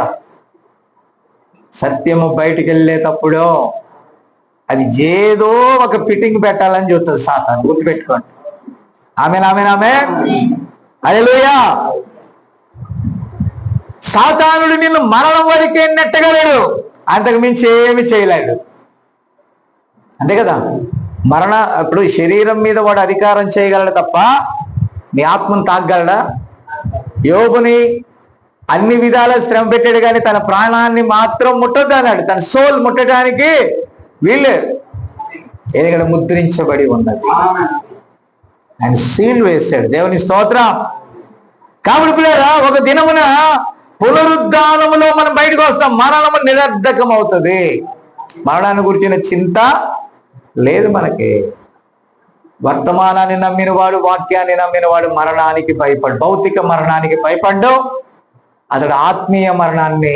సత్యము బయటికి వెళ్ళేటప్పుడు అది ఏదో ఒక ఫిట్టింగ్ పెట్టాలని చూస్తుంది సాతాను, గుర్తుపెట్టుకోండి. ఆమేన్, ఆమేన్, ఆమేన్. హల్లెలూయా. సాతానుడు నిన్ను మరణం వరకే నెట్టగలడు, అంతకు మించి ఏమి చేయలేడు. అంతే కదా. ఇప్పుడు శరీరం మీద వాడు అధికారం చేయగలడు తప్ప నీ ఆత్మను తాగలడా? యోబుని అన్ని విధాల శ్రమ పెట్టాడు, కానీ తన ప్రాణాన్ని మాత్రం ముట్టొద్దు అన్నాడు. తన సోల్ ముట్టడానికి వీళ్ళు ఎందుకంటే ముద్రించబడి ఉన్నది, ఆయన సీల్ వేశాడు. దేవుని స్తోత్రం. కాబట్టి పిల్లరా, ఒక దినమున పునరుద్ధానములో మనం బయటకు వస్తాం. మరణము నిరర్ధకం అవుతుంది. మరణాన్ని గురించిన చింత లేదు మనకి. వర్తమానాన్ని నమ్మినవాడు, వాక్యాన్ని నమ్మినవాడు మరణానికి భయపడు, భౌతిక మరణానికి భయపడ్డావు. అతడు ఆత్మీయ మరణాన్ని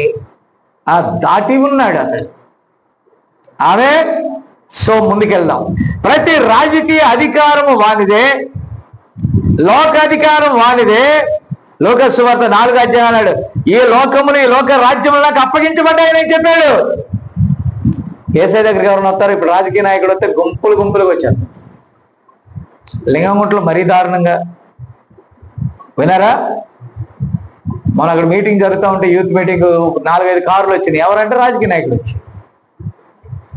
దాటి ఉన్నాడు అతడు. ఆమేన్. సో ముందుకెళ్దాం. ప్రతి రాజకీయ అధికారము వానిదే, లోకాధికారం వానిదే. లోక సువార్త 4వ అధ్యాయం అన్నాడు, ఈ లోకమును ఈ లోక రాజ్యములు నాకు అప్పగించబడ్డాయని చెప్పాడు. యేసయ్య దగ్గరికి ఎవరైనా వస్తారు? ఇప్పుడు రాజకీయ నాయకుడు వస్తే గుంపులు గుంపులుగా వచ్చేస్తారు. లింగంగుంట్లో మరీ దారుణంగా వినారా? మనం అక్కడ మీటింగ్ జరుగుతూ ఉంటే, యూత్ మీటింగ్, 4-5 కార్లు వచ్చినాయి. ఎవరంటే రాజకీయ నాయకుడు వచ్చి.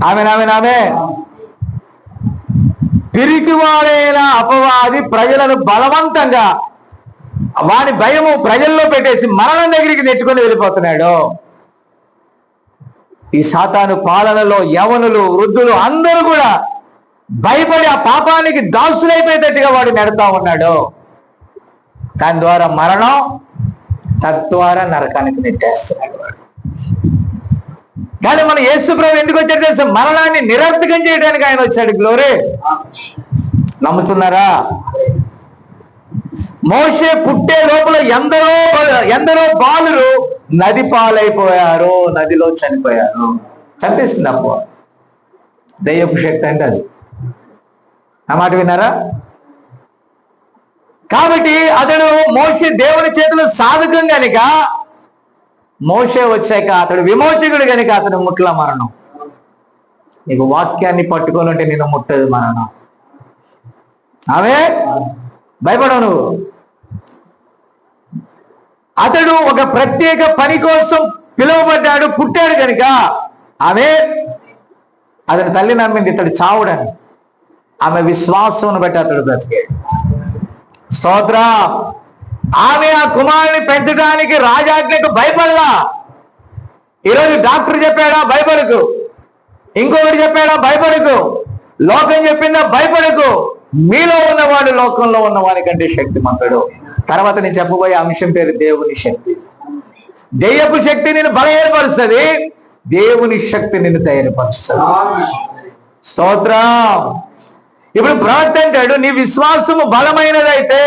ఆమె పిరికివాడైన అపవాది ప్రజలను బలవంతంగా వాని భయము ప్రజల్లో పెట్టేసి మరణం దగ్గరికి నెట్టుకొని వెళ్ళిపోతున్నాడు. ఈ సాతాను పాలనలో యవనులు, వృద్ధులు అందరూ కూడా భయపడి ఆ పాపానికి దాసులైపోయేటట్టుగా వాడు నెడతా ఉన్నాడు. దాని ద్వారా మరణం, తద్వారా నరకానికి నెట్టేస్తున్నాడు వాడు. కానీ మన యేసు ప్రభు ఎందుకు వచ్చాడు తెలుసా? మరణాన్ని నిరర్థకం చేయడానికి ఆయన వచ్చాడు. గ్లోరీ, నమ్ముతున్నారా? మోషే పుట్టే లోపల ఎందరో బాలురు నది పాలైపోయారు, నదిలో చనిపోయారు. చంపేసింది అప్ప. దయ్యపు శక్తి అంటే అది. నా మాట విన్నారా? కాబట్టి అతడు మోషే దేవుని చేతులు సాధకం గనుక, మోషే వచ్చాక అతడు విమోచకుడు గనుక అతడు ముట్ల మరణం. నీకు వాక్యాన్ని పట్టుకోవాలంటే నేను ముట్టదు మరణం. ఆమె భయపడవు నువ్వు. అతడు ఒక ప్రత్యేక పని కోసం పిలువబడ్డాడు, పుట్టాడు కనుక ఆమె అతని తల్లి నమ్మింది ఇతడు చావుడని. ఆమె విశ్వాసం బట్టి అతడు బ్రతికాడు. స్తోత్రం. ఆమె ఆ కుమారుని పెంచడానికి రాజాజ్ఞకు భయపడలా. ఈరోజు డాక్టర్ చెప్పాడా? భయపడకు. ఇంకొకటి చెప్పాడా? భయపడకు. లోకం చెప్పిందా? భయపడకు. మీలో ఉన్నవాడు లోకంలో ఉన్నవాడి కంటే శక్తిమంతుడు. తర్వాత నేను చెప్పబోయే అంశం పేరు దేవుని శక్తి. దెయ్యపు శక్తి నిన్ను బలహీనపరుస్తుంది, దేవుని శక్తి నిన్ను ధైర్యపరుస్తుంది. స్తోత్రం. ఇప్పుడు ప్రవక్త అంటాడు, నీ విశ్వాసము బలమైనదైతే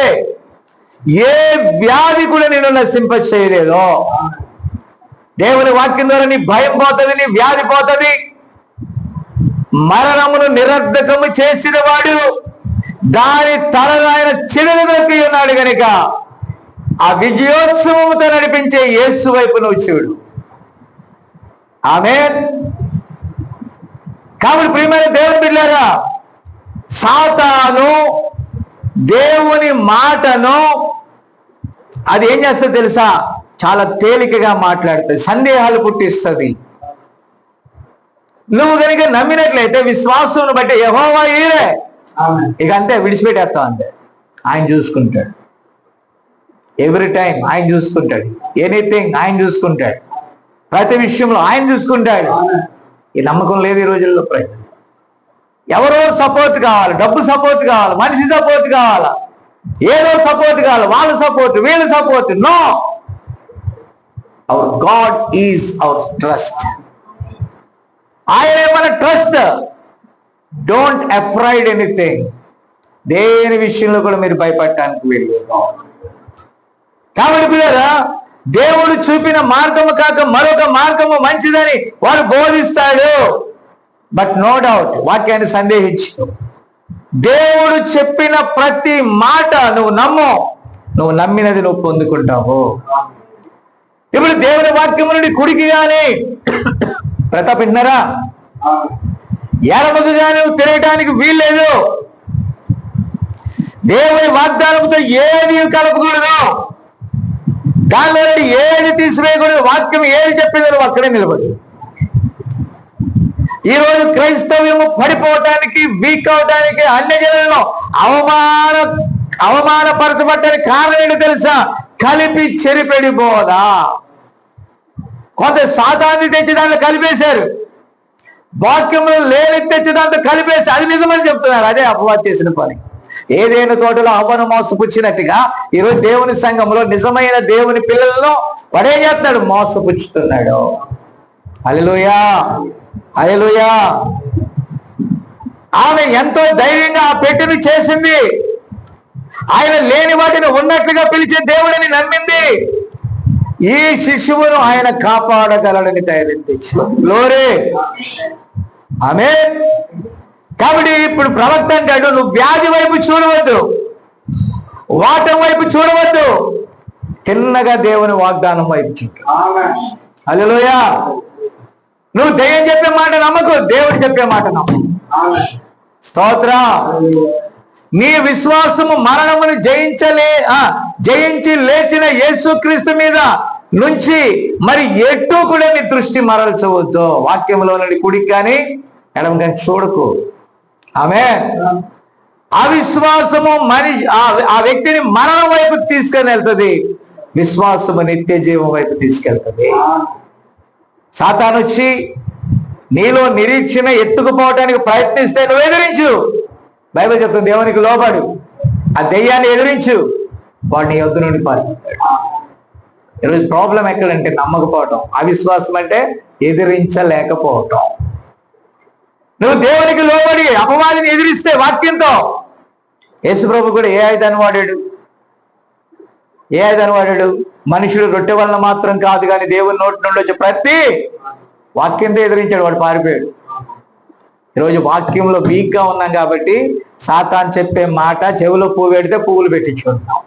ఏ వ్యాధి కూడా నిన్ను నశింప చేయలేదో. దేవుని వాక్యం ద్వారా నీ భయం పోతుంది, నీ వ్యాధి పోతుంది. మరణమును నిరర్ధకము చేసిన వాడు దాని తలను ఆయన చిరదొక్కి ఉన్నాడు కనుక ఆ విజయోత్సవంతో నడిపించే యేసు వైపు నువ్వు చూడు. ఆమేన్. కాబట్టి ప్రియమైన దేవుని బిడ్డలారా, సాతాను దేవుని మాటను అది ఏం చేస్తుంది తెలుసా? చాలా తేలికగా మాట్లాడుతుంది, సందేహాలు పుట్టిస్తుంది. నువ్వు కనుక నమ్మినట్లయితే విశ్వాసం బట్టి యెహోవా ఈరే, ఇక అంతే, విడిచిపెట్టేస్తాం అంతే. ఆయన చూసుకుంటాడు. ఎవ్రీ టైం ఆయన చూసుకుంటాడు. ఎనీథింగ్ ఆయన చూసుకుంటాడు. ప్రతి విషయంలో ఆయన చూసుకుంటాడు. ఈ నమ్మకం లేదు ఈ రోజుల్లో. ప్రజలు ఎవరో సపోర్ట్ కావాలి, డబ్బు సపోర్ట్ కావాలి, మనిషి సపోర్ట్ కావాలా, ఏదో సపోర్ట్ కావాలి, వాళ్ళ సపోర్ట్, వీళ్ళ support. No, our God is our trust. ఆయనే మన ట్రస్ట్. Don't afraid anything. దేని విషయంలో కూడా మీరు భయపడటానికి వెళ్ళలేదు. కాబట్టి పిల్లరా, దేవుడు చూపిన మార్గము కాక మరొక మార్గము మంచిదని వాడు బోధిస్తాడు. బట్ నో డౌట్, వాక్యాన్ని సందేహించు. దేవుడు చెప్పిన ప్రతి మాట నువ్వు నమ్ము. నువ్వు నమ్మినది నువ్వు పొందుకుంటావు. ఇప్పుడు దేవుని వాక్యము నుండి కుడికి గాని ప్రతాప్ విన్నారా, ఎడమకు గాని నువ్వు తిరగటానికి వీల్లేదు. దేవుని వాగ్దానంతో ఏది కలపకూడదు, దానిలో నుండి ఏది తీసివేయకూడదు. వాక్యం ఏది చెప్పిందో నువ్వు అక్కడే నిలబడు. ఈరోజు క్రైస్తవ్యము పడిపోవటానికి, వీక్ అవటానికి, అన్య జనులను అవమానపరచబట్టడానికి కారణం ఏంటో తెలుసా? కలిపి చెరిపెడి బోధ. కొంత సాతాన్ని తెచ్చి దాంట్లో కలిపేశారు, వాక్యంలో లేని తెచ్చి దాంట్లో కలిపేసి అది నిజమని చెప్తున్నారు. అదే అపవాది చేసిన పని. ఏదైనా తోటలో అవ్వను మోసపుచ్చినట్టుగా ఈరోజు దేవుని సంఘంలో నిజమైన దేవుని పిల్లలను వాడే చేస్తున్నాడు, మోసపుచ్చుతున్నాడు. హల్లెలూయా, హల్లెలూయా. ఆమె ఎంతో ధైర్యంగా ఆ పెట్టెను చేసింది. ఆయన లేని వాటిని ఉన్నట్లుగా పిలిచే దేవుడిని నమ్మింది. ఈ శిశువును ఆయన కాపాడగలడని ధైర్యం తెచ్చు. గ్లోరీ, ఆమేన్. కాబట్టి ఇప్పుడు ప్రవక్త అంటాడు, నువ్వు వ్యాధి వైపు చూడవద్దు, వాటం వైపు చూడవద్దు, తిన్నగా దేవుని వాగ్దానం వైపు చూడు. హల్లెలూయా. నువ్వు దయ్యం చెప్పే మాట నమ్మకు, దేవుడు చెప్పే మాట నమ్ము. స్తోత్రం. నీ విశ్వాసము మరణమును జయించి లేచిన యేసుక్రీస్తు మీద నుంచి మరి ఎటు కూడా నీ దృష్టి మరల్చవద్దు. వాక్యంలో నుండి కుడికి కానీ ఎడమ కానీ చూడకు. ఆమేన్. అవిశ్వాసము ఆ వ్యక్తిని మరణం వైపు తీసుకొని వెళ్తుంది, విశ్వాసము నిత్య జీవం వైపు తీసుకెళ్తుంది. సాతాను వచ్చి నీలో నిరీక్షణ ఎత్తుకుపోవటానికి ప్రయత్నిస్తే నువ్వు ఎదిరించు. బైబిల్ చెప్తుంది, దేవునికి లోబడు, ఆ దెయ్యాన్ని ఎదిరించు, వాడిని యొద్ద నుండి పారిపోతాడు. ఈరోజు ప్రాబ్లం ఎక్కడంటే నమ్మకపోవటం. అవిశ్వాసం అంటే ఎదిరించలేకపోవటం. నువ్వు దేవునికి లోబడి అపవాదిని ఎదిరిస్తే వాక్యంతో, యేసుప్రభు కూడా ఏ ఆయుధాన్ని వాడాడు? మనుషుడు రొట్టె వలన మాత్రం కాదు కానీ దేవుని నోటి నుండి వచ్చే ప్రతి వాక్యంతో ఎదిరించాడు, వాడు పారిపోయాడు. ఈరోజు వాక్యంలో వీక్గా ఉన్నాం కాబట్టి సాతాను చెప్పే మాట చెవిలో పువ్వు పెడితే పువ్వులు పెట్టించుకుంటున్నాం.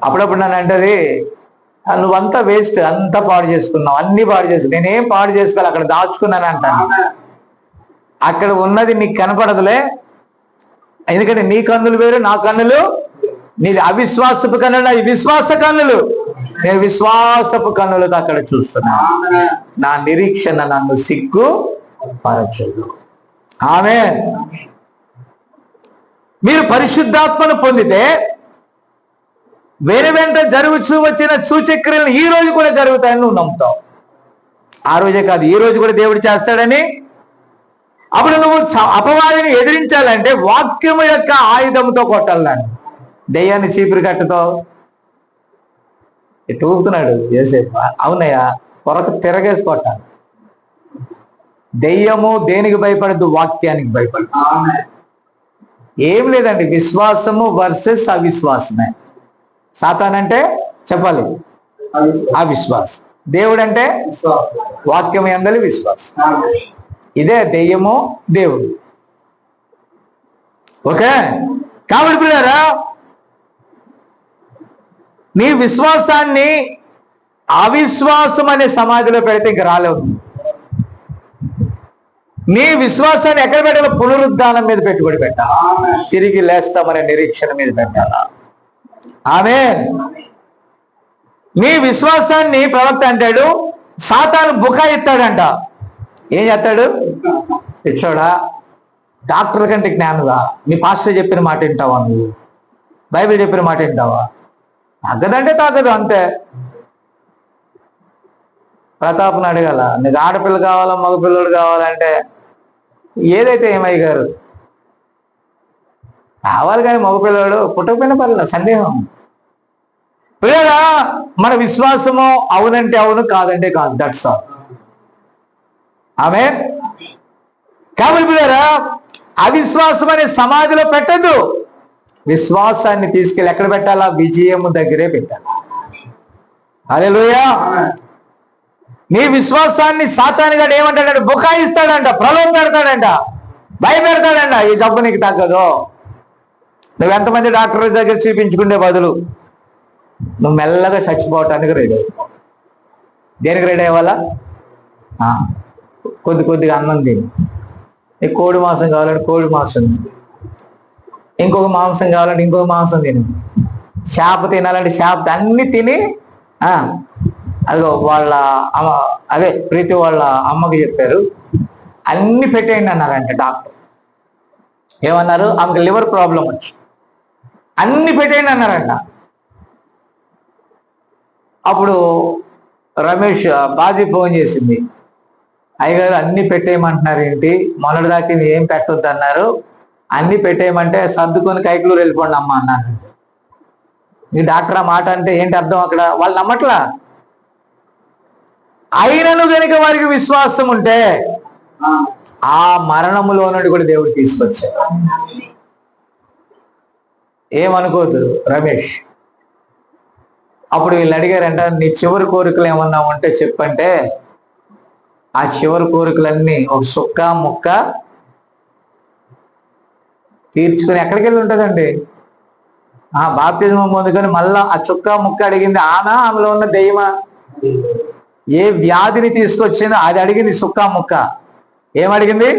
అప్పుడప్పుడు నన్ను అంటది, నువ్వంతా వేస్ట్, అంతా పాడు చేసుకున్నావు, అన్ని పాడు చేసుకున్నావు. నేనేం పాడు చేసుకోవాలి, అక్కడ దాచుకున్నాను అంటాను. అక్కడ ఉన్నది నీకు కనపడదులే, ఎందుకంటే నీ కన్నులు వేరు, నా కన్నులు, నీది అవిశ్వాసపు కన్నులు, నాది విశ్వాస కన్నులు. నేను విశ్వాసపు కన్నులతో అక్కడ చూస్తున్నా. నా నిరీక్షణ నన్ను సిగ్గు పరచదు. ఆమేన్. మీరు పరిశుద్ధాత్మను పొందితే వేరే వెంట జరుగుచూ వచ్చిన సూచక్రియలు ఈ రోజు కూడా జరుగుతాయని నువ్వు నమ్ముతావు. ఆ రోజే కాదు, ఈ రోజు కూడా దేవుడు చేస్తాడని. అప్పుడు నువ్వు అపవాదిని ఎదిరించాలంటే వాక్యము యొక్క ఆయుధంతో కొట్టాలి దాన్ని. దెయ్యాన్ని చీపురు కట్టుతో ఇటు ఊపుతున్నాడు యేసేపు. అవునయ్యా, కొరకు తిరగేసి కొట్టాలి. దెయ్యము దేనికి భయపడదు? వాక్యానికి భయపడదు. ఏం లేదండి, విశ్వాసము వర్సెస్ అవిశ్వాసమే. సాతానంటే చెప్పాలి అవిశ్వాసం, దేవుడు అంటే వాక్యం యందలి విశ్వాసం. ఇదే దెయ్యము దేవుడు. ఓకే, కాబట్టి పిల్లరా, నీ విశ్వాసాన్ని అవిశ్వాసం అనే సమాధిలో పెడితే ఇంక రాలేవు. నీ విశ్వాసాన్ని ఎక్కడ పెట్టాలో? పునరుద్ధానం మీద పెట్టుబడి పెట్టాలా, తిరిగి లేస్తామనే నిరీక్షణ మీద పెట్టాలా. ఆమేన్. నీ విశ్వాసాన్ని ప్రవక్త అంటాడు, సాతాను బుకాయిస్తాడంట. ఏం చేస్తాడు? పిచ్చోడా, డాక్టర్ కంటే జ్ఞానుగా నీ పాస్టర్ చెప్పిన మాట వింటావా? నువ్వు బైబిల్ చెప్పిన మాట వింటావా? తగ్గదంటే తగ్గదు, అంతే. ప్రతాప్ను అడగాల, నీకు ఆడపిల్ల కావాలా మగపిల్లడు కావాలంటే ఏదైతే ఏమయ్య గారు కావాలి, కానీ మగపిల్లడు పుట్టకపోయినా పర్లేదు, సందేహం. పిల్లరా, మన విశ్వాసము అవునంటే అవును, కాదంటే కాదు. That's all. ఆమేన్. కాబట్టి పిల్లరా, అవిశ్వాసం అనే సమాధిలో పెట్టద్దు. విశ్వాసాన్ని తీసుకెళ్ళి ఎక్కడ పెట్టాలా? విజయము దగ్గరే పెట్టాలి. హల్లెలూయా. నీ విశ్వాసాన్ని సాతానుగాడు ఏమంటాడంటే బుకాయిస్తాడంట, ప్రలోభ పెడతాడంట, భయపెడతాడంట. ఈ జబ్బు నీకు తగ్గదు. నువ్వు ఎంతమంది డాక్టర్ దగ్గర చూపించుకునే బదులు నువ్వు మెల్లగా చచ్చిపోవటానికి రెడీ అయిపో. దేనికి రెడీ అవ్వాలా? కొద్దిగా అన్నం తిని, నీకు కోడి మాంసం కావాలంటే కోడి మాంసం తిని, ఇంకొక మాంసం కావాలంటే ఇంకొక మాంసం తిని, చేప తినాలంటే చేప, అన్ని తిని అదిగో వాళ్ళ అమ్మ, అదే ప్రీతి వాళ్ళ అమ్మకి చెప్పారు, అన్ని పెట్టేయండి అన్నారంట డాక్టర్. ఏమన్నారు? ఆమెకు లివర్ ప్రాబ్లం వచ్చి అన్ని పెట్టేయండి అన్నారంట. అప్పుడు రమేష్ బాజీ ఫోన్ చేసింది, అయ్యగారు అన్ని పెట్టేయమంటున్నారు ఏంటి, మొన్నటిదాకా ఏం పెట్టొద్దు అన్నారు, అన్ని పెట్టేయమంటే సర్దుకొని కైకులూరు వెళ్ళిపోండి అమ్మ అన్నారు. ఈ డాక్టర్ ఆ మాట అంటే ఏంటి అర్థం? అక్కడ వాళ్ళు నమ్మట్లా. అయినను కనుక వారికి విశ్వాసం ఉంటే ఆ మరణములో నుండి కూడా దేవుడు తీసుకొచ్చాడు. ఏమనుకోదు రమేష్. అప్పుడు వీళ్ళు అడిగారంట, నీ చివరి కోరికలు ఏమన్నా ఉంటే చెప్పంటే ఆ చివరి కోరికలన్నీ ఒక సుక్క ముక్క తీర్చుకుని ఎక్కడికి వెళ్ళి ఉంటుందండి? బాప్తిజం పొందుకొని మళ్ళా ఆ చుక్క ముక్క అడిగింది ఆమెలో ఉన్న దెయ్యమా? ఏ వ్యాధిని తీసుకొచ్చిందో అది అడిగింది సుక్క ముక్క. ఏమడిగింది?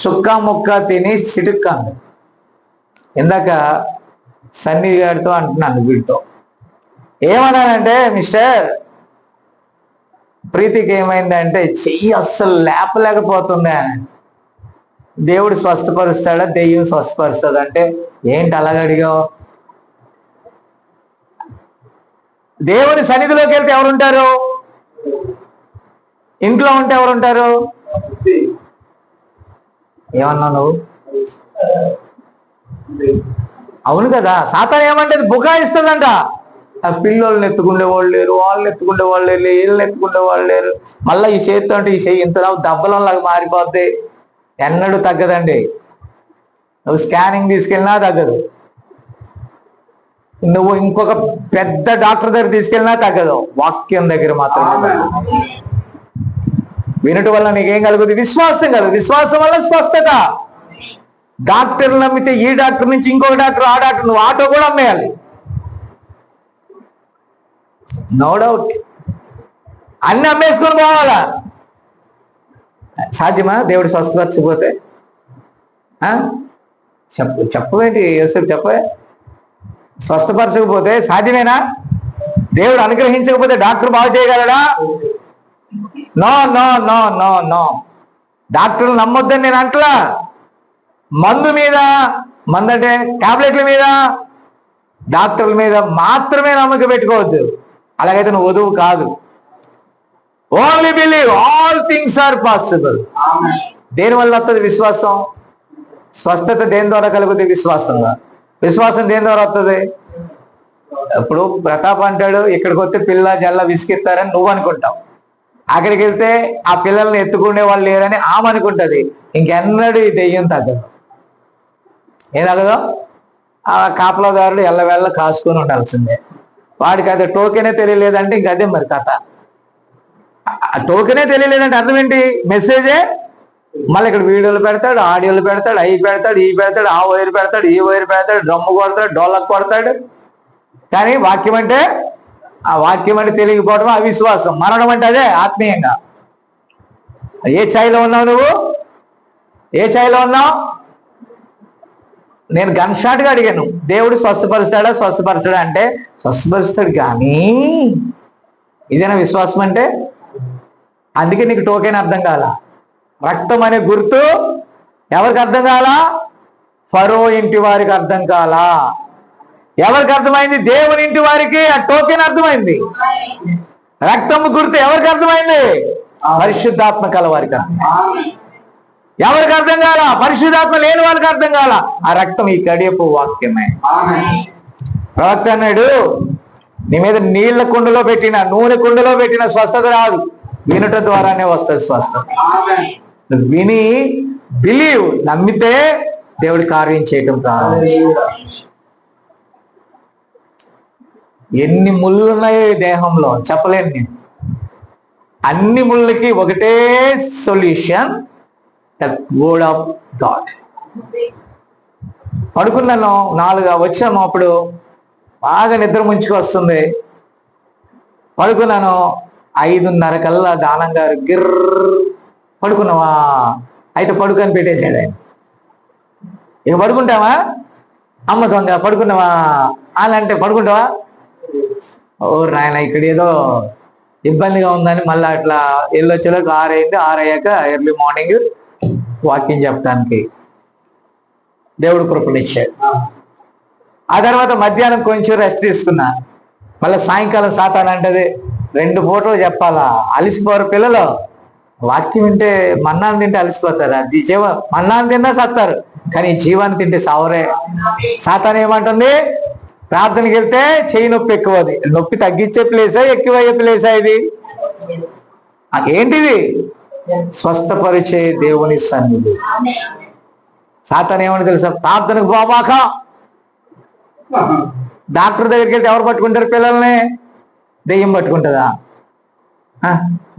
సుక్క ముక్క తిని చిటుక్కంది. ఇందాక సన్నీ గారితో అంటున్నాను, వీడితో ఏమన్నానంటే, మిస్టర్ ప్రీతికి ఏమైందంటే చెయ్యి అస్సలు లేపలేకపోతుంది అని. దేవుడు స్వస్థపరుస్తాడా దెయ్యం స్వస్థపరుస్తాడా అంటే ఏంటి అలాగడిగావు? దేవుని సన్నిధిలోకి వెళ్తే ఎవరుంటారు? ఇంట్లో ఉంటే ఎవరుంటారు? ఏమన్నా నువ్వు? అవును కదా, సాతాను ఏమంటే బుకాయిస్తుందంట. ఆ పిల్లల్ని ఎత్తుకుండే వాళ్ళు లేరు, వాళ్ళని ఎత్తుకుండే వాళ్ళు లేరు, వీళ్ళని ఎత్తుకుండే వాళ్ళు లేరు. మళ్ళీ ఈ చేతితో అంటే ఈ చెయ్యి ఇంత దెబ్బలంలాగా మారిపోద్ది. ఎన్నడూ తగ్గదండి. నువ్వు స్కానింగ్ తీసుకెళ్ళినా తగ్గదు, నువ్వు ఇంకొక పెద్ద డాక్టర్ దగ్గర తీసుకెళ్ళినా తగ్గదు. వాక్యం దగ్గర మాత్రమే. వినటం వల్ల నీకేం కలుగుతుంది? విశ్వాసం కలుగుతుంది. విశ్వాసం వల్ల స్వస్థత. డాక్టర్లు నమ్మితే ఈ డాక్టర్ నుంచి ఇంకొక డాక్టర్, ఆ డాక్టర్, నువ్వు ఆటో కూడా అమ్మేయాలి. No doubt. అన్ని అమ్మేసుకొని పోవాలా? సాధ్యమా దేవుడు స్వస్థపరచకపోతే? చెప్పవేంటి యోసేపు? చెప్పే. స్వస్థపరచకపోతే సాధ్యమేనా? దేవుడు అనుగ్రహించకపోతే డాక్టర్ బాగు చేయగలడా? No no no no no. డాక్టర్లు నమ్మొద్దని నేను అంటలా. మందు మీద, మందు అంటే టాబ్లెట్ల మీద, డాక్టర్ల మీద మాత్రమే నమ్మకం పెట్టుకోవద్దు. అలాగైతే నువ్వు వధువు కాదు. Only believe all things are possible. దేని వల్ల వస్తుంది? విశ్వాసం. స్వస్థత దేని ద్వారా కలుగుతుంది? విశ్వాసంగా. విశ్వాసం దేని ద్వారా వస్తుంది? ఇప్పుడు ప్రతాప్ అంటాడు, ఇక్కడికి వస్తే పిల్ల జల్ల విసికిస్తారని నువ్వు అనుకుంటావు. అక్కడికి వెళ్తే ఆ పిల్లల్ని ఎత్తుకునే వాళ్ళు లేరని ఆమె అనుకుంటుంది. ఇంకెన్నడూ ఈ దెయ్యం తగ్గదు. ఏం తగ్గదు? ఆ కాపలాదారుడు ఎల్లవేళ్ళ కాసుకొని ఉండాల్సిందే. వాడికి అది టోకెనే తెలియలేదంటే ఇంక అదే మరి కథ. ఆ టోకెనే తెలియలేదంటే అర్థం ఏంటి? మెసేజే. మళ్ళీ ఇక్కడ వీడియోలు పెడతాడు, ఆడియోలు పెడతాడు, అవి పెడతాడు, ఈ పెడతాడు, ఆ వైరు పెడతాడు, ఈ వైరు పెడతాడు, డ్రమ్ము కొడతాడు, డోలకు కొడతాడు. కానీ వాక్యం అంటే, ఆ వాక్యం అంటే తెలియకపోవడం అవిశ్వాసం. మరణం అంటే అదే ఆత్మీయంగా. ఏ ఛాయిలో ఉన్నావు నువ్వు? ఏ ఛాయిలో ఉన్నావు? నేను గన్ షాట్గా అడిగాను, దేవుడు స్వస్థపరుస్తాడా? స్వస్థపరచాడా అంటే స్వస్థపరుస్తాడు. కానీ ఇదేనా విశ్వాసం అంటే? అందుకే నీకు టోకెన్ అర్థం కాల. రక్తం అనే గుర్తు ఎవరికి అర్థం కాలా? ఫరో ఇంటి వారికి అర్థం కాలా. ఎవరికి అర్థమైంది? దేవుని ఇంటి వారికి ఆ టోకెన్ అర్థమైంది. రక్తము గుర్తు ఎవరికి అర్థమైంది? పరిశుద్ధాత్మ కల వారికి. ఎవరికి అర్థం కాల? పరిశుద్ధాత్మ లేని వాళ్ళకి అర్థం కాల. ఆ రక్తం ఈ కడియపు వాక్యమే. ప్రవక్త అన్నాడు, నీ మీద నీళ్ల కుండలో పెట్టిన, నూనె కుండలో పెట్టిన స్వస్థత రాదు, వినుట ద్వారానే వస్తుంది స్వస్థత. విని బిలీవ్, నమ్మితే దేవుడి కార్యం చేయటం ప్రారంభించు. ఎన్ని ముళ్ళు ఉన్నాయో ఈ దేహంలో చెప్పలేను నేను. అన్ని ముళ్ళకి ఒకటే solution, the word of God. పడుకున్నాను, 4 వచ్చాము, అప్పుడు బాగా నిద్ర ముంచుకొస్తుంది. పడుకున్నాను, 5:30 కల్లా దానం గారు గిర్ర పడుకున్నావా? అయితే పడుకొని పెట్టేశాడు ఆయన. ఇక పడుకుంటావా? అమ్మ దొంగ పడుకున్నావా అని అంటే పడుకుంటావా? ఓ నాయన, ఇక్కడ ఏదో ఇబ్బందిగా ఉందని మళ్ళీ అట్లా వెళ్ళొచ్చేలోకి 6 అయింది. 6 అయ్యాక ఎర్లీ మార్నింగ్ వాక్యం చెప్పడానికి దేవుడు కృపనిచ్చాడు. ఆ తర్వాత మధ్యాహ్నం కొంచెం రెస్ట్ తీసుకున్నా. మళ్ళీ సాయంకాలం సాతాను అంటది, 2 పూటలు చెప్పాలా? అలిసిపోరు పిల్లలు. వాక్యం వింటే మన్నాను తింటే అలసిపోతారు. అది మన్నాను తిన్నా సత్తారు, కానీ జీవాన్ని తింటే సావరే. సాతాను ఏమంటుంది? ప్రార్థనకి వెళ్తే చెయ్యి నొప్పి ఎక్కువది. నొప్పి తగ్గించే ప్లేసా ఎక్కువయ్యే ప్లేసా ఇది? ఏంటిది? స్వస్థపరిచే దేవుని సన్నిధి. సాతాను ఏమని తెలుసా? ప్రార్థనకు బాబాక. డాక్టర్ దగ్గరికి వెళ్తే ఎవరు పట్టుకుంటారు పిల్లల్ని? దెయ్యం పట్టుకుంటుందా?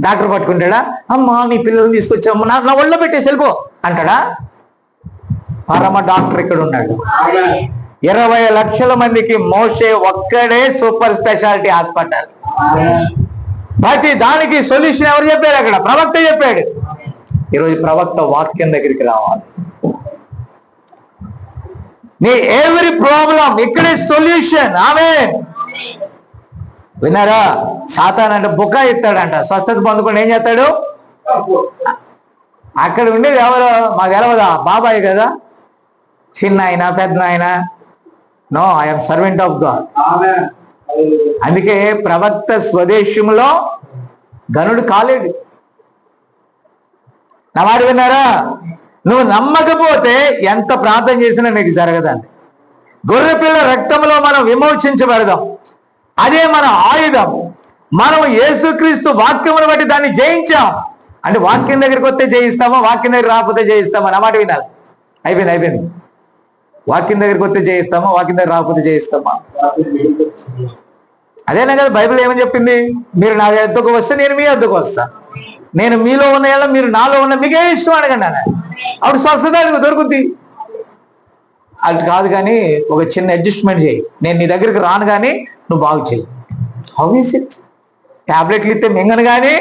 డాక్టర్ పట్టుకుంటాడా? అమ్మా నీ పిల్లల్ని తీసుకొచ్చామ్మా, నా ఒళ్ళో పెట్టేసి వెళ్ళిపో అంటాడా? పరమ డాక్టర్ ఇక్కడ ఉన్నాడు. 20 లక్షల మందికి మోషే ఒక్కడే సూపర్ స్పెషాలిటీ హాస్పిటల్. ప్రతి దానికి సొల్యూషన్ ఎవరు చెప్పారు? అక్కడ ప్రవక్త చెప్పాడు. ఈరోజు ప్రవక్త వాక్యం దగ్గరికి రావాలి. నీ ఎవ్రీ ప్రాబ్లం ఇక్కడే సొల్యూషన్. ఆమేన్. విన్నారా? సాతాను అంటే బుక్క ఇస్తాడంట. స్వస్థత పొందుకొని ఏం చేస్తాడు? అక్కడ ఉండేది ఎవరు మాకు తెలవదా? బాబాయ్ కదా, చిన్న ఆయన పెద్ద ఆయన. No, I'm servant of God. అందుకే ప్రవక్త స్వదేశంలో గనుడు కాలేడు. నా మాట విన్నారా? నువ్వు నమ్మకపోతే ఎంత ప్రార్థన చేసినా నీకు జరగదండి. గొర్రెపిల్ల రక్తంలో మనం విమోచించబడదాం, అదే మన ఆయుధం. మనం యేసుక్రీస్తు వాక్యమును బట్టి దాన్ని జయించాం. అంటే వాక్యం దగ్గరికి వస్తే జయిస్తామా, వాక్యం దగ్గర రాకపోతే జయిస్తామా? నా మాట వినాలి. అయిపోయింది. వాక్యం దగ్గరికి వస్తే జయిస్తామా, వాక్యం దగ్గర రాకపోతే జయిస్తామా? అదేనా కదా బైబిల్ ఏమని చెప్పింది? మీరు నా వద్దకు వస్తే నేను మీ వద్దకు వస్తా, నేను మీలో ఉన్న మీరు నాలో ఉన్న, మీకే ఇష్టం అడగండి అన్న. అప్పుడు స్వస్థత దొరుకుద్ది. అది కాదు కానీ ఒక చిన్న అడ్జస్ట్మెంట్ చేయి. నేను నీ దగ్గరికి రాను కానీ నువ్వు బాగు చేయి. How is it? ట్యాబ్లెట్లు ఇస్తే మింగను కానీ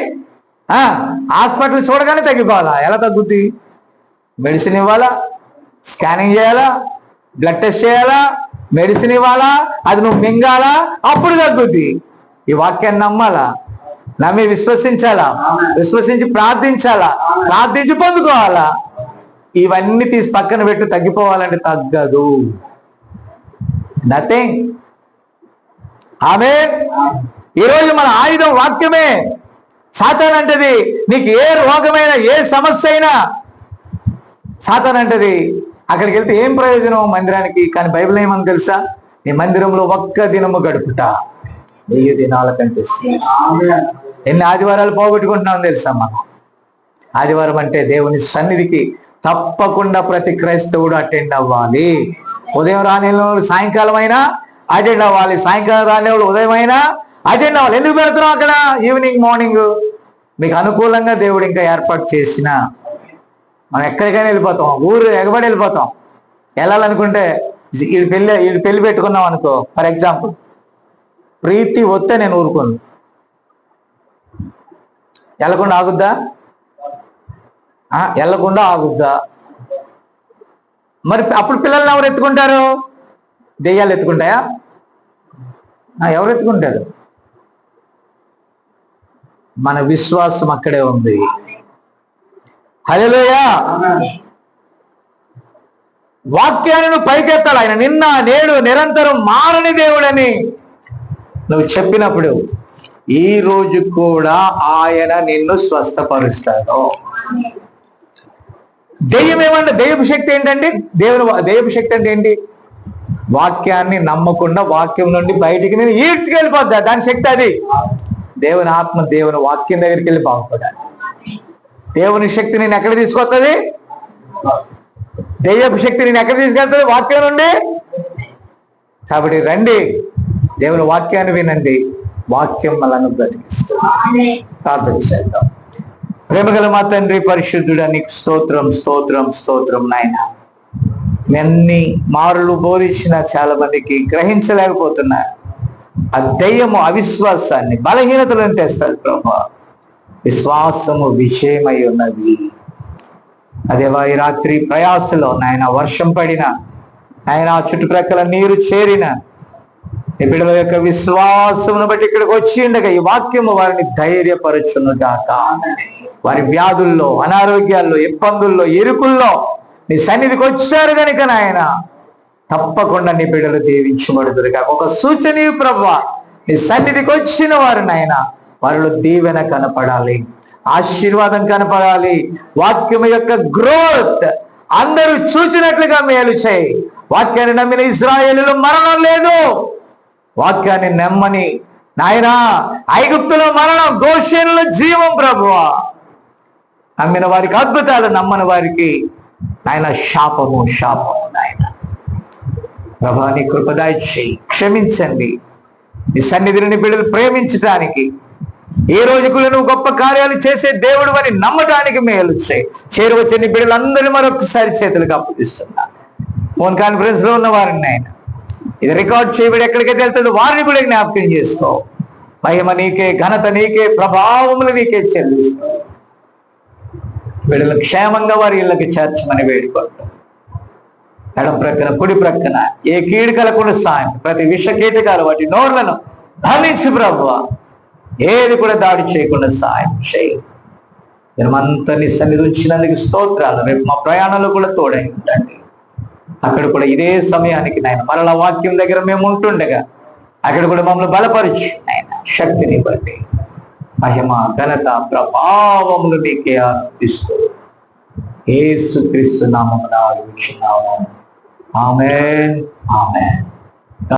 హాస్పిటల్ చూడగానే తగ్గిపోవాలా? ఎలా తగ్గుద్ది? మెడిసిన్ ఇవ్వాలా, స్కానింగ్ చేయాలా, బ్లడ్ టెస్ట్ చేయాలా, మెడిసిన్ ఇవ్వాలా, అది నువ్వు మింగాలా, అప్పుడు తగ్గుద్ది. ఈ వాక్యాన్ని నమ్మాలా, నమ్మి విశ్వసించాలా, విశ్వసించి ప్రార్థించాలా, ప్రార్థించి పొందుకోవాలా. ఇవన్నీ తీసి పక్కన పెట్టి తగ్గిపోవాలంటే తగ్గదు. నథింగ్. ఆమేన్. ఈరోజు మన ఆయుధం వాక్యమే. సాతాన్ అంటది నీకు ఏ రోగమైనా ఏ సమస్య అయినా, సాతాన్ అంటది అక్కడికి వెళ్తే ఏం ప్రయోజనం మందిరానికి. కానీ బైబిల్ ఏమని తెలుసా? నీ మందిరంలో ఒక్క దినము గడుపుట 1000 దినాల కంటే. ఎన్ని ఆదివారాలు పోగొట్టుకుంటున్నాం తెలుసా మనం? ఆదివారం అంటే దేవుని సన్నిధికి తప్పకుండా ప్రతి క్రైస్తవుడు అటెండ్ అవ్వాలి. ఉదయం రాని వాళ్ళు సాయంకాలం అయినా అటెండ్ అవ్వాలి, సాయంకాలం రాని వాళ్ళు ఉదయం అయినా అటెండ్ అవ్వాలి. ఎందుకు పెడుతున్నాం అక్కడ? ఈవినింగ్ మార్నింగ్ మీకు అనుకూలంగా దేవుడు ఇంకా ఏర్పాటు చేసిన, మనం ఎక్కడికైనా వెళ్ళిపోతాం, ఊరు ఎగబడి వెళ్ళిపోతాం. వెళ్ళాలనుకుంటే వీళ్ళు పెళ్లి పెట్టుకున్నాం అనుకో, ఫర్ ఎగ్జాంపుల్ ప్రీతి వస్తే నేను ఊరుకోను. వెళ్ళకుండా ఆగుద్దా? వెళ్ళకుండా ఆగుద్దా? మరి అప్పుడు పిల్లల్ని ఎవరు ఎత్తుకుంటారు? దెయ్యాలు ఎత్తుకుంటాయా? ఎవరు ఎత్తుకుంటారు? మన విశ్వాసం అక్కడే ఉంది. హల్లెలూయా. వాక్యాన్ని నువ్వు పైకెత్తాలి. ఆయన నిన్న నేడు నిరంతరం మారని దేవుడని నువ్వు చెప్పినప్పుడు ఈ రోజు కూడా ఆయన నిన్ను స్వస్థపరుస్తాడు. దెయ్యం ఏమంటే, దెయ్యపు శక్తి ఏంటండి? దెయ్యపు శక్తి అంటే ఏంటి? వాక్యాన్ని నమ్మకుండా వాక్యం నుండి బయటికి నేను ఈడ్చుకెళ్ళిపోద్దా, దాని శక్తి అది. దేవుని ఆత్మ దేవుని వాక్యం దగ్గరికి వెళ్ళి బాగుపడాలి. దేవుని శక్తి నేను ఎక్కడ తీసుకొస్తుంది? దెయ్యపు శక్తి నేను ఎక్కడ తీసుకెళ్తుంది? వాక్యం నుండి. కాబట్టి రండి, దేవుని వాక్యాన్ని వినండి, వాక్యం మనల్ని బ్రతికిస్తుంది. ప్రార్థన చేద్దాం. ప్రేమగల మా తండ్రి పరిశుద్ధుడా, నీకు స్తోత్రం స్తోత్రం స్తోత్రం నాయన. ఎన్ని మారులు బోధించిన చాలా మందికి గ్రహించలేకపోతున్నారు. ఆ దయ్యము అవిశ్వాసాన్ని, బలహీనతలను తెస్తారు ప్రభా. విశ్వాసము విజయమై ఉన్నది. అదేవా ఈ రాత్రి ప్రయాసలో నాయన వర్షం పడిన, ఆయన చుట్టుప్రక్కల నీరు చేరిన ఈ బిడ్డల యొక్క విశ్వాసమును బట్టి ఇక్కడికి వచ్చి ఉండగా ఈ వాక్యము వారిని ధైర్యపరచును గాక. వారి వ్యాధుల్లో, అనారోగ్యాల్లో, ఇబ్బందుల్లో, ఇరుకుల్లో నీ సన్నిధికి వచ్చారు కనుక నాయన తప్పకుండా నీ బిడ్డలు దీవించబడుదురు గాక. ఒక సూచన ప్రభువా, నీ సన్నిధికి వచ్చిన వారు నాయన వారిలో దీవెన కనపడాలి, ఆశీర్వాదం కనపడాలి. వాక్యం యొక్క గ్రోత్ అందరూ చూచినట్లుగా మేలు చేయి. వాక్యాన్ని నమ్మిన ఇశ్రాయేలులో మరణం లేదు. వాక్యాన్ని నమ్మని నాయన ఐగుప్తులో మరణం, గోషేనులో జీవం ప్రభువా. నమ్మిన వారికి అద్భుతాలు, నమ్మని వారికి నాయన శాపము శాపము. నాయన ప్రభా నీ కృపదాయి చేయి, క్షమించండి. నీ సన్నిధిని బిడ్డలు ప్రేమించటానికి, ఏ రోజు కూడా నువ్వు గొప్ప కార్యాలు చేసే దేవుడు అని నమ్మటానికి మేలు చేయి. చేరువచ్చే నీ బిడ్డలందరినీ మరొకసారి చేతులకు అప్పగిస్తున్నా. ఫోన్ కాన్ఫరెన్స్ లో ఉన్న వారిని ఆయన ఇది రికార్డ్ చేయబడి ఎక్కడికైతే వెళ్తుందో వారిని కూడా జ్ఞాపకం చేసుకో. మహిమ నీకే, ఘనత నీకే, ప్రభావములు నీకే చెల్లిస్తూ వీళ్ళని క్షేమంగా వారి ఇళ్ళకి చేర్చమని వేడుకుంటాం. ఎడం ప్రక్కన కుడి ప్రక్కన ఏ కీడు కలకుండా సాయం, ప్రతి విష కీటకాలు వాటి నోర్లను బంధించు ప్రభువా. ఏది కూడా దాడి చేయకుండా సాయం చేయి. దినమంతా నీ సన్నిధి ఉంచినందుకు స్తోత్రాలు. రేపు మా ప్రయాణాలు కూడా తోడై ఉండండి. అక్కడ కూడా ఇదే సమయానికి నాయన మరలా వాక్యం దగ్గర మేము ఉంటుండగా అక్కడ కూడా మమ్మల్ని బలపరిచి ఆయన శక్తిని బట్టి మహిమ ఘనత ప్రభావములు నీకే ఆనందిస్తూ యేసుక్రీస్తు నామమున అడుగుచున్నాము. ఆమేన్, ఆమేన్.